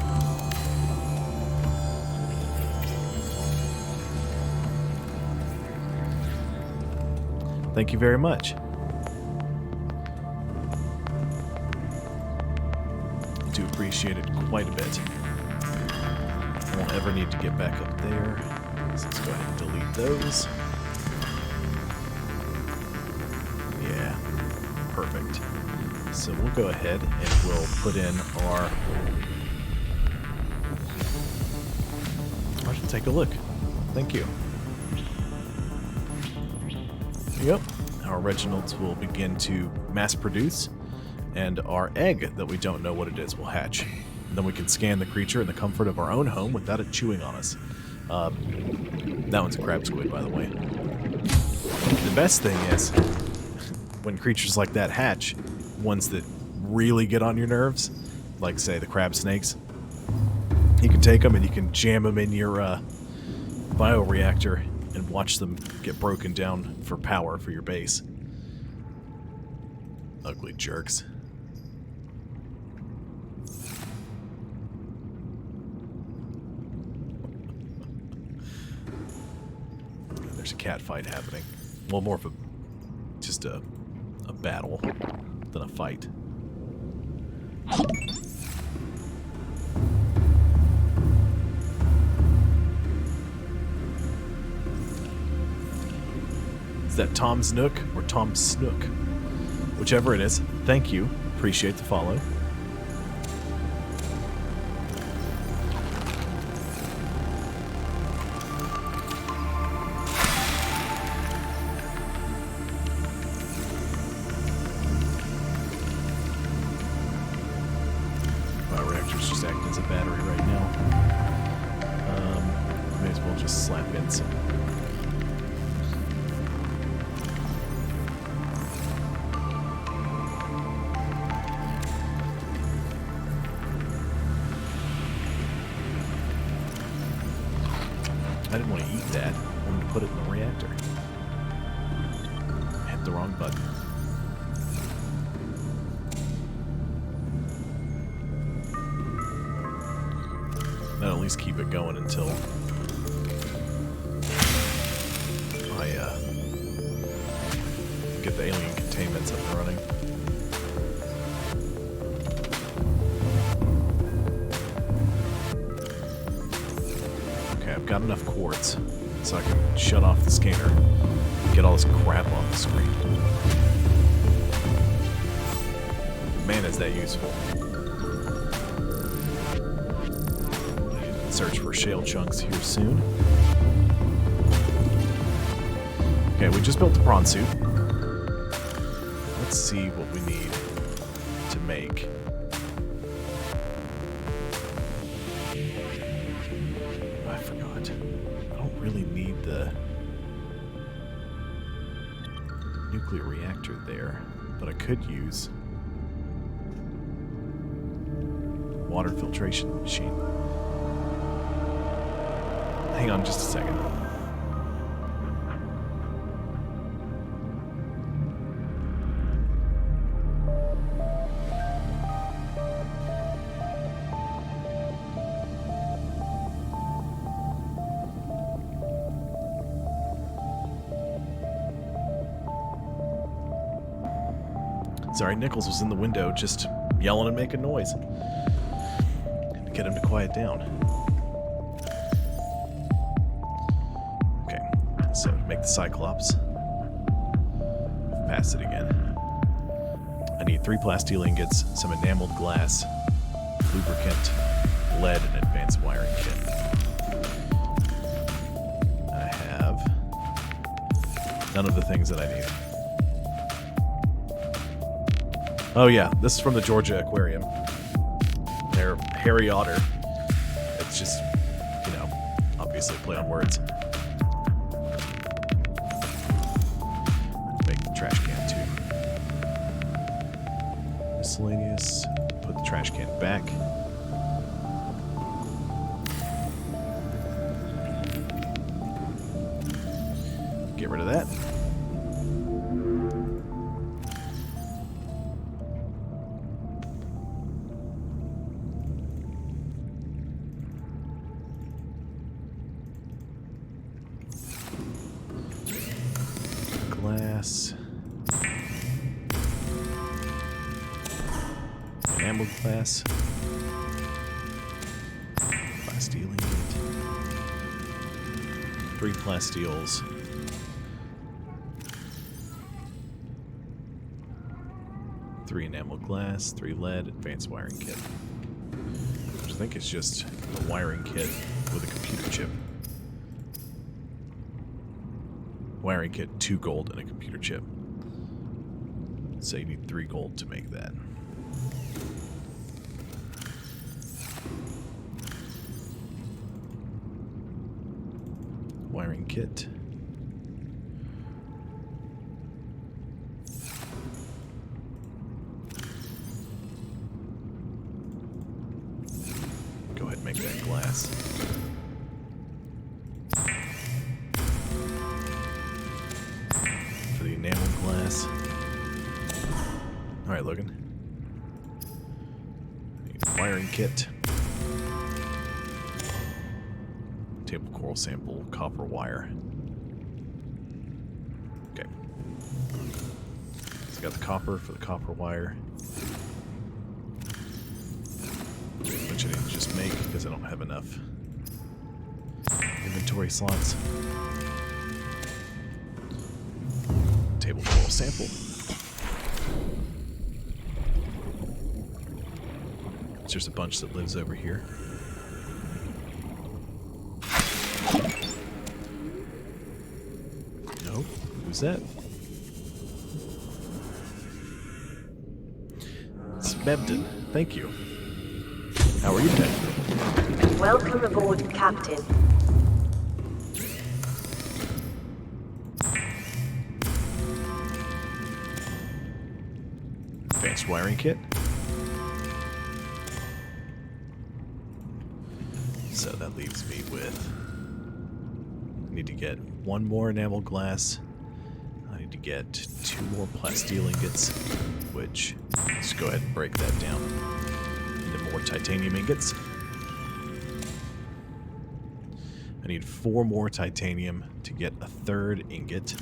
Thank you very much. I do appreciate it quite a bit. I won't ever need to get back up there. So let's go ahead and delete those. Yeah, perfect. So we'll go ahead and we'll put in our... I should take a look. Thank you. Yep, our Reginalds will begin to mass produce, and our egg that we don't know what it is will hatch. And then we can scan the creature in the comfort of our own home without it chewing on us. That one's a crab squid, by the way. The best thing is, when creatures like that hatch, ones that really get on your nerves, like, say, the crab snakes, you can take them and you can jam them in your bioreactor and watch them get broken down for power for your base. Ugly jerks. There's a cat fight happening. Well, more of a just a battle than a fight. Is that Tom's Nook or Tom's Snook? Whichever it is, thank you. Appreciate the follow. Bioreactor's just acting as a battery right now. May as well just slap in some. I didn't want to eat that. I wanted to put it in the reactor. I hit the wrong button. That'll at least keep it going until I get the alien containments up and running. I've got enough quartz so I can shut off the scanner and get all this crap off the screen. Man, is that useful. Search for shale chunks here soon. Okay, we just built the prawn suit. Let's see what we need to make forgot. I don't really need the nuclear reactor there, but I could use water filtration machine. Hang on just a second. Sorry, Nichols was in the window just yelling and making noise. Get him to quiet down. Okay, so to make the Cyclops, pass it again. I need 3 plasteel ingots, some enameled glass, lubricant, lead, and advanced wiring kit. I have none of the things that I need. Oh yeah, this is from the Georgia Aquarium. They're hairy otter. It's just, you know, obviously play on words. Make the trash can too. Miscellaneous. Put the trash can back. Get rid of that. Glass. Enameled glass. Plasteel ingot. 3 plasteels. Three enameled glass, 3 lead, advanced wiring kit. Which I think is just a wiring kit with a computer chip. Wiring kit, 2 gold, and a computer chip. So you need 3 gold to make that. Wiring kit. Go ahead and make that glass. For the enameled glass. Alright, Logan. Need a wiring kit. Table coral sample, copper wire. Okay. So I got the copper for the copper wire. Which I need to just make because I don't have enough inventory slots. Table coral sample. There's a bunch that lives over here. Nope. Who's that? It's Mebden. Thank you. How are you today? Welcome aboard, Captain. Advanced wiring kit. So that leaves me with... I need to get 1 more enamel glass. I need to get 2 more plasteel ingots, which, let's go ahead and break that down into more titanium ingots. I need 4 more titanium to get a 3rd ingot.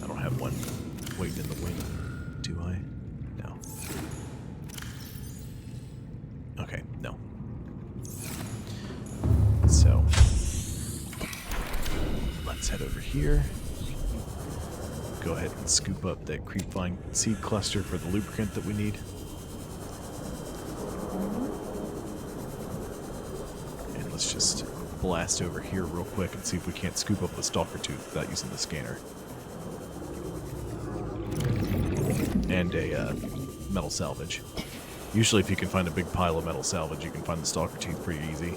I don't have one waiting in the wing, do I? No. Okay, no. So, let's head over here. Go ahead and scoop up that creepvine seed cluster for the lubricant that we need. And let's just blast over here real quick and see if we can't scoop up the stalker tooth without using the scanner. And a metal salvage. Usually if you can find a big pile of metal salvage, you can find the stalker tooth pretty easy.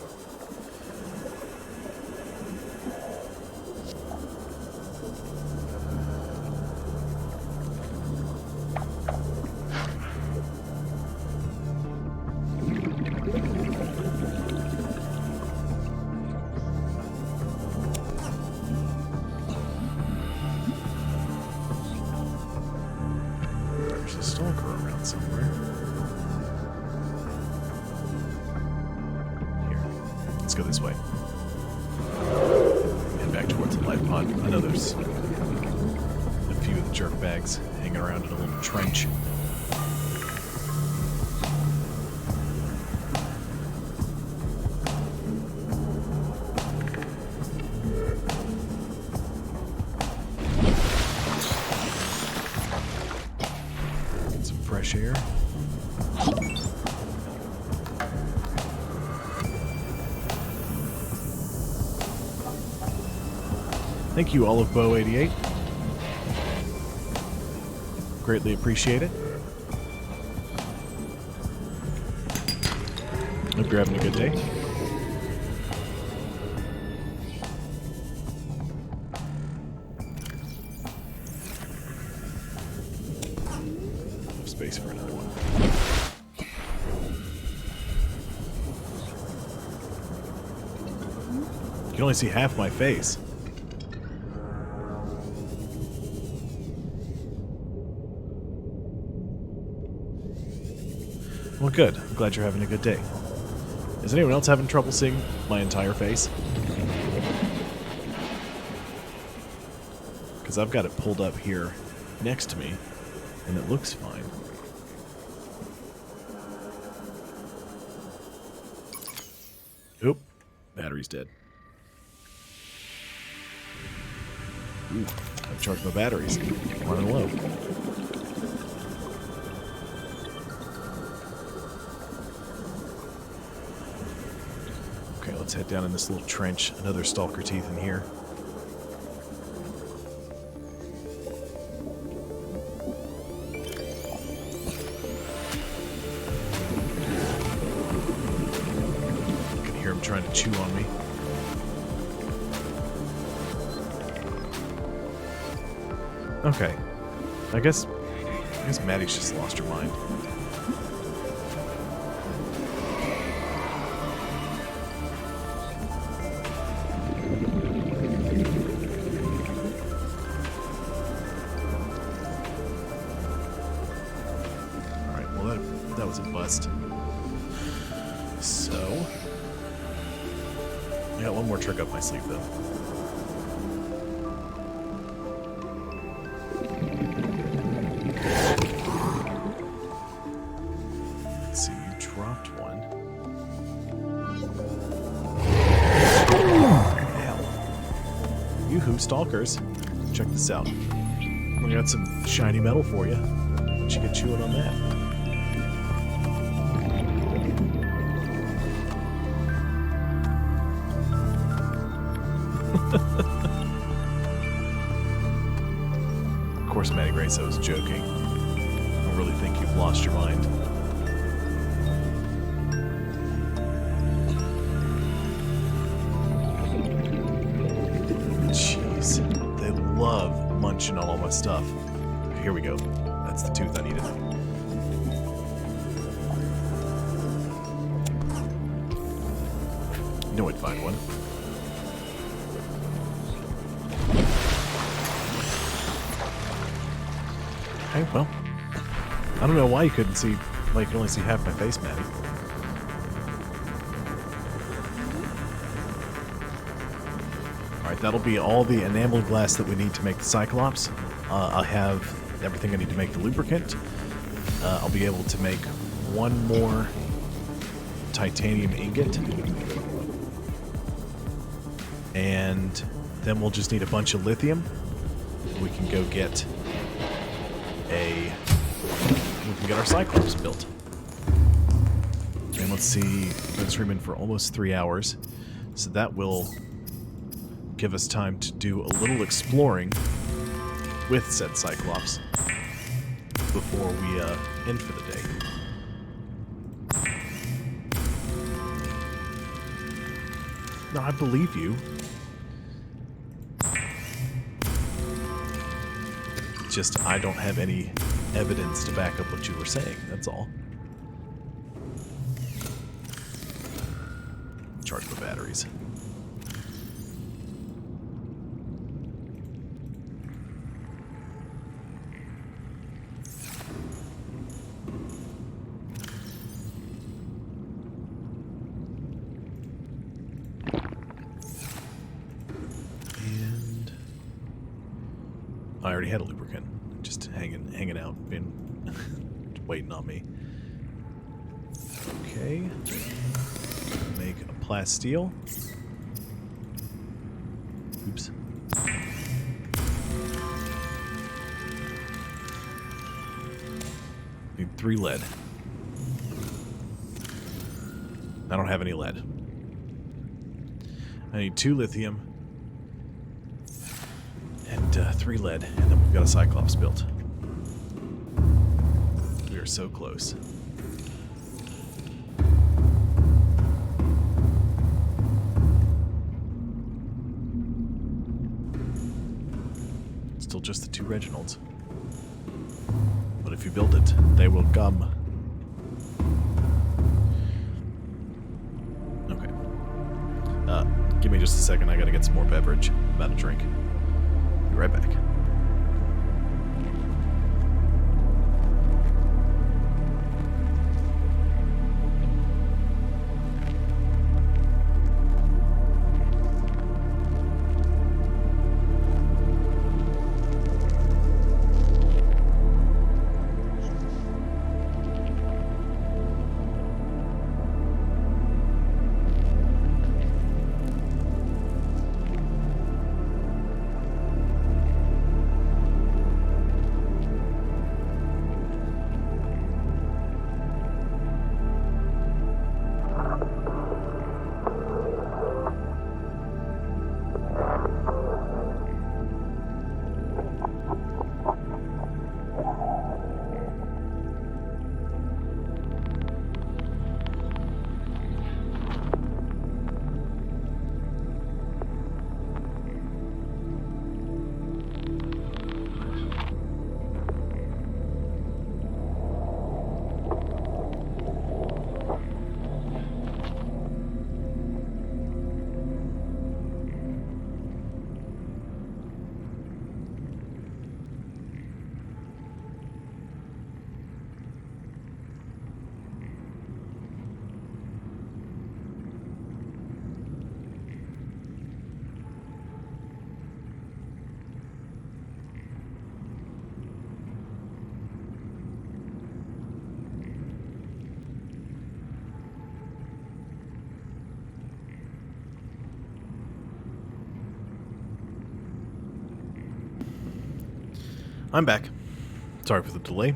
There's a stalker around somewhere. Here. Let's go this way. And back towards the life pod. I know there's a few of the jerk bags hanging around in a little trench. Get some fresh air. Thank you, Olive Bow 88. Greatly appreciate it. Hope you're having a good day. Enough space for another one. You can only see half my face. Well, good. I'm glad you're having a good day. Is anyone else having trouble seeing my entire face? Because I've got it pulled up here next to me, and it looks fine. Oop. Battery's dead. Ooh, I've charged my batteries. I'm running low. Okay, let's head down in this little trench. Another stalker teeth in here. I can hear him trying to chew on me. Okay. I guess Maddie's just lost her mind. That was a bust. So, I got one more trick up my sleeve, though. Let's see, you dropped one. Hell. Yoo-hoo, stalkers. Check this out. I got some shiny metal for you. Why don't you get chewing on that? Of course, Maddie Grace, I was joking. I don't really think you've lost your mind. Jeez, they love munching on all my stuff. Okay, here we go. That's the tooth I needed. You know I'd find one. Okay, well, I don't know why you couldn't see, why you could only see half my face, Maddie. Alright, that'll be all the enamel glass that we need to make the Cyclops. I'll have everything I need to make the lubricant. I'll be able to make one more titanium ingot. And then we'll just need a bunch of lithium. We can go get we can get our Cyclops built. And let's see, we've been streaming for almost 3 hours, so that will give us time to do a little exploring with said Cyclops before we end for the day. No, I believe you. Just, I don't have any evidence to back up what you were saying, that's all. Charge the batteries. I already had a lubricant. Just hanging out, being waiting on me. Okay. Make a plasteel. Oops. Need 3 lead. I don't have any lead. I need 2 lithium and 3 lead, and then we've got a Cyclops built. We are so close. Still just the 2 Reginalds. But if you build it, they will come. Okay. Give me just a second. I gotta get some more beverage. I'm about to drink. Be right back. I'm back. Sorry for the delay.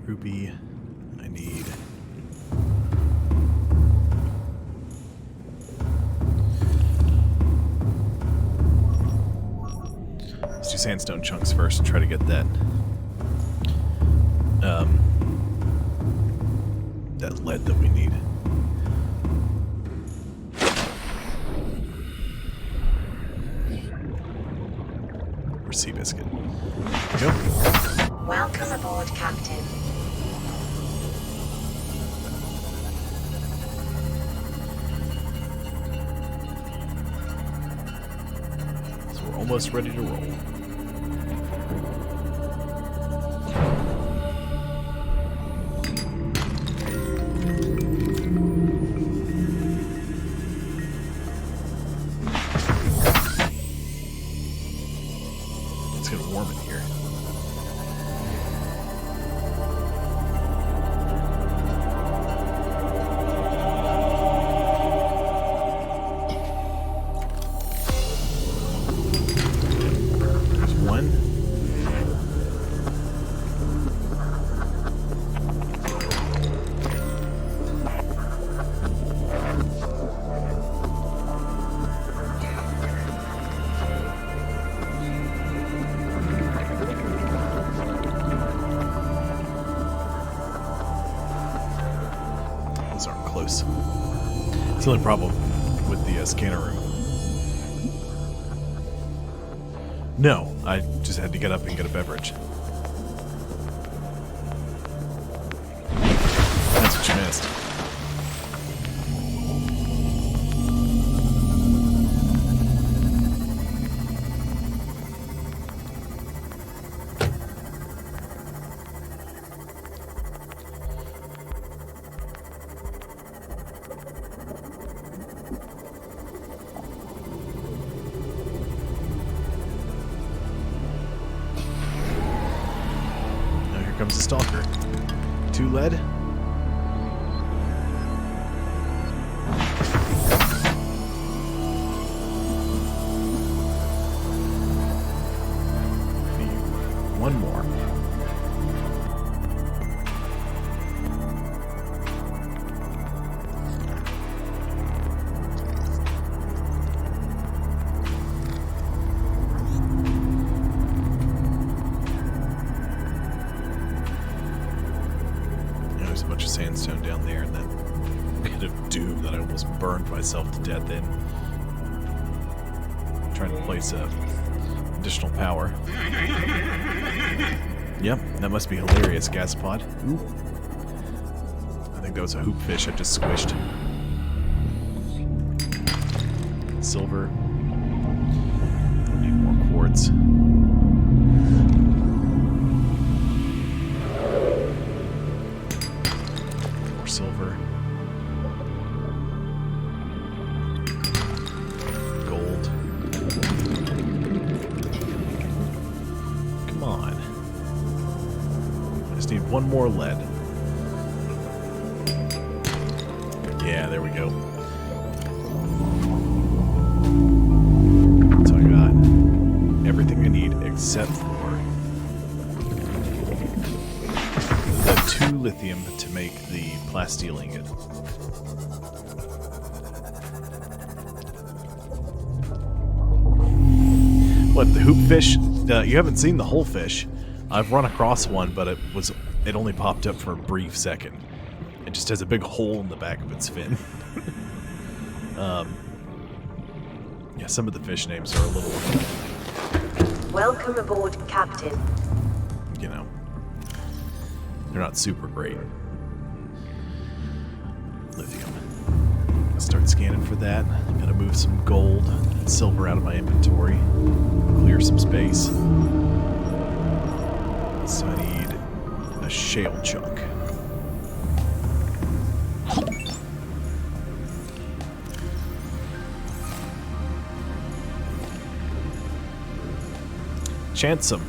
Ruby, I need... Let's do sandstone chunks first and try to get that... that lead that we need. Or sea biscuit. There we go. Welcome aboard, Captain. So we're almost ready to roll. It's getting warm in here. There's one. Those aren't close. It's the only problem with the scanner room. No, I just had to get up and get a beverage. That's what you missed. comes the stalker. 2 lead. Need 1 more. There's a bunch of sandstone down there, and that bit of doom that I almost burned myself to death in. Trying to place additional power. Yep, that must be hilarious, gas pod. Ooh. I think that was a hoop fish I just squished. Silver. Need more quartz. More silver. Gold. Come on. I just need 1 more lead. Yeah, there we go. So I got everything I need except for the 2 lithium to make the plasteel ingot. What, the hoop fish? You haven't seen the whole fish. I've run across one, but it only popped up for a brief second. It just has a big hole in the back of its fin. Yeah, some of the fish names are a little, Welcome aboard, Captain. you know, they're not super great. Lithium. I'll start scanning for that. Gotta move some gold and silver out of my inventory. Clear some space. So I need a shale chunk. Chansome.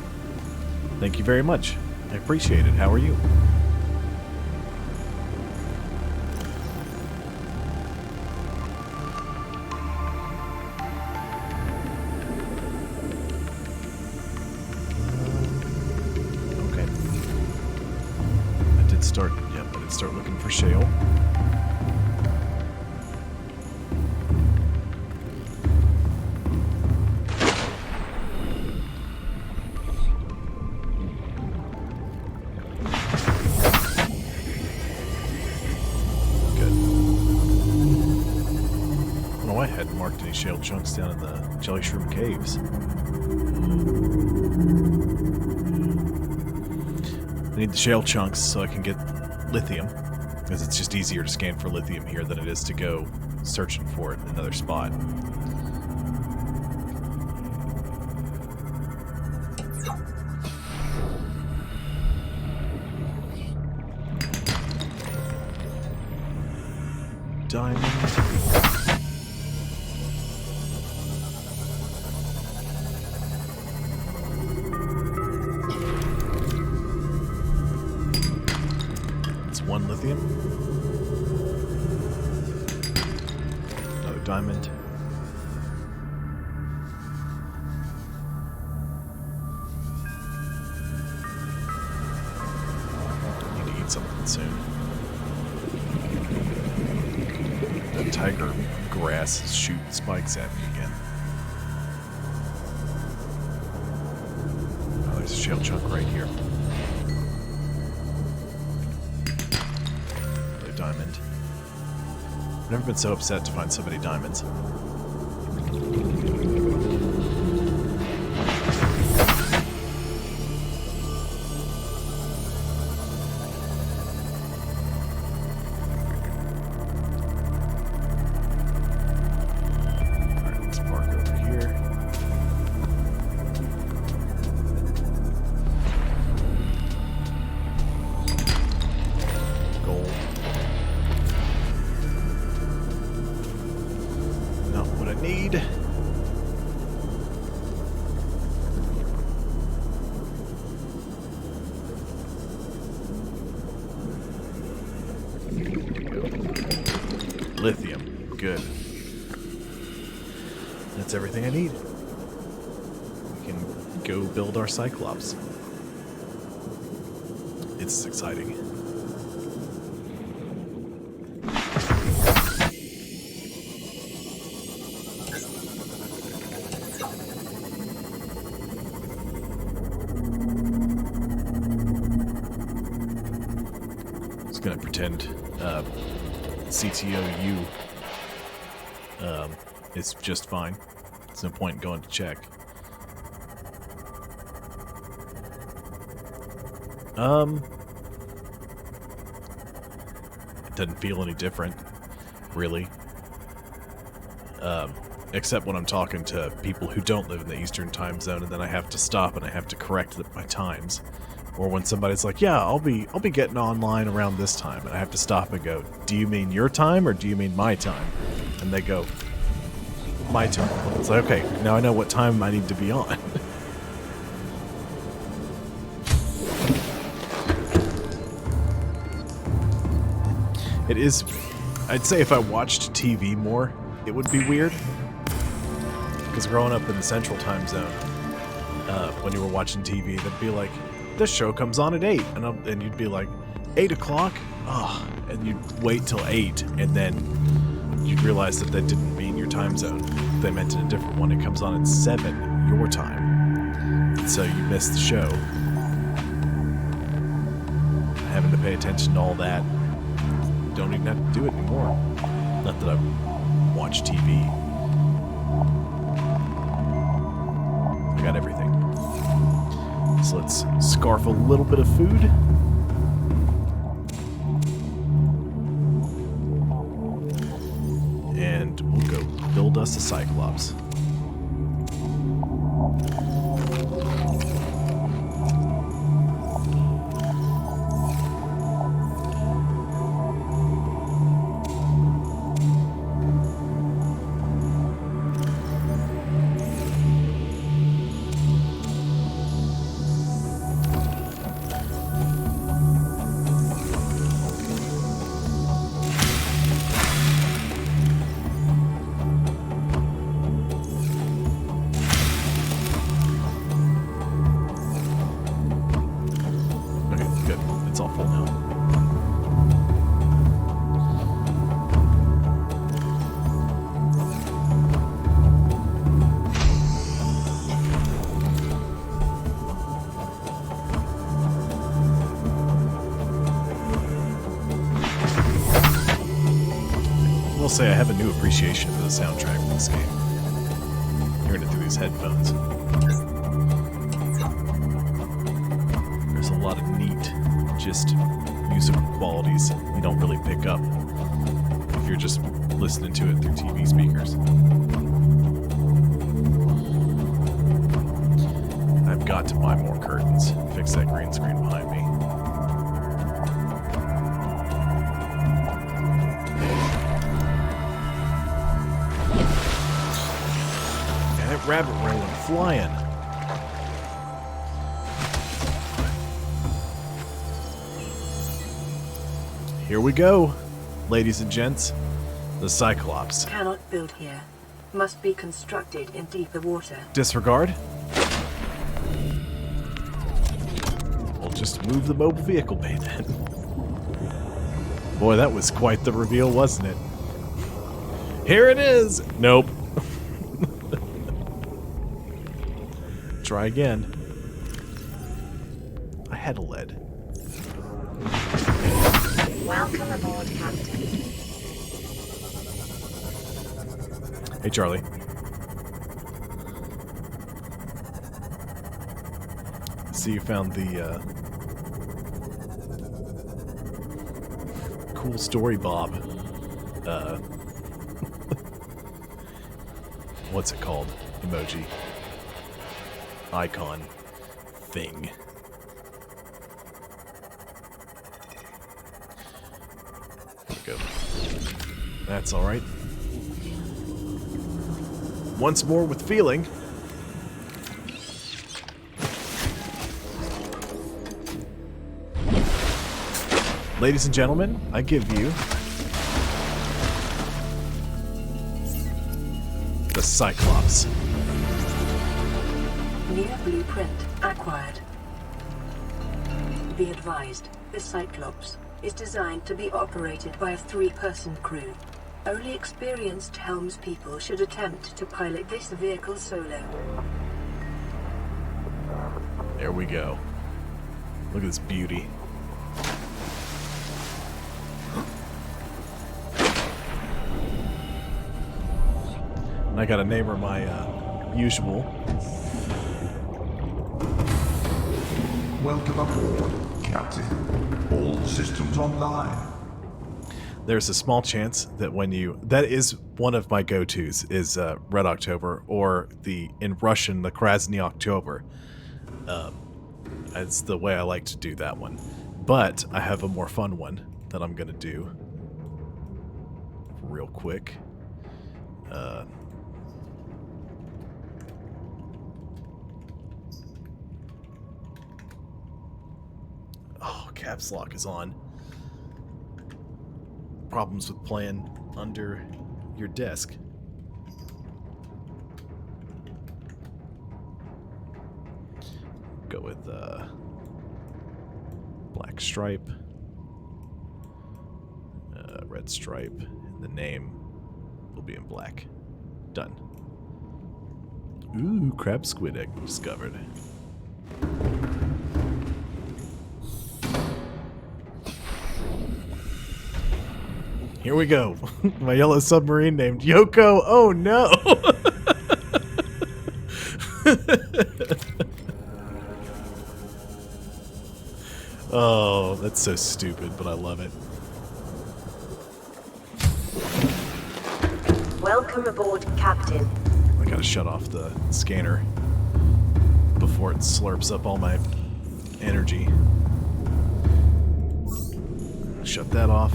Thank you very much. I appreciate it. How are you? Okay. I did start looking for shale. I hadn't marked any shale chunks down in the jelly shroom caves. I need the shale chunks so I can get lithium, because it's just easier to scan for lithium here than it is to go searching for it in another spot. Diamond. One lithium. Another diamond. Need to eat something soon. That tiger grass is shooting spikes at me again. Oh, there's a shale chunk right here. Diamond. I've never been so upset to find so many diamonds. Alright, let's park over here. Gold. No, That's everything I need. We can go build our Cyclops. It's exciting. Just gonna pretend CTOU is just fine. There's no point in going to check. It doesn't feel any different, really. Except when I'm talking to people who don't live in the Eastern time zone, and then I have to stop and I have to correct my times. Or when somebody's like, "Yeah, I'll be getting online around this time," and I have to stop and go, "Do you mean your time or do you mean my time?" And they go, "My time." It's like, okay, now I know what time I need to be on. It is, I'd say if I watched TV more, it would be weird. Because growing up in the Central Time Zone, when you were watching TV, they'd be like, "This show comes on at 8," and you'd be like, 8 o'clock? Oh, and you'd wait till 8, and then you'd realize that didn't mean your time zone. They meant in a different one. It comes on at 7, your time. And so you miss the show. Having to pay attention to all that. Don't even have to do it anymore. Not that I watch TV. I got everything. So let's scarf a little bit of food. And we'll go build us a Cyclops. Say I have a new appreciation for the soundtrack of this game. Hearing it through these headphones. There's a lot of neat, just musical qualities you don't really pick up if you're just listening to it through TV speakers. I've got to buy more curtains. Fix that green screen behind me. Rabbit rolling, flying. Here we go, ladies and gents. The Cyclops. Cannot build here. Must be constructed in deeper water. Disregard. We'll just move the mobile vehicle bay then. Boy, that was quite the reveal, wasn't it? Here it is. Nope. Try again. I had a lead. Welcome aboard, Captain. Hey, Charlie. See, you found the cool story, Bob. What's it called? Emoji. Icon thing. Go. That's all right. Once more with feeling. Ladies and gentlemen, I give you the Cyclops. New blueprint acquired. Be advised, the Cyclops is designed to be operated by a 3-person crew. Only experienced helmspeople should attempt to pilot this vehicle solo. There we go. Look at this beauty. And I gotta name her my usual. Welcome aboard, Captain. All systems online. There's a small chance that when you... That is one of my go-tos, is Red October, or in Russian, the Krasny October. It's the way I like to do that one. But I have a more fun one that I'm going to do real quick. Oh, caps lock is on. Problems with playing under your desk. Go with black stripe, red stripe, and the name will be in black. Done. Ooh, crab squid egg discovered. Here we go. My yellow submarine named Yoko. Oh no! Oh, that's so stupid, but I love it. Welcome aboard, Captain. I gotta shut off the scanner before it slurps up all my energy. Shut that off.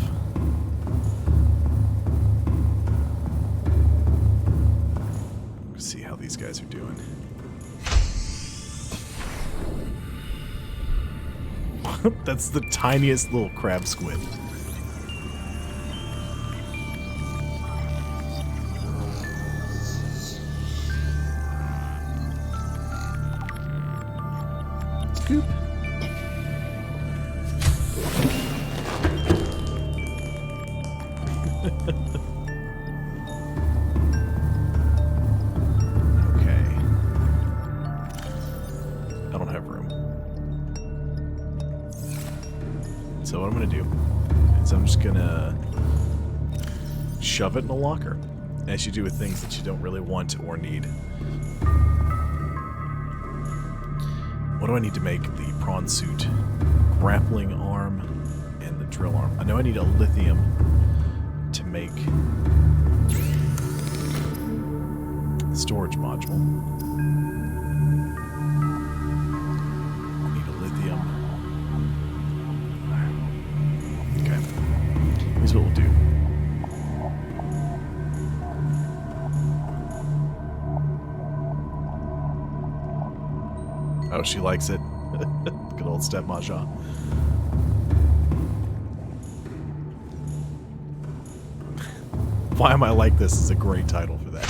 Let's see how these guys are doing. That's the tiniest little crab squid. Scoop. Okay. I don't have room. So what I'm gonna do is I'm just gonna shove it in a locker, as you do with things that you don't really want or need. What do I need to make the prawn suit? Grappling arm and the drill arm. I know I need a lithium to make the storage module. I need a lithium. Okay. Here's what we'll do. Oh, she likes it. Good old Step Maja. Why Am I Like This is a great title for that.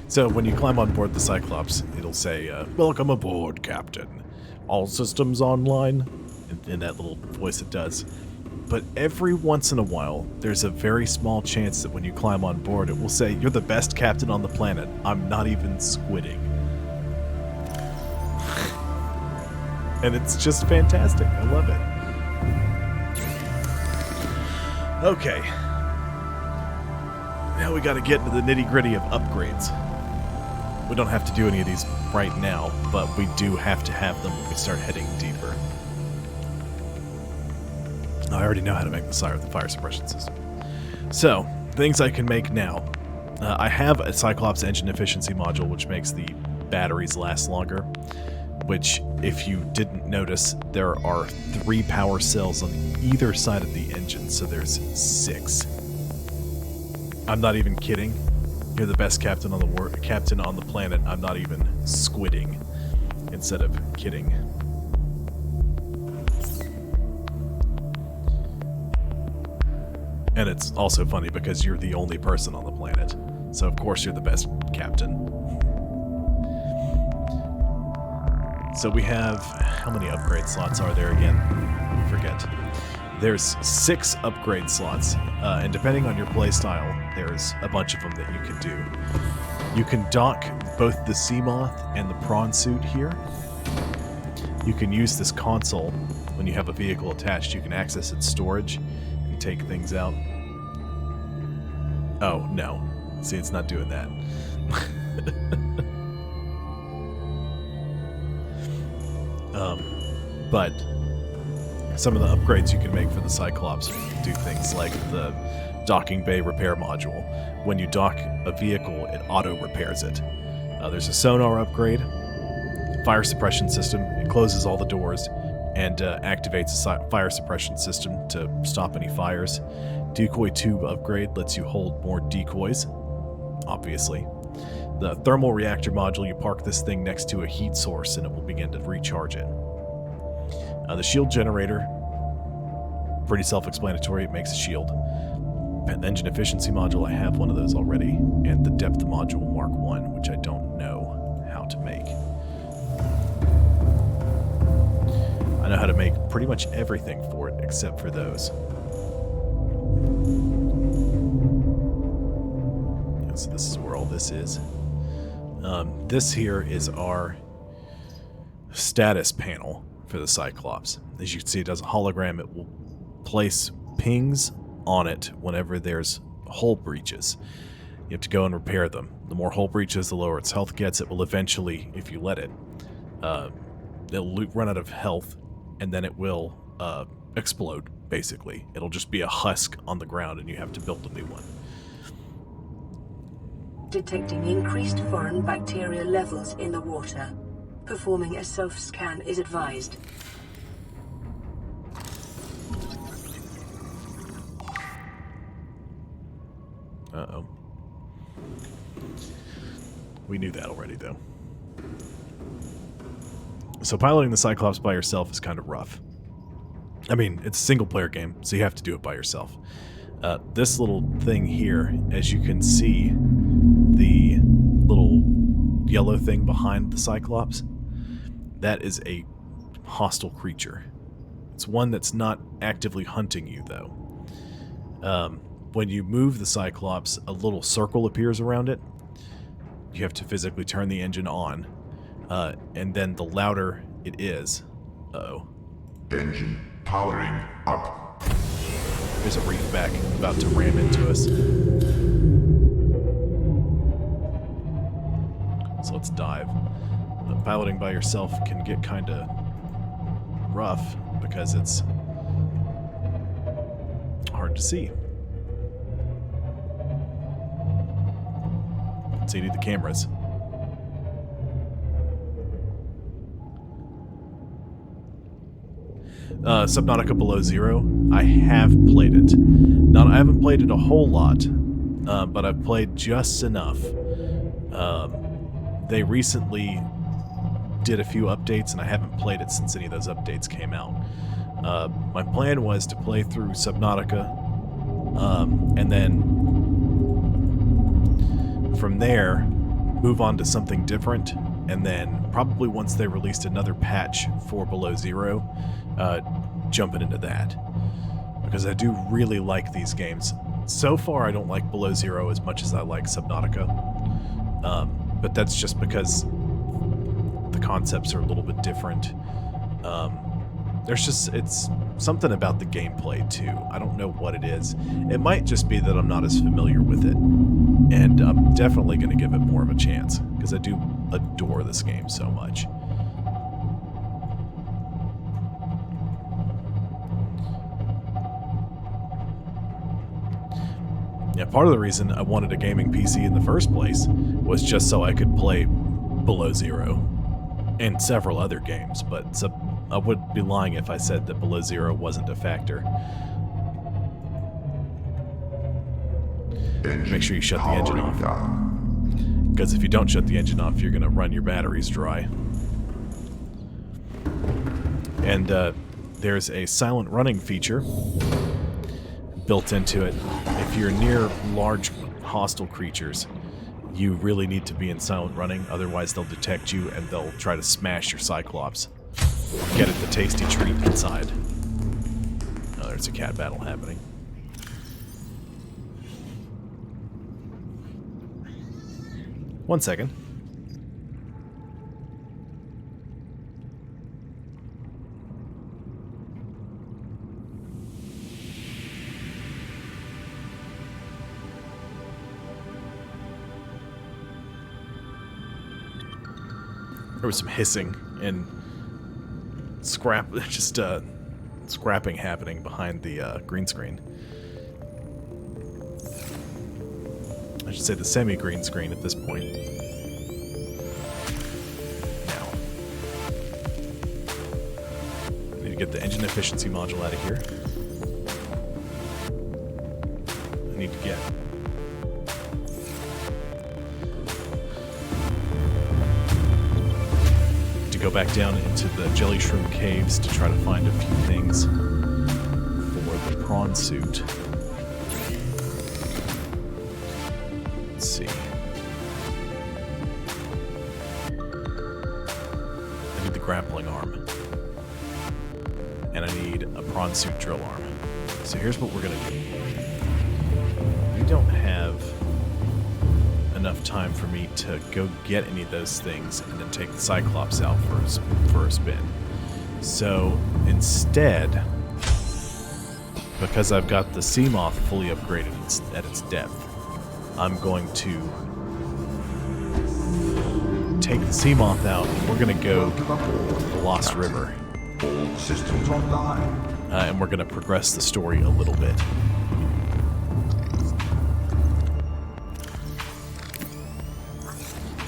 So when you climb on board the Cyclops, it'll say, "Welcome aboard, Captain. All systems online," in that little voice it does. But every once in a while, there's a very small chance that when you climb on board, it will say, "You're the best captain on the planet. I'm not even squidding." And it's just fantastic. I love it. Okay. Now we gotta get into the nitty-gritty of upgrades. We don't have to do any of these right now, but we do have to have them when we start heading deeper. I already know how to make the fire suppression system. So, things I can make now. I have a Cyclops engine efficiency module, which makes the batteries last longer. Which, if you didn't notice, there are 3 power cells on either side of the engine, so there's 6. I'm not even kidding. You're the best captain on the planet. I'm not even squidding. instead of kidding. And it's also funny because you're the only person on the planet. So of course you're the best captain. So we have, how many upgrade slots are there again? I forget. There's 6 upgrade slots, and depending on your playstyle, there's a bunch of them that you can do. You can dock both the Seamoth and the prawn suit here. You can use this console when you have a vehicle attached. You can access its storage and take things out. Oh, no. See, it's not doing that. But some of the upgrades you can make for the Cyclops do things like the docking bay repair module. When you dock a vehicle, it auto-repairs it. There's a sonar upgrade, fire suppression system. It closes all the doors and activates a fire suppression system to stop any fires. Decoy tube upgrade lets you hold more decoys, obviously. The thermal reactor module, you park this thing next to a heat source and it will begin to recharge it. The shield generator, pretty self-explanatory, it makes a shield. The engine efficiency module, I have one of those already. And the depth module Mark 1, which I don't know how to make. I know how to make pretty much everything for it except for those. So this is where all this is. This here is our status panel for the Cyclops. As you can see, it does a hologram. It will place pings on it whenever there's hull breaches. You have to go and repair them. The more hull breaches, the lower its health gets. It will eventually, if you let it, it'll run out of health, and then it will explode, basically. It'll just be a husk on the ground, and you have to build a new one. Detecting increased foreign bacteria levels in the water. Performing a self-scan is advised. Uh-oh. We knew that already, though. So piloting the Cyclops by yourself is kind of rough. I mean, it's a single-player game, so you have to do it by yourself. This little thing here, as you can see, the little yellow thing behind the Cyclops, that is a hostile creature. It's one that's not actively hunting you, though. When you move the Cyclops, a little circle appears around it. You have to physically turn the engine on, and then the louder it is... Uh-oh. Engine powering up. There's a reefback about to ram into us. So let's dive. Piloting by yourself can get kind of rough because it's hard to see. So you need the cameras. Subnautica Below Zero. I have played it. I haven't played it a whole lot, but I've played just enough. They recently did a few updates, and I haven't played it since any of those updates came out. My plan was to play through Subnautica, and then from there, move on to something different, and then probably once they released another patch for Below Zero, jumping into that. Because I do really like these games. So far, I don't like Below Zero as much as I like Subnautica. But that's just because the concepts are a little bit different. It's something about the gameplay, too. I don't know what it is. It might just be that I'm not as familiar with it. And I'm definitely going to give it more of a chance, because I do adore this game so much. Yeah, part of the reason I wanted a gaming PC in the first place was just so I could play Below Zero and several other games, but I would be lying if I said that Below Zero wasn't a factor. Make sure you shut the engine off. Because if you don't shut the engine off, you're going to run your batteries dry. And there's a silent running feature built into it. If you're near large hostile creatures, you really need to be in silent running, otherwise they'll detect you and they'll try to smash your Cyclops. Get at the tasty treat inside. Oh, there's a cat battle happening. One second. There was some hissing and scrapping happening behind the green screen. I should say the semi-green screen at this point. Now, I need to get the engine efficiency module out of here. I need to get go back down into the jelly shroom caves to try to find a few things for the prawn suit. Let's see. I need the grappling arm. And I need a prawn suit drill arm. So here's what we're gonna do. We don't have enough time for me to go get any of those things and then take the Cyclops out for a spin. So instead, because I've got the Seamoth fully upgraded at its depth, I'm going to take the Seamoth out and we're going to go to the Lost River. All systems online. And we're going to progress the story a little bit.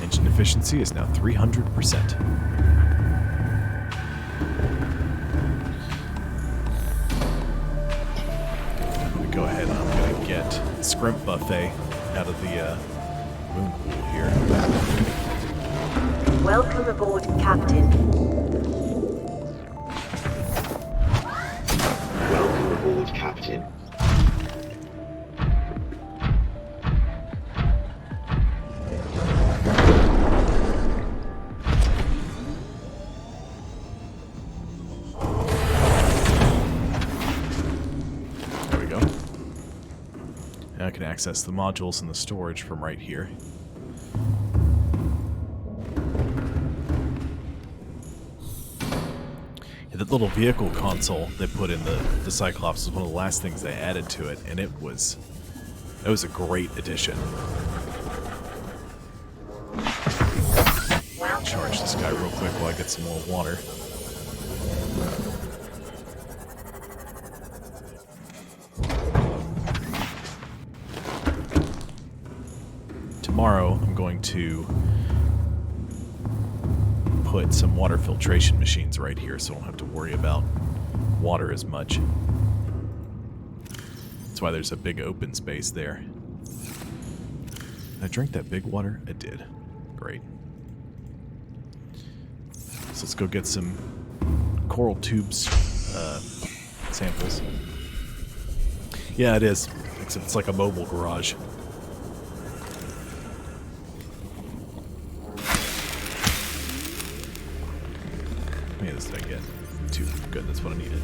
Engine efficiency is now 300%. I'm going to go ahead and I'm going to get Scrimp Buffet out of the moon pool here. Welcome aboard, Captain. Welcome aboard, Captain. There we go. Now I can access the modules and the storage from right here. That little vehicle console they put in the Cyclops was one of the last things they added to it, and it was a great addition. Charge this guy real quick while I get some more water. Tomorrow I'm going to put some water filtration machines right here so I don't have to worry about water as much. That's why there's a big open space there. Did I drink that big water? I did. Great. So let's go get some coral tubes samples. Yeah, it is. Except it's like a mobile garage. How many of this did I get? 2. Good, that's what I needed.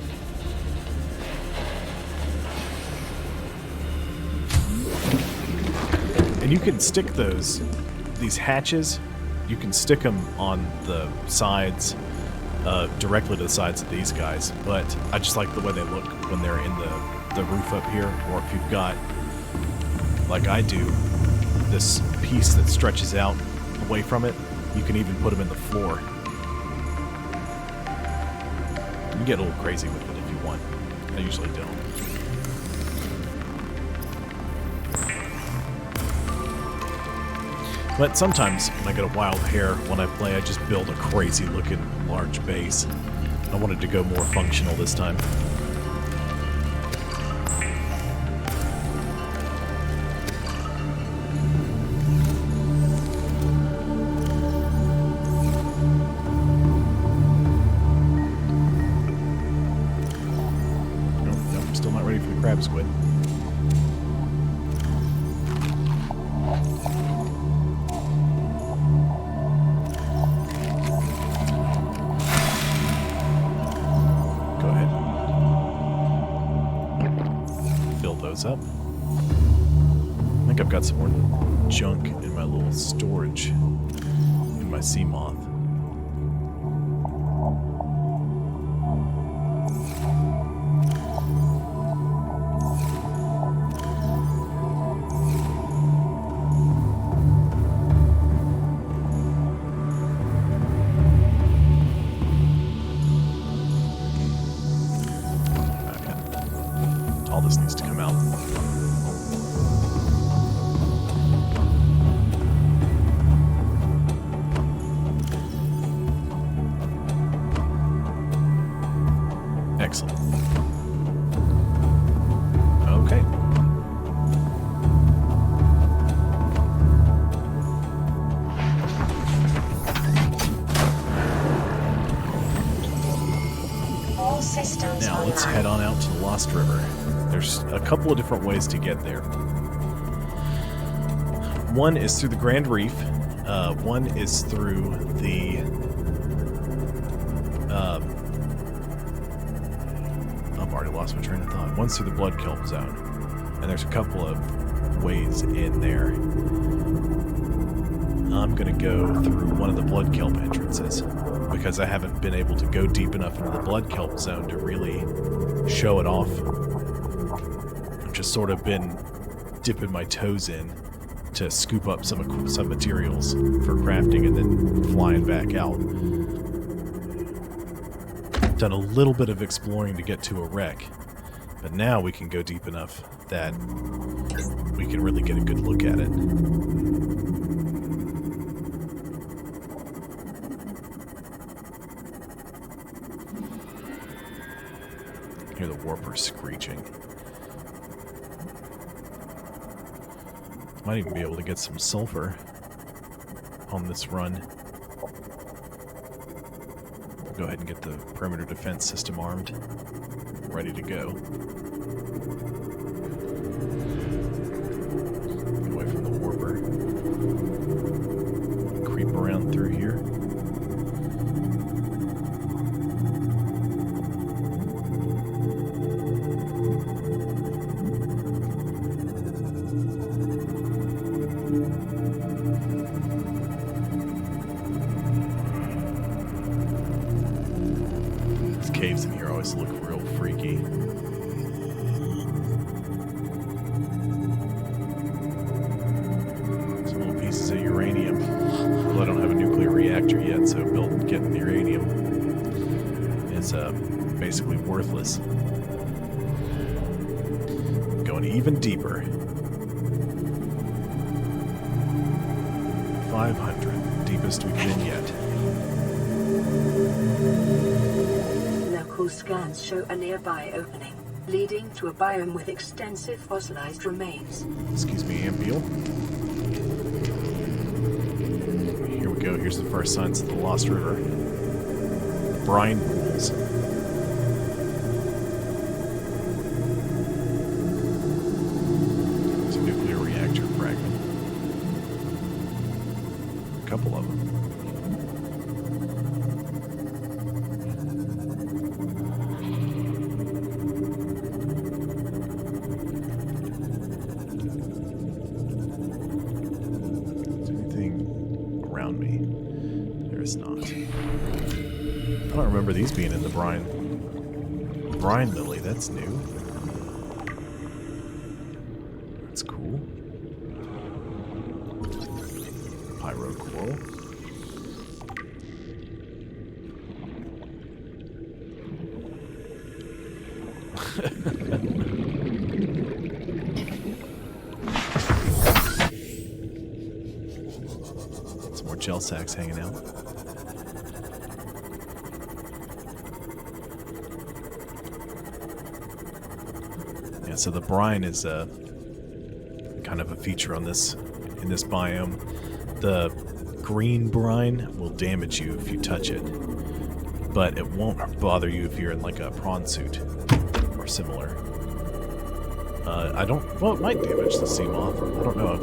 And you can stick these hatches, you can stick them on the sides, directly to the sides of these guys, but I just like the way they look when they're in the roof up here, or if you've got, like I do, this piece that stretches out away from it, you can even put them in the floor. You can get a little crazy with it if you want. I usually don't. But sometimes when I get a wild hair when I play, I just build a crazy looking large base. I wanted to go more functional this time. I'm still not ready for the crab squid. Go ahead. Fill those up. I think I've got some more junk in my little storage in my sea moth. All this needs to come out. Excellent. Okay. All systems Now online. let's head on out to the Lost River. There's a couple of different ways to get there. One is through the Grand Reef. One is through the I've already lost my train of thought. One's through the Blood Kelp Zone, and there's a couple of ways in there. I'm gonna go through one of the Blood Kelp entrances because I haven't been able to go deep enough into the Blood Kelp Zone to really show it off. I've just sort of been dipping my toes in to scoop up some materials for crafting and then flying back out. Done a little bit of exploring to get to a wreck, but now we can go deep enough that we can really get a good look at it. Hear the warper screeching. Might even be able to get some sulfur on this run. Go ahead and get the perimeter defense system armed, ready to go. Get away from the warper. Creep around through here. Caves in here always look real freaky. Some little pieces of uranium. Well, I don't have a nuclear reactor yet, so getting uranium is basically worthless. Going even deeper. 500, deepest we've been yet. Local scans show a nearby opening, leading to a biome with extensive fossilized remains. Excuse me, Ampiel. Here we go. Here's the first signs of the Lost River. Brine pools. There's a nuclear reactor fragment. A couple of them. I don't remember these being in the brine. Brine lily, that's new. That's cool. Pyro coral. Some more gel sacks hanging out. Yeah, so the brine is kind of a feature on this in this biome. The green brine will damage you if you touch it, but it won't bother you if you're in like a prawn suit or similar. I don't... Well, it might damage the sea moth. I don't know.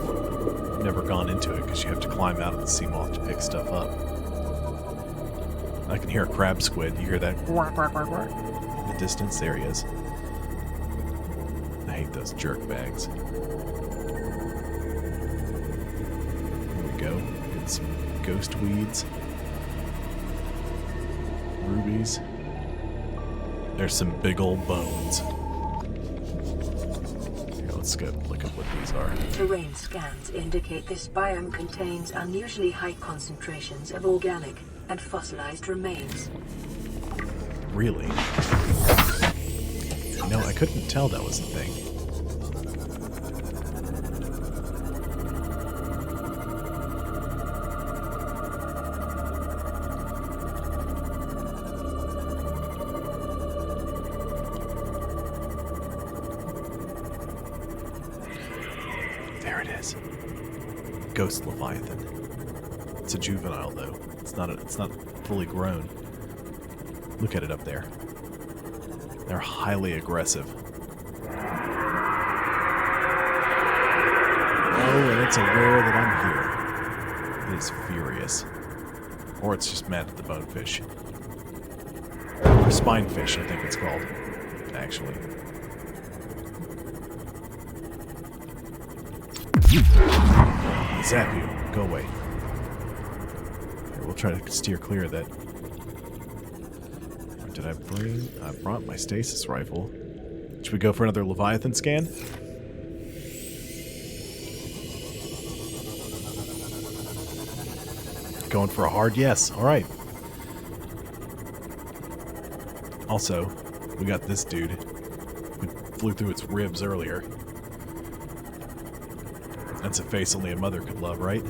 I've never gone into it because you have to climb out of the sea moth to pick stuff up. I can hear a crab squid. You hear that? Quack, quack, quack, quack. In the distance, there he is. I hate those jerk bags. There we go. Get some ghost weeds. Rubies. There's some big old bones. Here, let's go look at what these are. Terrain scans indicate this biome contains unusually high concentrations of organic and fossilized remains. Really? No, I couldn't tell that was a thing. There it is. Ghost Leviathan. It's a juvenile though. It's not fully grown. Look at it up there. They're highly aggressive. Oh, and it's aware that I'm here. It is furious. Or it's just mad at the bonefish. Or spinefish, I think it's called. Actually. Zap you. Go away. Here, we'll try to steer clear of that. What did I bring? I brought my stasis rifle. Should we go for another Leviathan scan? Going for a hard yes. Alright. Also, we got this dude who flew through its ribs earlier. That's a face only a mother could love, right?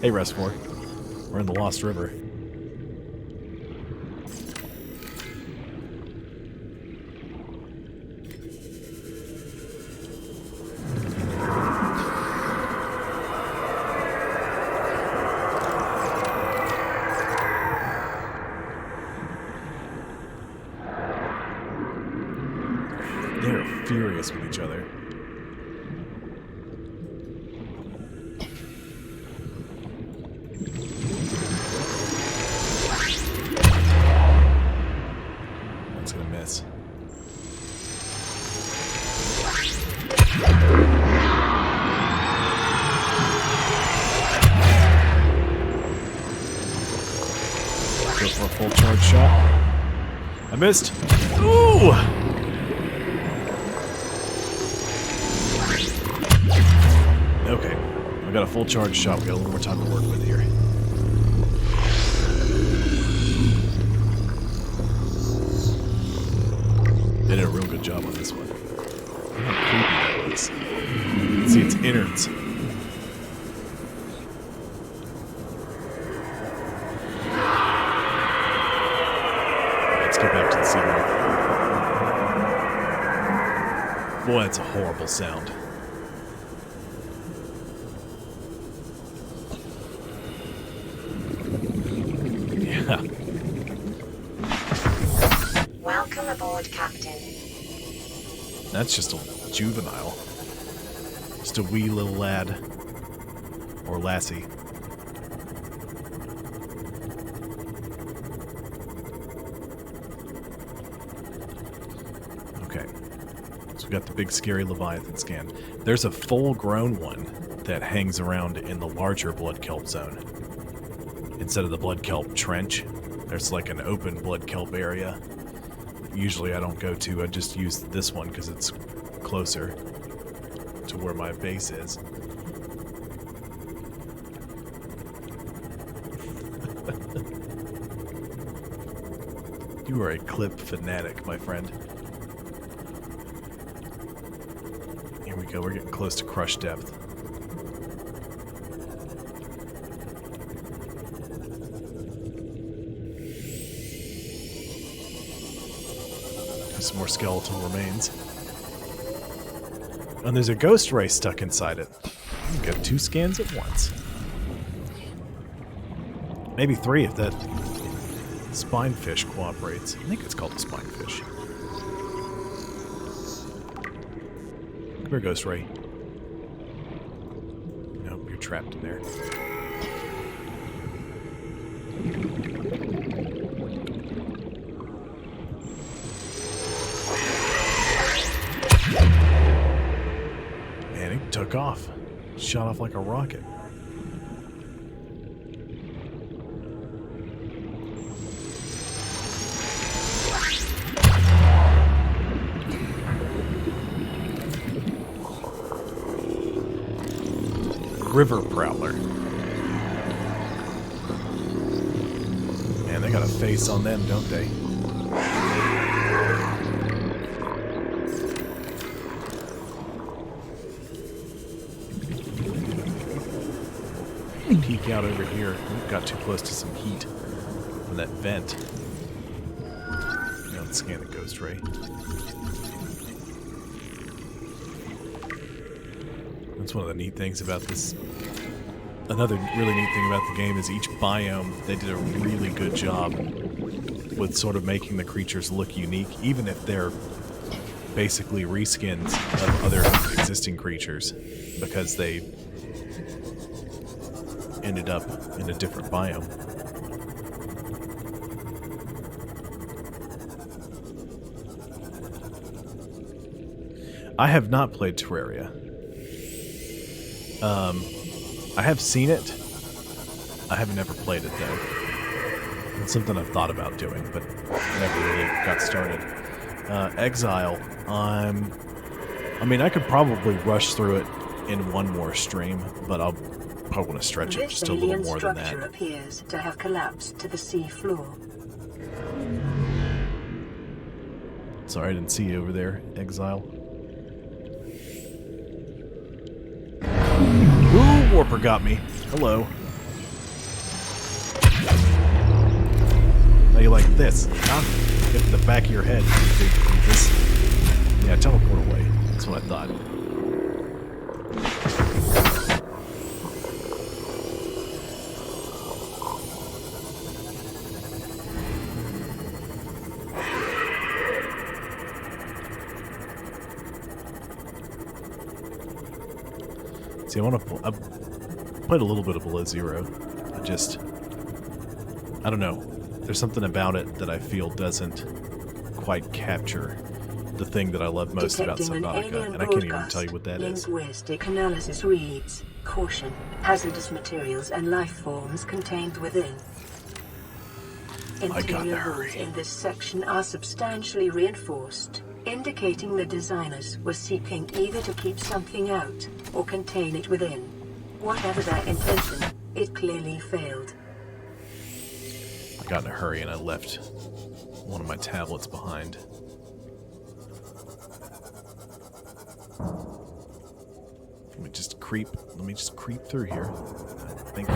Hey, Restfor. We're in the Lost River. They're furious with each other. That's gonna miss. Go for a full charge shot. I missed. Ooh! Okay, I got a full charge shot. We got a little more time to work with here. They did a real good job on this one. Look how creepy that looks. You can see its innards. Let's get back to the sea moth. Boy, that's a horrible sound. Yeah. Welcome aboard, Captain. That's just a juvenile. Just a wee little lad. Or lassie. Okay. So we got the big scary Leviathan scan. There's a full-grown one that hangs around in the larger blood kelp zone. Instead of the blood kelp trench, there's like an open blood kelp area. Usually I don't go to. I just use this one because it's closer to where my base is. You are a clip fanatic, my friend. Here we go. We're getting close to crush depth. Some more skeletal remains. And there's a ghost ray stuck inside it. You got 2 scans at once. Maybe 3 if that spinefish cooperates. I think it's called a spinefish. Come here, ghost ray. Nope, you're trapped in there. Man, it took off. Shot off like a rocket. River Prowler. Man, they got a face on them, don't they? Peek out over here. We got too close to some heat from that vent. Now let's scan the ghost ray. That's one of the neat things about this. Another really neat thing about the game is each biome, they did a really good job with sort of making the creatures look unique, even if they're basically reskins of other existing creatures, because they ended up in a different biome. I have not played Terraria. I have seen it. I have never played it though. It's something I've thought about doing, but never really got started. Exile. I mean, I could probably rush through it in one more stream, but I'll probably want to stretch it just a little more than that. This alien structure appears to have collapsed to the sea floor. Sorry, I didn't see you over there, Exile. Ooh, Warper got me. Hello. Now you like this. Huh? Get to the back of your head. This. Yeah, teleport away. That's what I thought. See, I want to. I played a little bit of Below Zero. I don't know. There's something about it that I feel doesn't quite capture the thing that I love most about Subnautica, and I can't even tell you what that is. Linguistic analysis reads: caution, hazardous materials and life forms contained within. Interior walls in this section are substantially reinforced, indicating the designers were seeking either to keep something out or contain it within. Whatever their intention, it clearly failed. I got in a hurry and I left one of my tablets behind. Let me just creep through here. Thank you.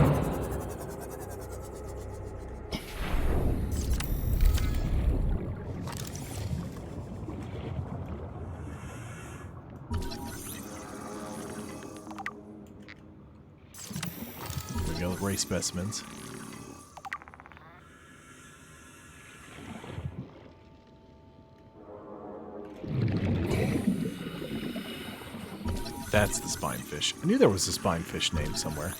Ray specimens. That's the spinefish. I knew there was a spinefish name somewhere.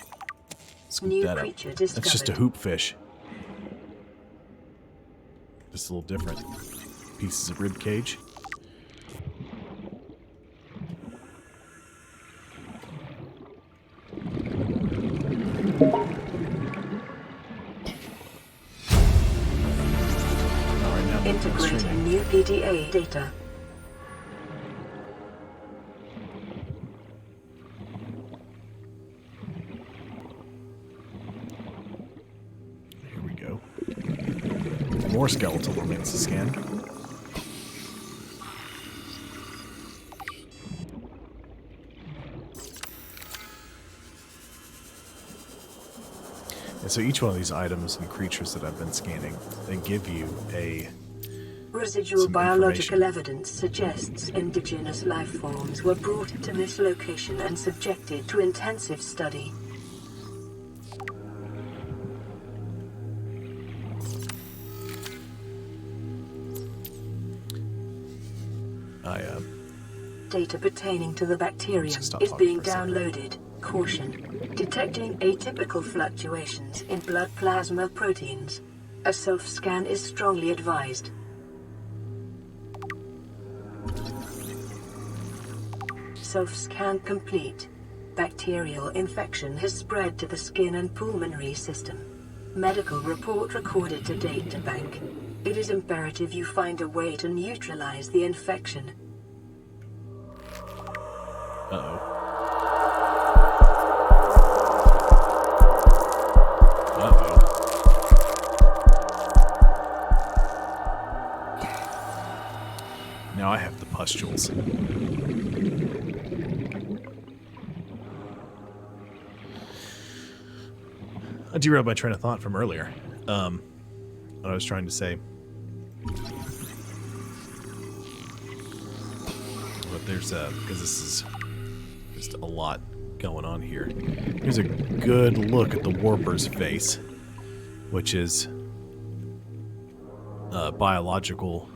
Scoop that up. That's just a hoopfish. Just a little different. Pieces of rib cage. Integrating new PDA data. Here we go. More skeletal remains to scan. And so each one of these items and creatures that I've been scanning, they give you a Residual some biological information. evidence suggests indigenous life forms were brought to this location and subjected to intensive study. Data pertaining to the bacterium is being downloaded. Caution. Detecting atypical fluctuations in blood plasma proteins. A self-scan is strongly advised. Self-scan complete. Bacterial infection has spread to the skin and pulmonary system. Medical report recorded to data bank. It is imperative you find a way to neutralize the infection. Uh-oh. Now I have the pustules. I derailed my train of thought from earlier. What I was trying to say. But there's because this is just a lot going on here. Here's a good look at the warper's face, which is biological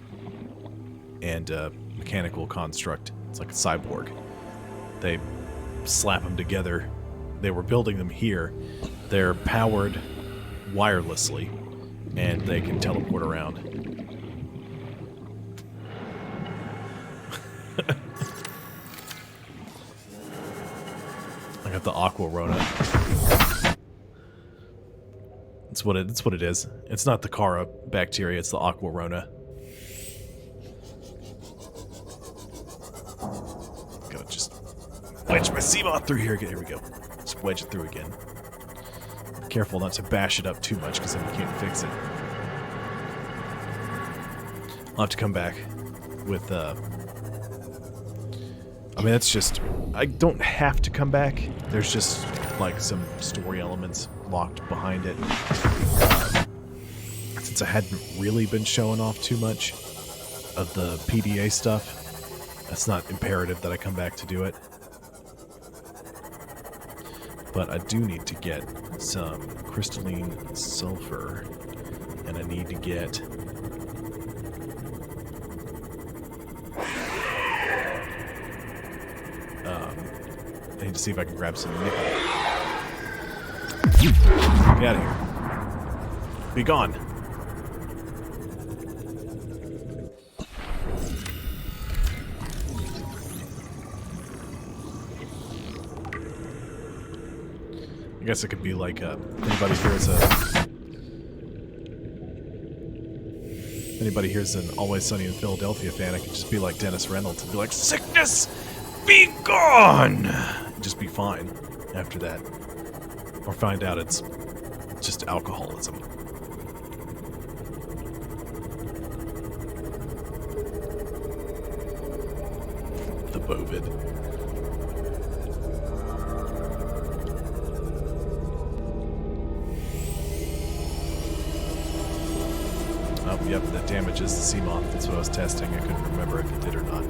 and mechanical construct. It's like a cyborg. They slap them together. They were building them here. They're powered wirelessly, and they can teleport around. I got the Aqua Rona. That's what it is. It's not the Kara bacteria, it's the Aqua Rona. Gotta just wedge my Seamoth through here. Here we go. Just wedge it through again. Careful not to bash it up too much, because then we can't fix it. I'll have to come back with, I mean, that's just... I don't have to come back. There's just, like, some story elements locked behind it. Since I hadn't really been showing off too much of the PDA stuff, it's not imperative that I come back to do it. But I do need to get some crystalline sulfur, and I need to get... I need to see if I can grab some nickel. Get out of here. Be gone. I guess it could be like anybody here's an Always Sunny in Philadelphia fan, I could just be like Dennis Reynolds and be like, sickness, be gone! And just be fine after that. Or find out it's just alcoholism. The Bovid. Oh, yep, that damages the Seamoth. That's what I was testing. I couldn't remember if it did or not.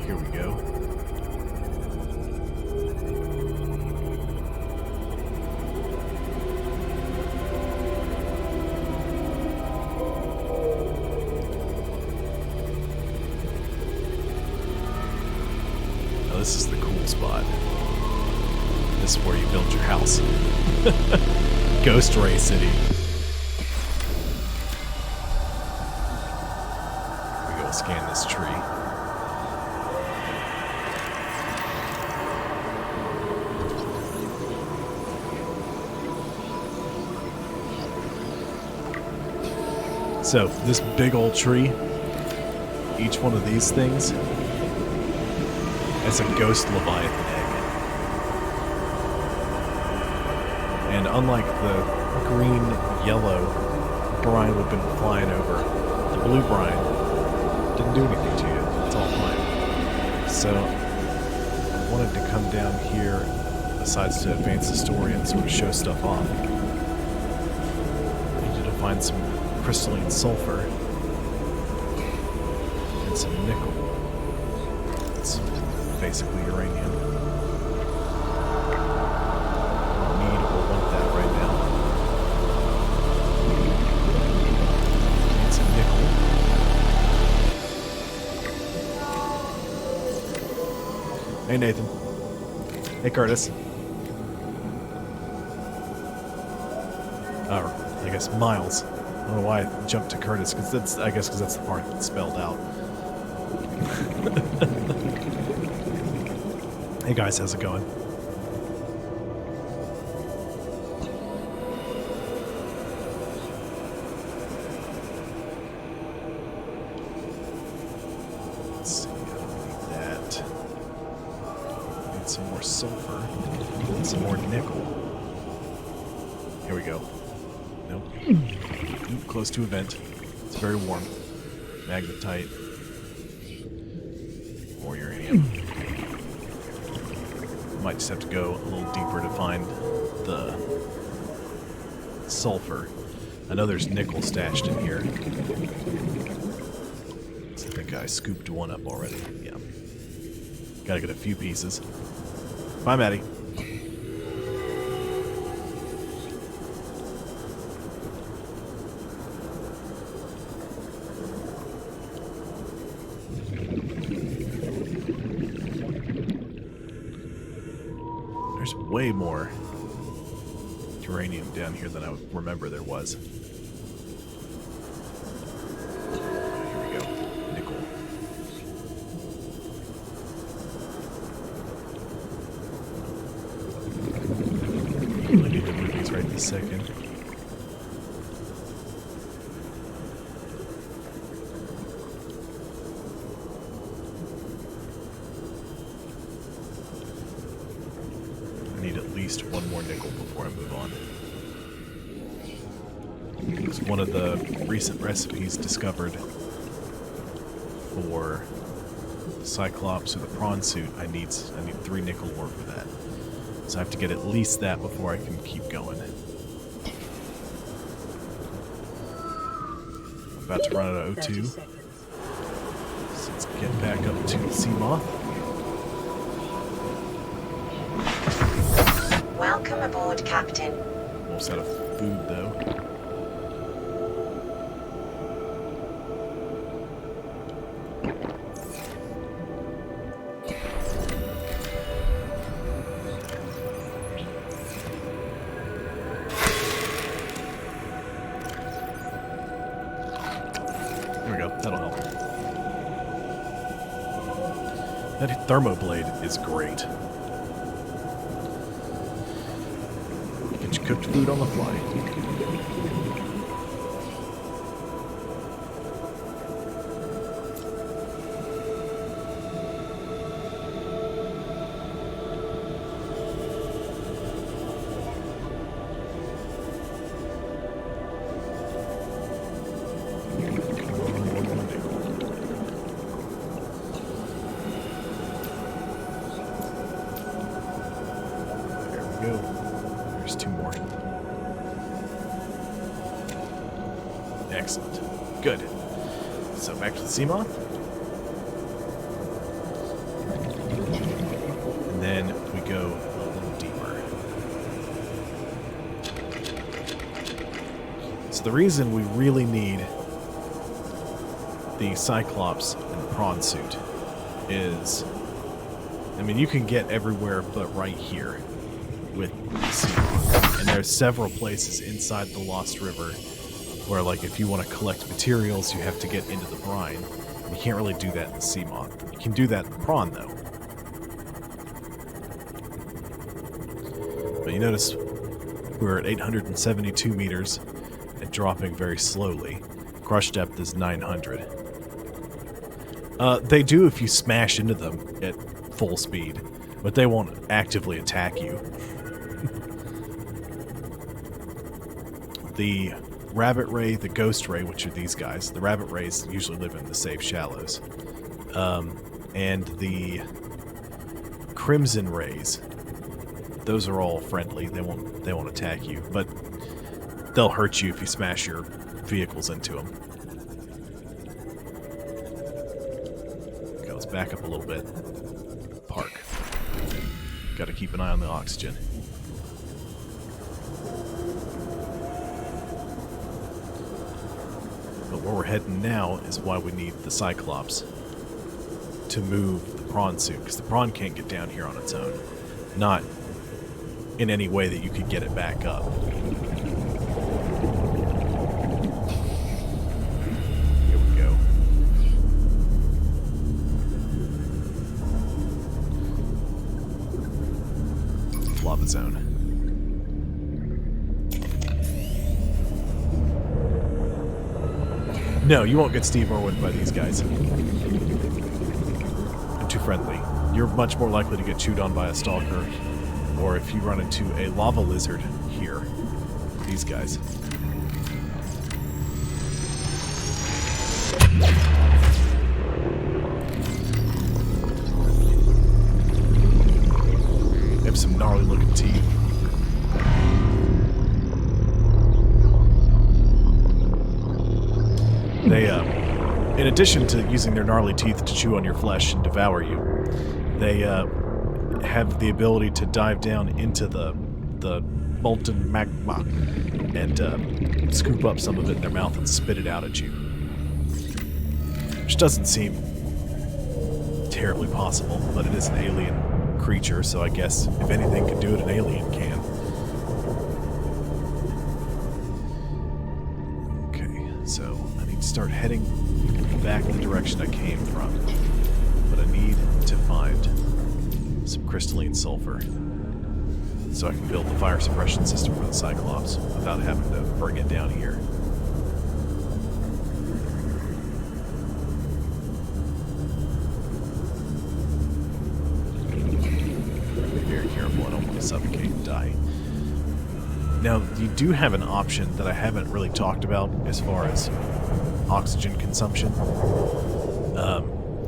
Here we go. Now this is the cool spot. This is where you build your house. Ghost Ray City. We go scan this tree. So, this big old tree, each one of these things has a ghost Leviathan egg. And unlike the green-yellow brine we've been flying over, the blue brine didn't do anything to you. It's all fine. So, I wanted to come down here. decides to advance the story and sort of show stuff off. Needed to find some crystalline sulfur and some nickel. It's basically uranium. Need or want that right now. Need some nickel. Hey Nathan. Hey Curtis. Or I guess Miles. I don't know why I jumped to Curtis, because that's the part that's spelled out. Hey guys, how's it going? Let's see, I don't need that. Need some more sulfur. Need some more nickel. Here we go. Nope. Ooh, close to a vent. It's very warm. Magnetite. More uranium. Might just have to go a little deeper to find the sulfur. I know there's nickel stashed in here. I think I scooped one up already. Yeah. Gotta get a few pieces. Bye, Maddie. There's way more uranium down here than I would remember there was. Here we go. Nickel. I need to move these right this second. One more nickel before I move on. It's one of the recent recipes discovered for the Cyclops or the prawn suit. I need 3 nickel ore for that. So I have to get at least that before I can keep going. I'm about to run out of O2. So let's get back up to the Seamoth. Welcome aboard, Captain. Almost out of food, though. There we go. That'll help. That thermoblade is great. Cooked food on the fly. There we go. There's 2 more. Excellent. Good. So back to the Seamoth. And then we go a little deeper. So the reason we really need the Cyclops and the prawn suit is, I mean, you can get everywhere but right here with the Seamoth. And there's several places inside the Lost River where, like, if you want to collect materials, you have to get into the brine. You can't really do that in the Seamoth. You can do that in the prawn, though. But you notice we're at 872 meters and dropping very slowly. Crush depth is 900. They do if you smash into them at full speed, but they won't actively attack you. The rabbit ray, the ghost ray, which are these guys. The rabbit rays usually live in the safe shallows. And the crimson rays those are all friendly. They won't attack you, but they'll hurt you if you smash your vehicles into them. Okay, let's back up a little bit. Park. Got to keep an eye on the oxygen. But where we're heading now is why we need the Cyclops to move the prawn suit, because the prawn can't get down here on its own. Not in any way that you could get it back up. Here we go. Lava zone. No, you won't get Steve Irwin by these guys. I'm too friendly. You're much more likely to get chewed on by a stalker, or if you run into a lava lizard here. These guys. They have some gnarly looking teeth. They, in addition to using their gnarly teeth to chew on your flesh and devour you, they have the ability to dive down into the molten magma and scoop up some of it in their mouth and spit it out at you. Which doesn't seem terribly possible, but it is an alien creature, so I guess if anything can do it, an alien can. Okay, so I need to start heading back the direction I came from, but I need to find some crystalline sulfur so I can build the fire suppression system for the Cyclops without having to bring it down here. Be very careful, I don't want to suffocate and die. Now, you do have an option that I haven't really talked about as far as oxygen consumption.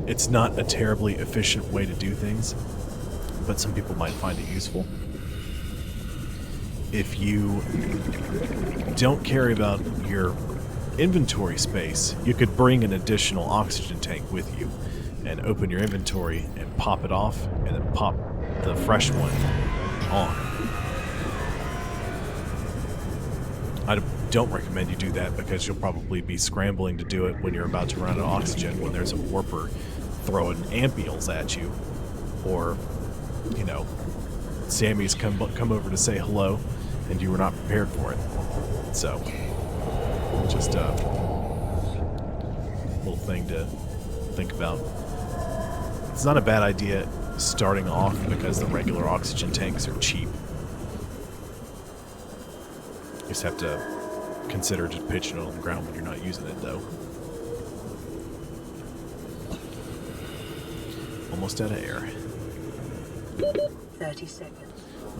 It's not a terribly efficient way to do things, but some people might find it useful. If you don't care about your inventory space, you could bring an additional oxygen tank with you and open your inventory and pop it off, and then pop the fresh one on. I don't recommend you do that because you'll probably be scrambling to do it when you're about to run out of oxygen, when there's a warper throwing ampules at you, or, you know, Sammy's come over to say hello and you were not prepared for it. So, just a little thing to think about. It's not a bad idea starting off because the regular oxygen tanks are cheap. You just have to consider just pitching it on the ground when you're not using it, though. Almost out of air. 30 seconds.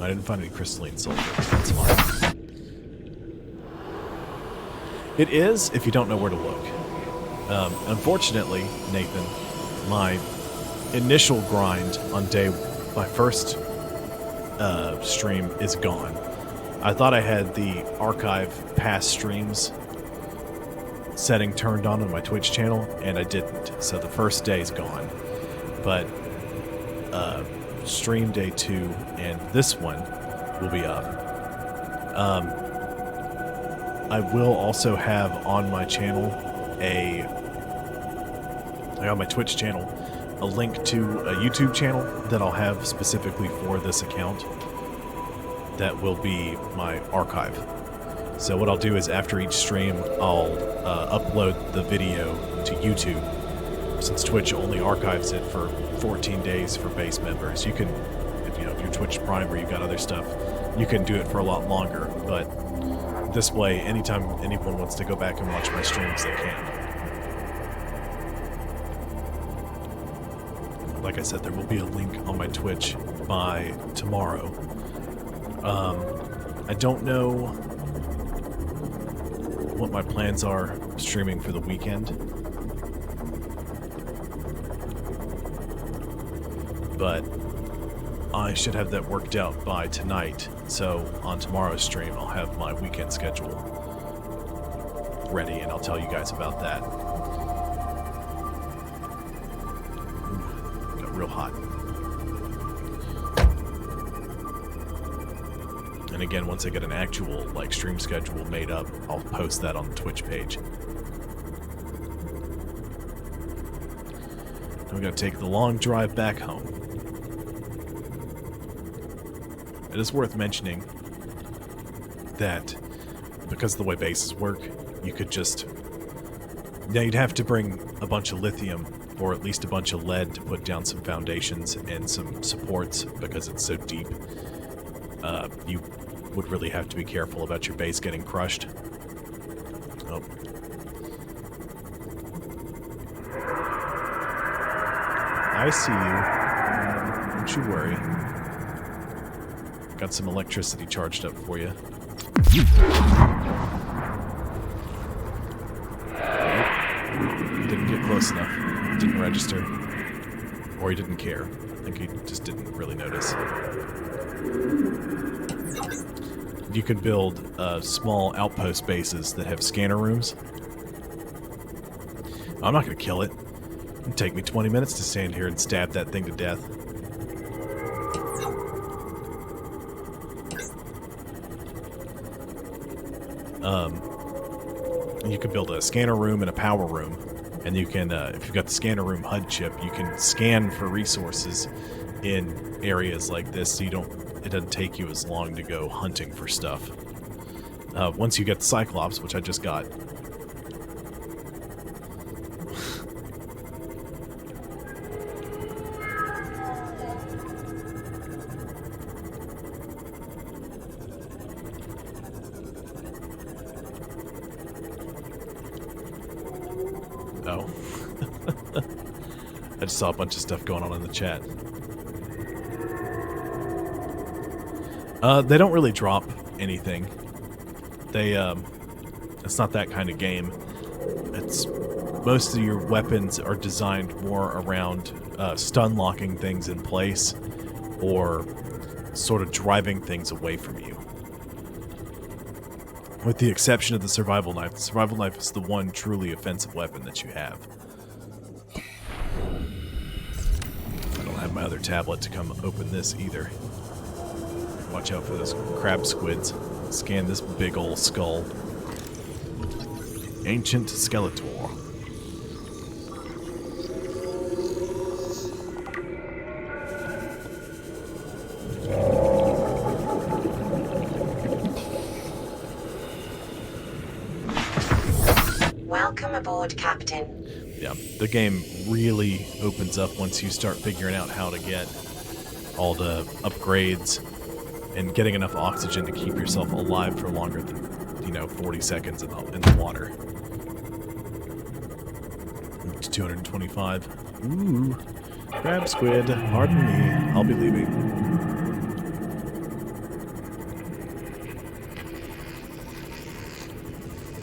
I didn't find any crystalline sulfur. That's fine. It is, if you don't know where to look. Unfortunately, Nathan, my initial grind on my first stream is gone. I thought I had the archive past streams setting turned on my Twitch channel, and I didn't. So the first day is gone. But stream day 2 and this one will be up. I will also have on my channel on my Twitch channel, a link to a YouTube channel that I'll have specifically for this account. That will be my archive. So what I'll do is after each stream, I'll upload the video to YouTube. Since Twitch only archives it for 14 days for base members, you can, if you're Twitch Prime or you've got other stuff, you can do it for a lot longer. But this way, anytime anyone wants to go back and watch my streams, they can. Like I said, there will be a link on my Twitch by tomorrow. I don't know what my plans are streaming for the weekend, but I should have that worked out by tonight. So on tomorrow's stream, I'll have my weekend schedule ready, and I'll tell you guys about that. Ooh, got real hot. And again, once I get an actual stream schedule made up, I'll post that on the Twitch page. We're going to take the long drive back home. It is worth mentioning that because of the way bases work, you could just... Now, you'd have to bring a bunch of lithium, or at least a bunch of lead, to put down some foundations and some supports, because it's so deep. You would really have to be careful about your base getting crushed. Oh. I see you. Don't you worry. Got some electricity charged up for you. Didn't get close enough. Didn't register. Or he didn't care. I think he just didn't really notice. You can build small outpost bases that have scanner rooms. I'm not going to kill it. It'll take me 20 minutes to stand here and stab that thing to death. You can build a scanner room and a power room, and you can, if you've got the scanner room HUD chip, you can scan for resources in areas like this, so it doesn't take you as long to go hunting for stuff. Once you get the Cyclops, which I just got. Oh. I just saw a bunch of stuff going on in the chat. They don't really drop anything. It's not that kind of game. Most of your weapons are designed more around stun locking things in place or sort of driving things away from you. With the exception of the survival knife. The survival knife is the one truly offensive weapon that you have. I don't have my other tablet to come open this either. Watch out for those crab squids. Scan this big ol' skull. Ancient Skeletor. Welcome aboard, Captain. Yeah, the game really opens up once you start figuring out how to get all the upgrades and getting enough oxygen to keep yourself alive for longer than, 40 seconds in the water. 225. Ooh, crab squid. Pardon me. I'll be leaving.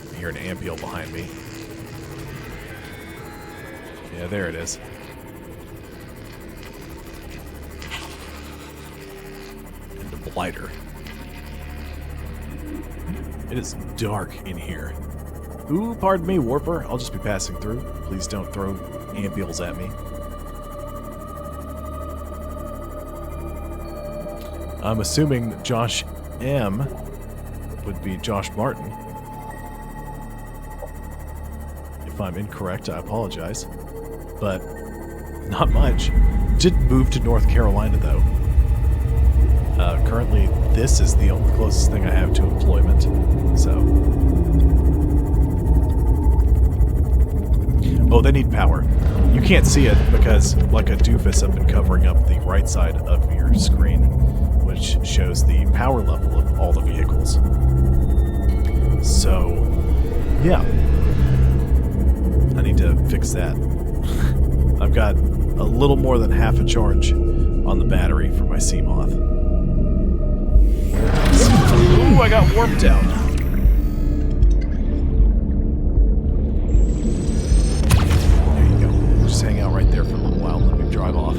I hear an ampule behind me. Yeah, there it is. And a blighter. It is dark in here. Ooh, pardon me, Warper. I'll just be passing through. Please don't throw ampules at me. I'm assuming Josh M would be Josh Martin. If I'm incorrect, I apologize. But not much. Did move to North Carolina, though. Currently, this is the only closest thing I have to employment. So. Oh, they need power. You can't see it because, like a doofus, I've been covering up the right side of your screen, which shows the power level of all the vehicles. So, yeah. I need to fix that. I've got a little more than half a charge on the battery for my Seamoth. Ooh, I got warped out. There you go. Just hang out right there for a little while and let me drive off.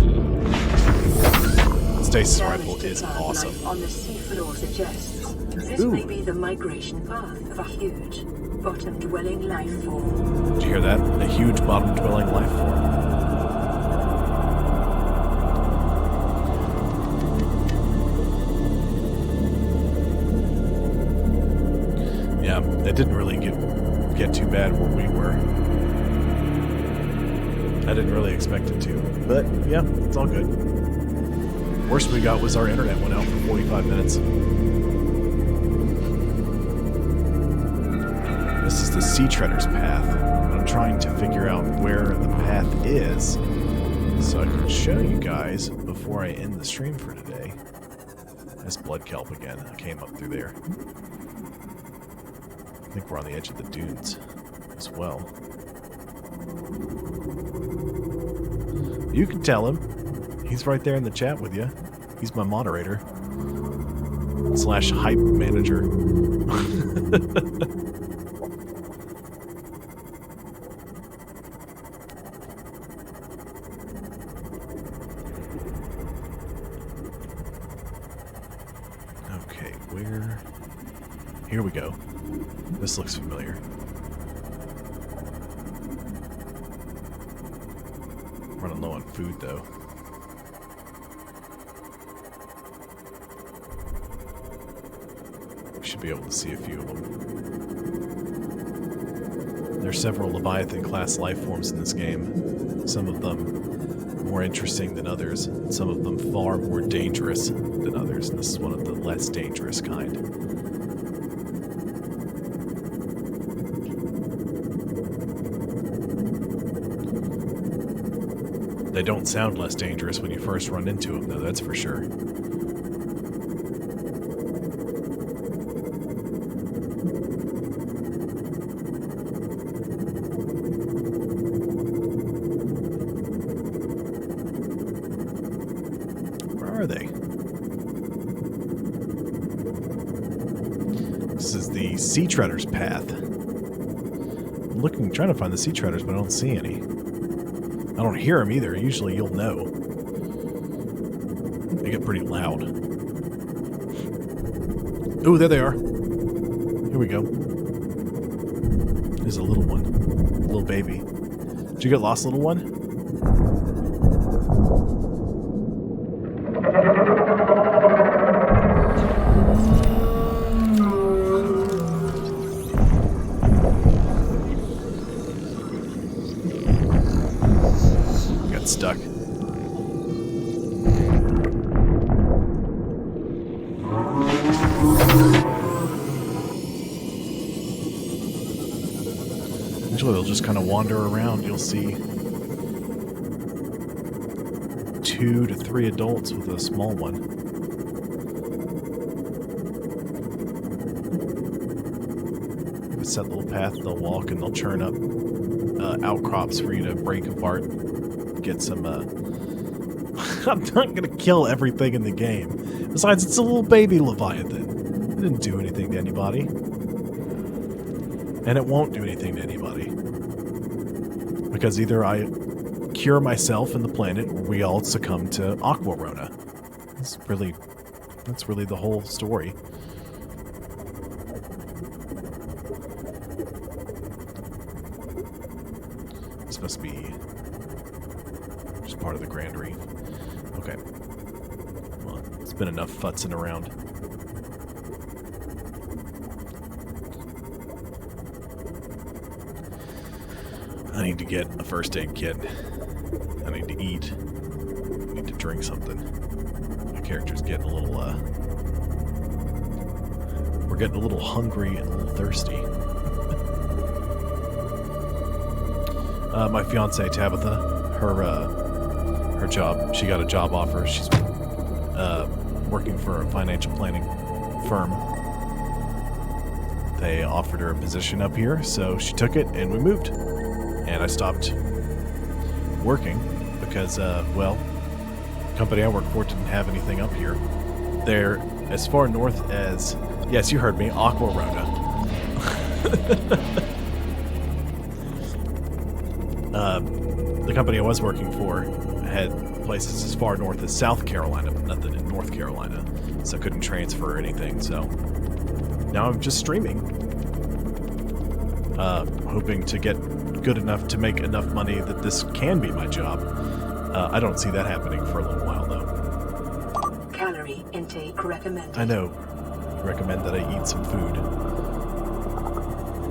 It's stasis Damage rifle to is plant awesome. life on the seafloor suggests this Ooh. may be the migration path of a huge, bottom-dwelling life form. Did you hear that? A huge bottom-dwelling life form. Yeah, it didn't really get too bad where we were. I didn't really expect it to, but yeah, it's all good. Worst we got was our internet went out for 45 minutes. This is the Sea Treader's path. I'm trying to figure out where the path is so I can show you guys before I end the stream for today. That's blood kelp again. I came up through there. I think we're on the edge of the dunes as well. You can tell him. He's right there in the chat with you. He's my moderator. / hype manager. Okay, where... Here we go. This looks familiar. Running low on food, though. We should be able to see a few of them. There's several Leviathan-class life forms in this game. Some of them more interesting than others, and some of them far more dangerous than others, and this is one of the less dangerous kind. They don't sound less dangerous when you first run into them, though, that's for sure. Where are they? This is the Sea Treader's path. I'm looking, trying to find the Sea Treaders, but I don't see any. I don't hear them either. Usually you'll know. They get pretty loud. Ooh, there they are. Here we go. There's a little one. Little baby. Did you get lost, little one? Stuck. Usually they'll just kind of wander around. You'll see 2 to 3 adults with a small one. If it's that little path, they'll walk and they'll churn up outcrops for you to break apart. Get some, I'm not gonna kill everything in the game. Besides, it's a little baby Leviathan. It didn't do anything to anybody. And it won't do anything to anybody. Because either I cure myself and the planet, or we all succumb to Aqua Rona. That's really the whole story. This must be part of the Grandery. Okay. Well, it's been enough futzing around. I need to get a first aid kit. I need to eat. I need to drink something. My character's getting a little, we're getting a little hungry and a little thirsty. My fiancée, Tabitha, her job. She got a job offer. She's working for a financial planning firm. They offered her a position up here, so she took it, and we moved. And I stopped working because, well, the company I work for didn't have anything up here. They're as far north as, yes, you heard me, Aqua Rona. The company I was working for had places as far north as South Carolina, but nothing in North Carolina, so I couldn't transfer anything. So now I'm just streaming, hoping to get good enough to make enough money that this can be my job. I don't see that happening for a little while, though. Calorie intake recommended. I know. You recommend that I eat some food.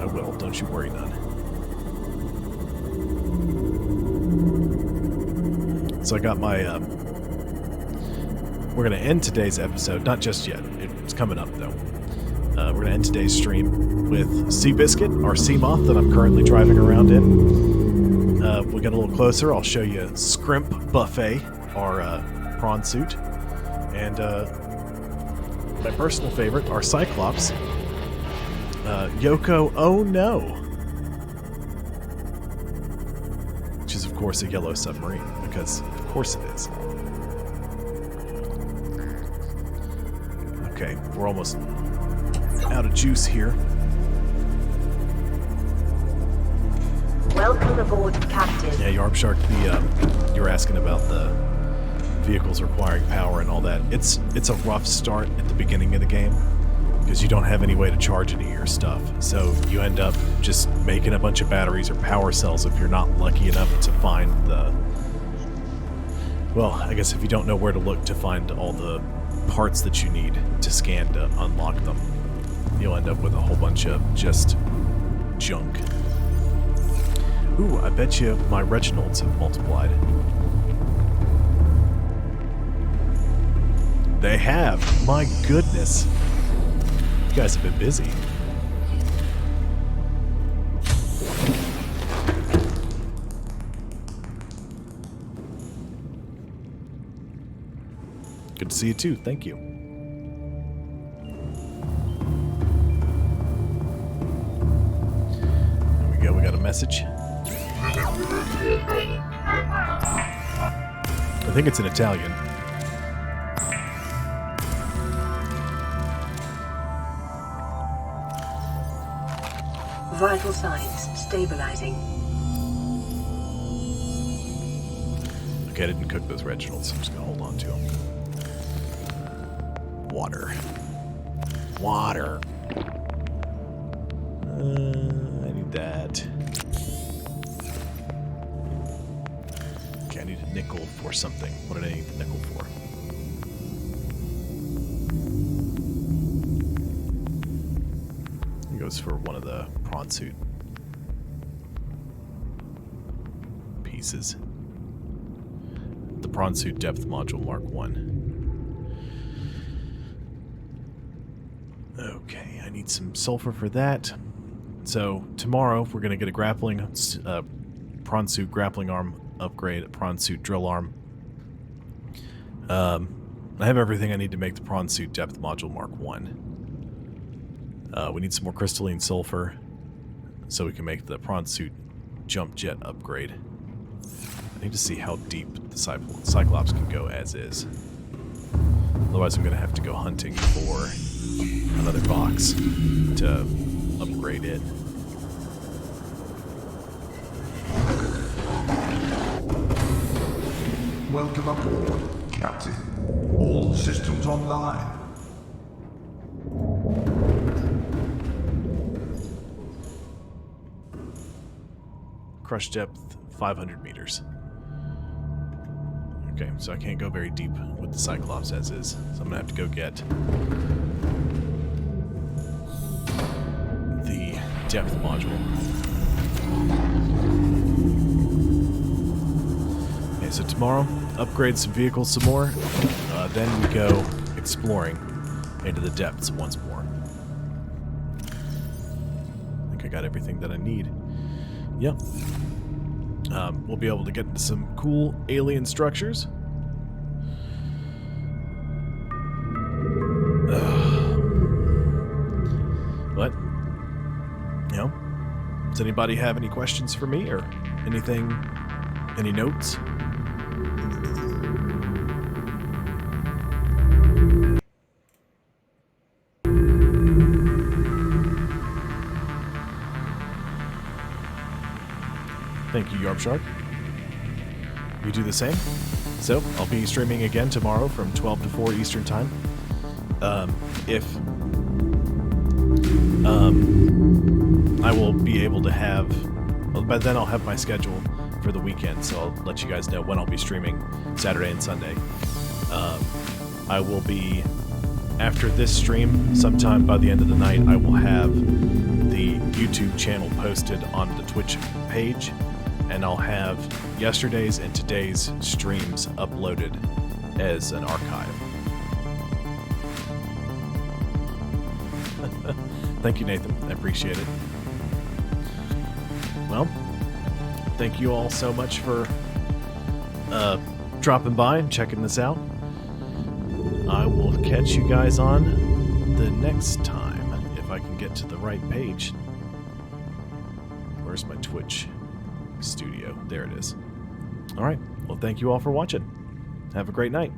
I will. Don't you worry none. So I got my, we're going to end today's episode, not just yet, it's coming up though. We're going to end today's stream with Seabiscuit, our Seamoth that I'm currently driving around in. We get a little closer, I'll show you Scrimp Buffet, our prawn suit, and my personal favorite, our Cyclops, Yoko Oh No, which is of course a yellow submarine, because of course it is. Okay, we're almost out of juice here. Welcome aboard, Captain. Yeah, Yarb Shark, you were asking about the vehicles requiring power and all that. It's a rough start at the beginning of the game, because you don't have any way to charge any of your stuff. So you end up just making a bunch of batteries or power cells if you're not lucky enough to find the... Well, I guess if you don't know where to look to find all the parts that you need to scan to unlock them, you'll end up with a whole bunch of just junk. Ooh, I bet you my Reginalds have multiplied. They have! My goodness! You guys have been busy. Good to see you too, thank you. There we go, we got a message. I think it's in Italian. Vital signs stabilizing. Okay, I didn't cook those Reginalds, so I'm just gonna hold on to them. Water. Water. I need that. Okay, I need a nickel for something. What did I need the nickel for? It goes for one of the prawn suit pieces. The prawn suit depth module Mark 1. Okay, I need some sulfur for that. So tomorrow we're going to get a grappling prawn suit grappling arm upgrade, a prawn suit drill arm. I have everything I need to make the prawn suit depth module Mark 1. We need some more crystalline sulfur so we can make the prawn suit jump jet upgrade. I need to see how deep the Cyclops can go as is. Otherwise I'm going to have to go hunting for another box to upgrade it. Welcome aboard, Captain. All systems online. Crush depth 500 meters. Okay, so I can't go very deep with the Cyclops as is, so I'm gonna have to go get the depth module. Okay, so tomorrow, upgrade some vehicles some more, then we go exploring into the depths once more. I think I got everything that I need. Yep. We'll be able to get into some cool alien structures. But, you know, does anybody have any questions for me or anything, any notes? Thank you, Yarb Shark. you do the same. So I'll be streaming again tomorrow from 12 to 4 Eastern Time. I will be able to have, well, by then I'll have my schedule for the weekend, so I'll let you guys know when I'll be streaming Saturday and Sunday. I will be, after this stream, sometime by the end of the night, I will have the YouTube channel posted on the Twitch page, and I'll have yesterday's and today's streams uploaded as an archive. Thank you, Nathan. I appreciate it. Well, thank you all so much for dropping by and checking this out. I will catch you guys on the next time, if I can get to the right page. Where's my Twitch studio? There it is. All right. Well, thank you all for watching. Have a great night.